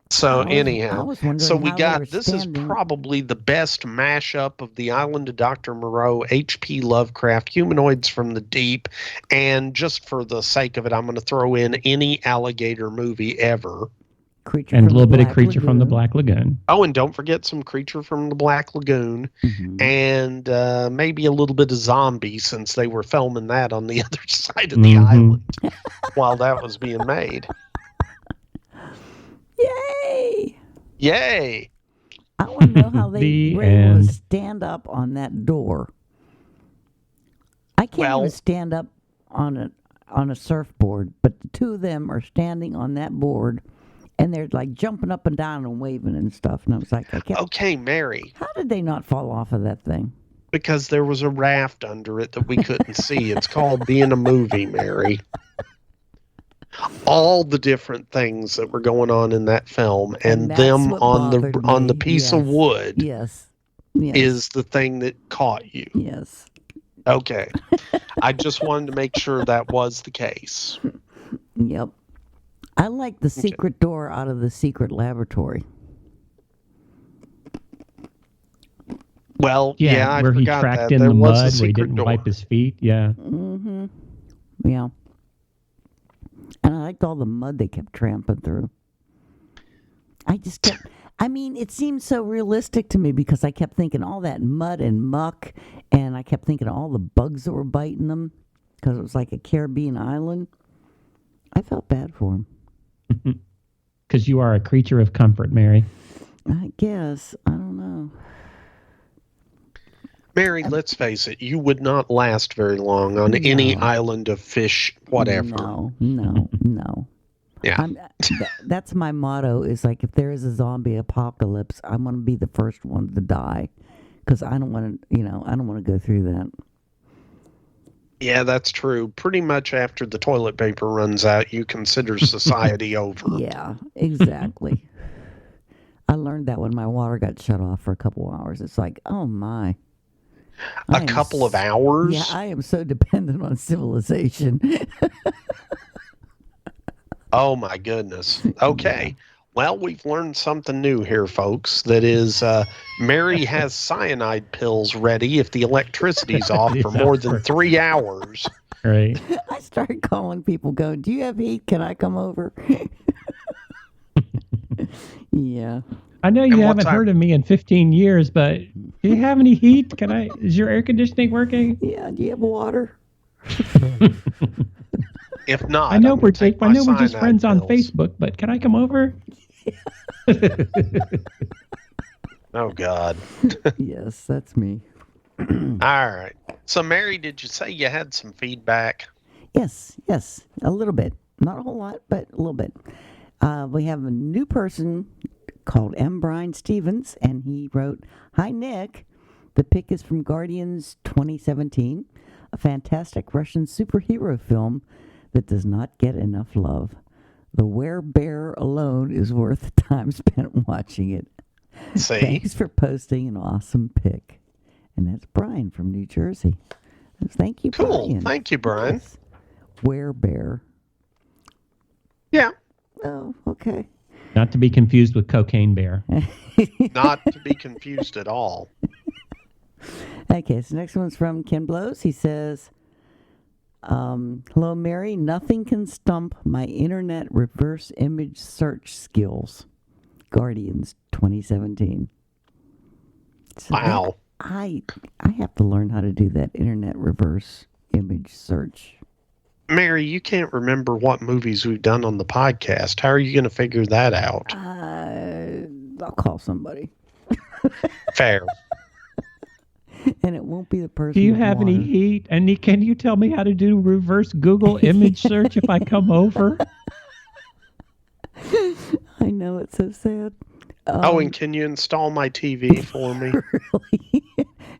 So anyhow, so we got, this is standing. probably the best mashup of the Island of Dr. Moreau, H.P. Lovecraft, Humanoids from the Deep, and just for the sake of it, I'm going to throw in any alligator movie ever. And a little bit of Creature from the Black Lagoon. Oh, and don't forget some Creature from the Black Lagoon, and maybe a little bit of Zombie, since they were filming that on the other side of the island while that was being made. Yay! Yay! I want to know how they were able to stand up on that door. I can't even stand up on a surfboard, but the two of them are standing on that board, and they're like jumping up and down and waving and stuff. And I was like, okay, Mary. How did they not fall off of that thing? Because there was a raft under it that we couldn't see. It's called being a movie, Mary. All the different things that were going on in that film, and them on the piece of wood is the thing that caught you. Yes. Okay. I just wanted to make sure that was the case. Yep. I like the secret door out of the secret laboratory. Well, I where he forgot tracked that. in There the was a mud, where he secret didn't door. wipe his feet. Yeah. Mm-hmm. Yeah. And I liked all the mud they kept tramping through. I just kept... I mean, it seemed so realistic to me because I kept thinking all that mud and muck, and I kept thinking all the bugs that were biting them because it was like a Caribbean island. I felt bad for him. Because you are a creature of comfort, Mary. I guess. I don't know. Mary, let's face it, you would not last very long on any island of fish, whatever. No. Yeah. That's my motto, is like, if there is a zombie apocalypse, I'm going to be the first one to die. Because I don't want to, I don't want to go through that. Yeah, that's true. Pretty much after the toilet paper runs out, you consider society over. Yeah, exactly. I learned that when my water got shut off for a couple hours. It's like, oh my. A couple of hours? Yeah, I am so dependent on civilization. Oh my goodness. Okay. Well, we've learned something new here, folks. That is, Mary has cyanide pills ready if the electricity's off for more than 3 hours. Right. I started calling people going, do you have heat? Can I come over? Yeah. I know you haven't heard of me in 15 years, but do you have any heat? Is your air conditioning working? Yeah. Do you have water? If not, I know we're just cyanide friends on pills. Facebook, but can I come over? Oh God. Yes, that's me. All right. So, Mary, did you say you had some feedback? Yes, a little bit. Not a whole lot, but a little bit. We have a new person called M. Brian Stevens, and he wrote, "Hi, Nick. The pick is from Guardians 2017, a fantastic Russian superhero film that does not get enough love. The werebear alone is worth the time spent watching it. See? Thanks for posting an awesome pick." And that's Brian from New Jersey. Thank you, Cool. Brian. Thank you, Brian. Yes. Werebear. Yeah. Oh, okay. Not to be confused with Cocaine Bear. Not to be confused at all. Okay, so next one's from Ken Blows. He says, hello, Mary. Nothing can stump my internet reverse image search skills. Guardians 2017. So Wow. I have to learn how to do that internet reverse image search. Mary, you can't remember what movies we've done on the podcast. How are you going to figure that out? I'll call somebody. Fair. And it won't be the person. Do you with have water. any heat? And can you tell me how to do reverse Google image search if I come over? I know, it's so sad. And can you install my TV for me? Really?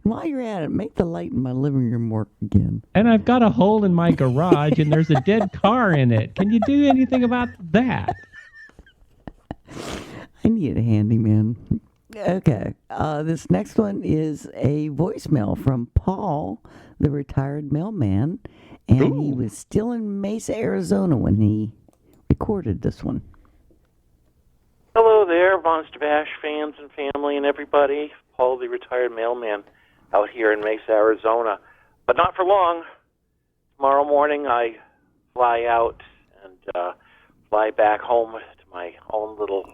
While you're at it, make the light in my living room work again. And I've got a hole in my garage and there's a dead car in it. Can you do anything about that? I need a handyman. Okay. This next one is a voicemail from Paul, the retired mailman. And he was still in Mesa, Arizona when he recorded this one. Hello there, Monster Bash fans and family and everybody. Paul, the retired mailman, out here in Mesa, Arizona. But not for long. Tomorrow morning I fly out and fly back home to my own little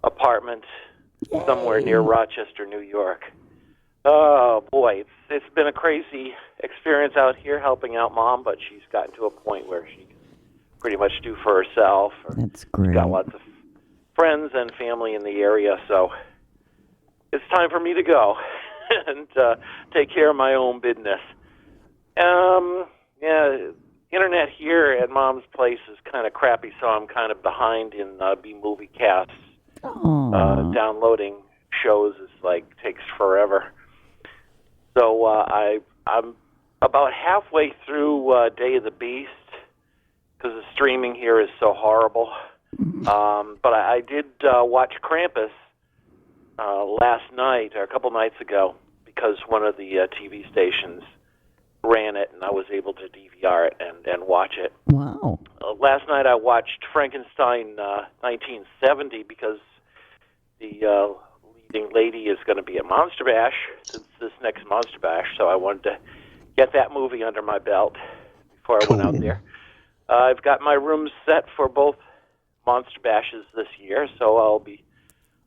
apartment somewhere near Rochester, New York. Oh, boy, it's been a crazy experience out here helping out Mom, but she's gotten to a point where she can pretty much do for herself. That's great. She's got lots of friends and family in the area, so it's time for me to go and take care of my own business. Internet here at Mom's place is kind of crappy, so I'm kind of behind in B-Movie casts. Downloading shows is takes forever. So I'm about halfway through Day of the Beast because the streaming here is so horrible. But I did watch Krampus last night, or a couple nights ago, because one of the TV stations ran it, and I was able to DVR it and watch it. Wow. Last night I watched Frankenstein 1970 because the leading lady is going to be at Monster Bash, since this next Monster Bash, so I wanted to get that movie under my belt before I went out there. I've got my rooms set for both Monster Bashes this year, so I'll be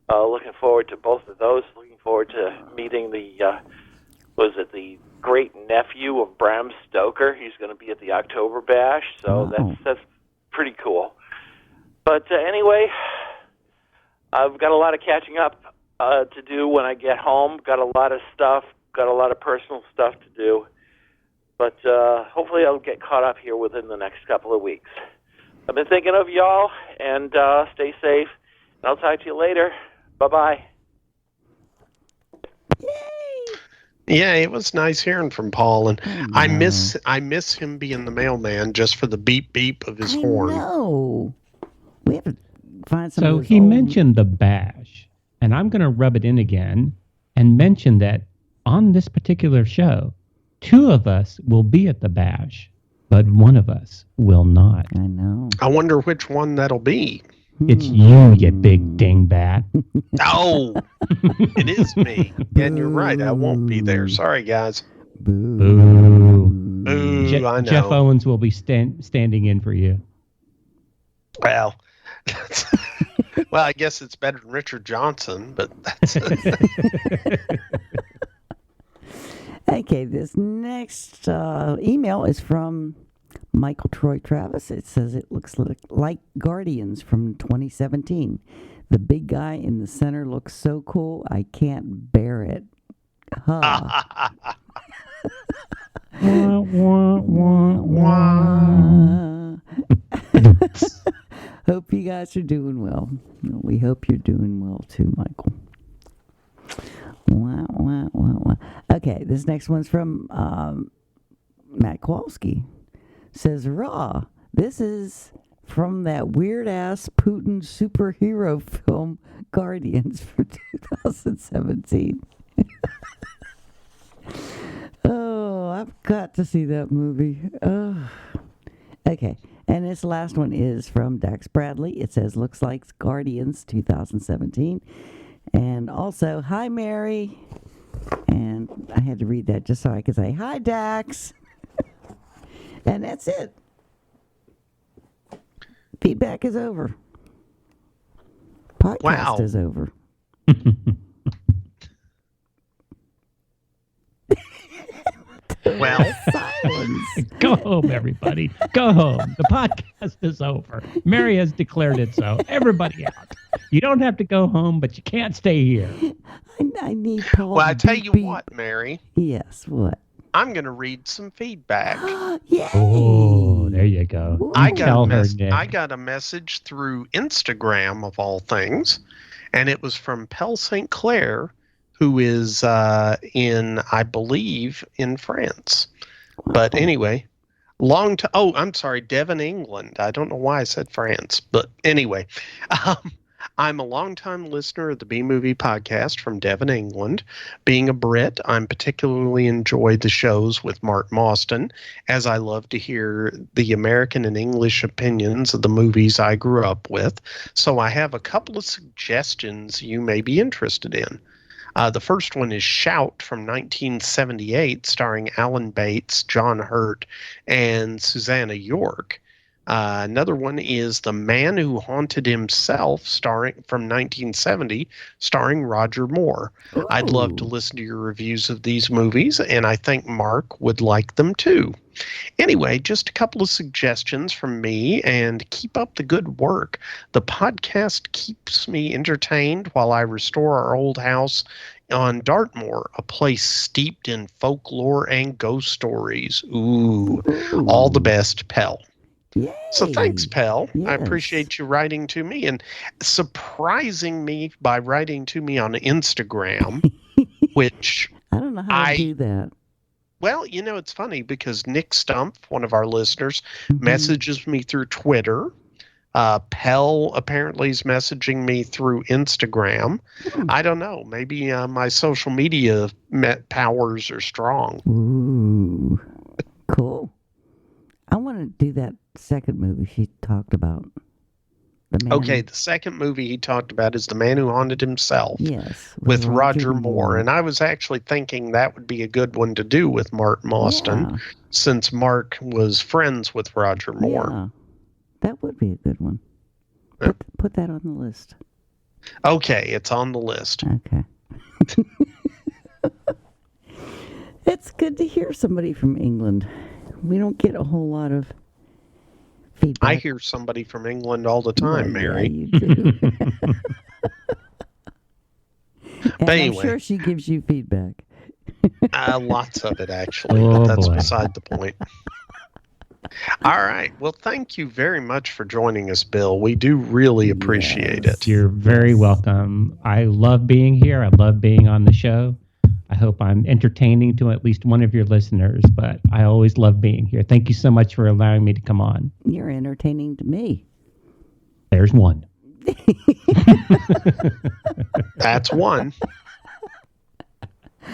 looking forward to both of those. Looking forward to meeting the great nephew of Bram Stoker. He's going to be at the October Bash, so that's pretty cool. But anyway, I've got a lot of catching up to do when I get home. Got a lot of stuff, got a lot of personal stuff to do. But hopefully I'll get caught up here within the next couple of weeks. I've been thinking of y'all, and stay safe. And I'll talk to you later. Bye-bye. Yeah, it was nice hearing from Paul, and I miss him being the mailman just for the beep beep of his horn. No, we have to find some. So he mentioned the bash, and I'm going to rub it in again and mention that on this particular show, 2 of us will be at the bash, but 1 of us will not. I know. I wonder which one that'll be. It's you, you big dingbat. Oh, it is me. And you're right. I won't be there. Sorry, guys. Boo. Boo, I know. Jeff Owens will be standing in for you. Well, well, I guess it's better than Richard Johnson, but that's Okay, this next email is from Michael Troy Travis. It says it looks like Guardians from 2017. The big guy in the center looks so cool, I can't bear it. Huh. Wah, wah, wah, wah. Hope you guys are doing well. We hope you're doing well too, Michael. Wow. Okay, this next one's from Matt Kowalski. Says, Raw, this is from that weird-ass Putin superhero film, Guardians, for 2017. Oh, I've got to see that movie. Oh. Okay, and this last one is from Dax Bradley. It says, looks like Guardians 2017. And also, hi, Mary. And I had to read that just so I could say, hi, Dax. And that's it. Feedback is over. Podcast is over. Well, silence. Go home, everybody. Go home. The podcast is over. Mary has declared it so. Everybody out. You don't have to go home, but you can't stay here. I need Paul. Well, I tell you what, Mary. Yes, what? I'm going to read some feedback. Yay. Oh, there you go. I got a message through Instagram, of all things, and it was from Pell St. Clair, who is I believe, in France. But anyway, I'm sorry, Devon, England. I don't know why I said France, but anyway. I'm a longtime listener of the B-Movie podcast from Devon, England. Being a Brit, I particularly enjoy the shows with Mark Mostyn, as I love to hear the American and English opinions of the movies I grew up with. So I have a couple of suggestions you may be interested in. The first one is Shout from 1978, starring Alan Bates, John Hurt, and Susanna York. Another one is The Man Who Haunted Himself, from 1970, starring Roger Moore. Ooh. I'd love to listen to your reviews of these movies, and I think Mark would like them too. Anyway, just a couple of suggestions from me, and keep up the good work. The podcast keeps me entertained while I restore our old house on Dartmoor, a place steeped in folklore and ghost stories. Ooh. All the best, Pell. Yay. So thanks, Pell. Yes. I appreciate you writing to me and surprising me by writing to me on Instagram, which I don't know how to do that. Well, it's funny because Nick Stump, one of our listeners, messages me through Twitter. Pell apparently is messaging me through Instagram. I don't know. Maybe my social media powers are strong. Ooh, cool. I want to do that second movie she talked about. Okay, the second movie he talked about is The Man Who Haunted Himself. Yes. With Roger Moore. And I was actually thinking that would be a good one to do with Mark Mostyn, since Mark was friends with Roger Moore. Yeah, that would be a good one. Put that on the list. Okay, it's on the list. Okay. It's good to hear somebody from England. We don't get a whole lot of feedback. I hear somebody from England all the time, Mary. Yeah, you do. And anyway. I'm sure she gives you feedback. Lots of it, actually. But that's beside the point. All right. Well, thank you very much for joining us, Bill. We do really appreciate it. You're very welcome. I love being here. I love being on the show. I hope I'm entertaining to at least one of your listeners, but I always love being here. Thank you so much for allowing me to come on. You're entertaining to me. There's one. That's one.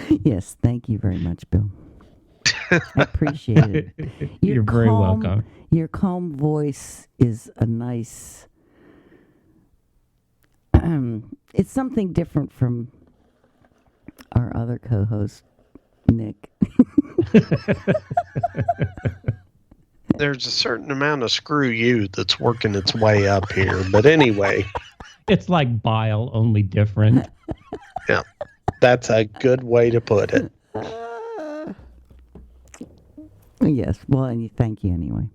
Yes, thank you very much, Bill. I appreciate it. You're very welcome. Your calm voice is a nice... it's something different from our other co-host, Nick. There's a certain amount of screw you that's working its way up here. But anyway. It's like bile, only different. Yeah, that's a good way to put it. Yes, well, and thank you anyway.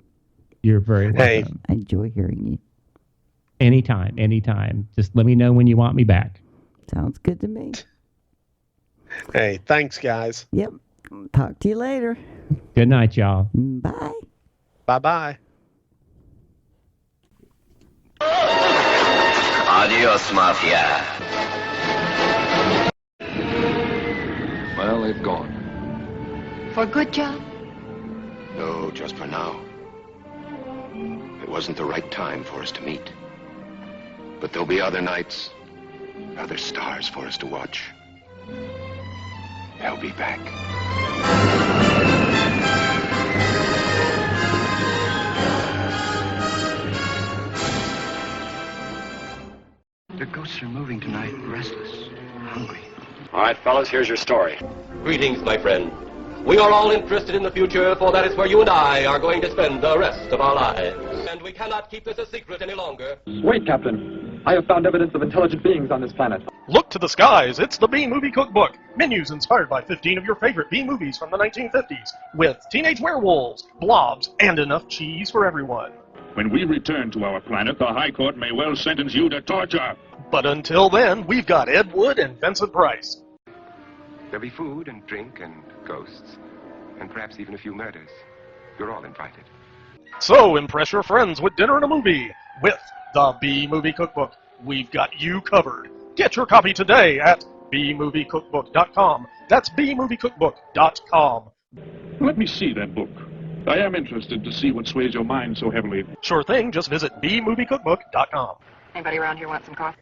You're very welcome. Hey. I enjoy hearing you. Anytime. Just let me know when you want me back. Sounds good to me. Hey, thanks, guys. Yep. Talk to you later. Good night, y'all. Bye. Bye-bye. Adios, Mafia. Well, they've gone. For good, Joe? No, just for now. It wasn't the right time for us to meet. But there'll be other nights, other stars for us to watch. They'll be back. The ghosts are moving tonight, restless, hungry. All right, fellas, here's your story. Greetings, my friend. We are all interested in the future, for that is where you and I are going to spend the rest of our lives. And we cannot keep this a secret any longer. Wait, Captain. I have found evidence of intelligent beings on this planet. Look to the skies, it's the B-Movie Cookbook. Menus inspired by 15 of your favorite B-movies from the 1950s, with teenage werewolves, blobs, and enough cheese for everyone. When we return to our planet, the High Court may well sentence you to torture. But until then, we've got Ed Wood and Vincent Price. There'll be food and drink and ghosts, and perhaps even a few murders. You're all invited. So impress your friends with dinner and a movie with the B-Movie Cookbook. We've got you covered. Get your copy today at bmoviecookbook.com. That's bmoviecookbook.com. Let me see that book. I am interested to see what sways your mind so heavily. Sure thing, just visit bmoviecookbook.com. Anybody around here want some coffee?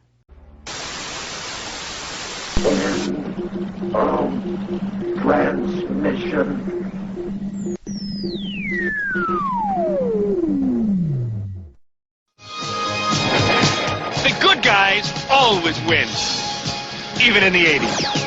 Transmission. The good guys always win, even in the 80s.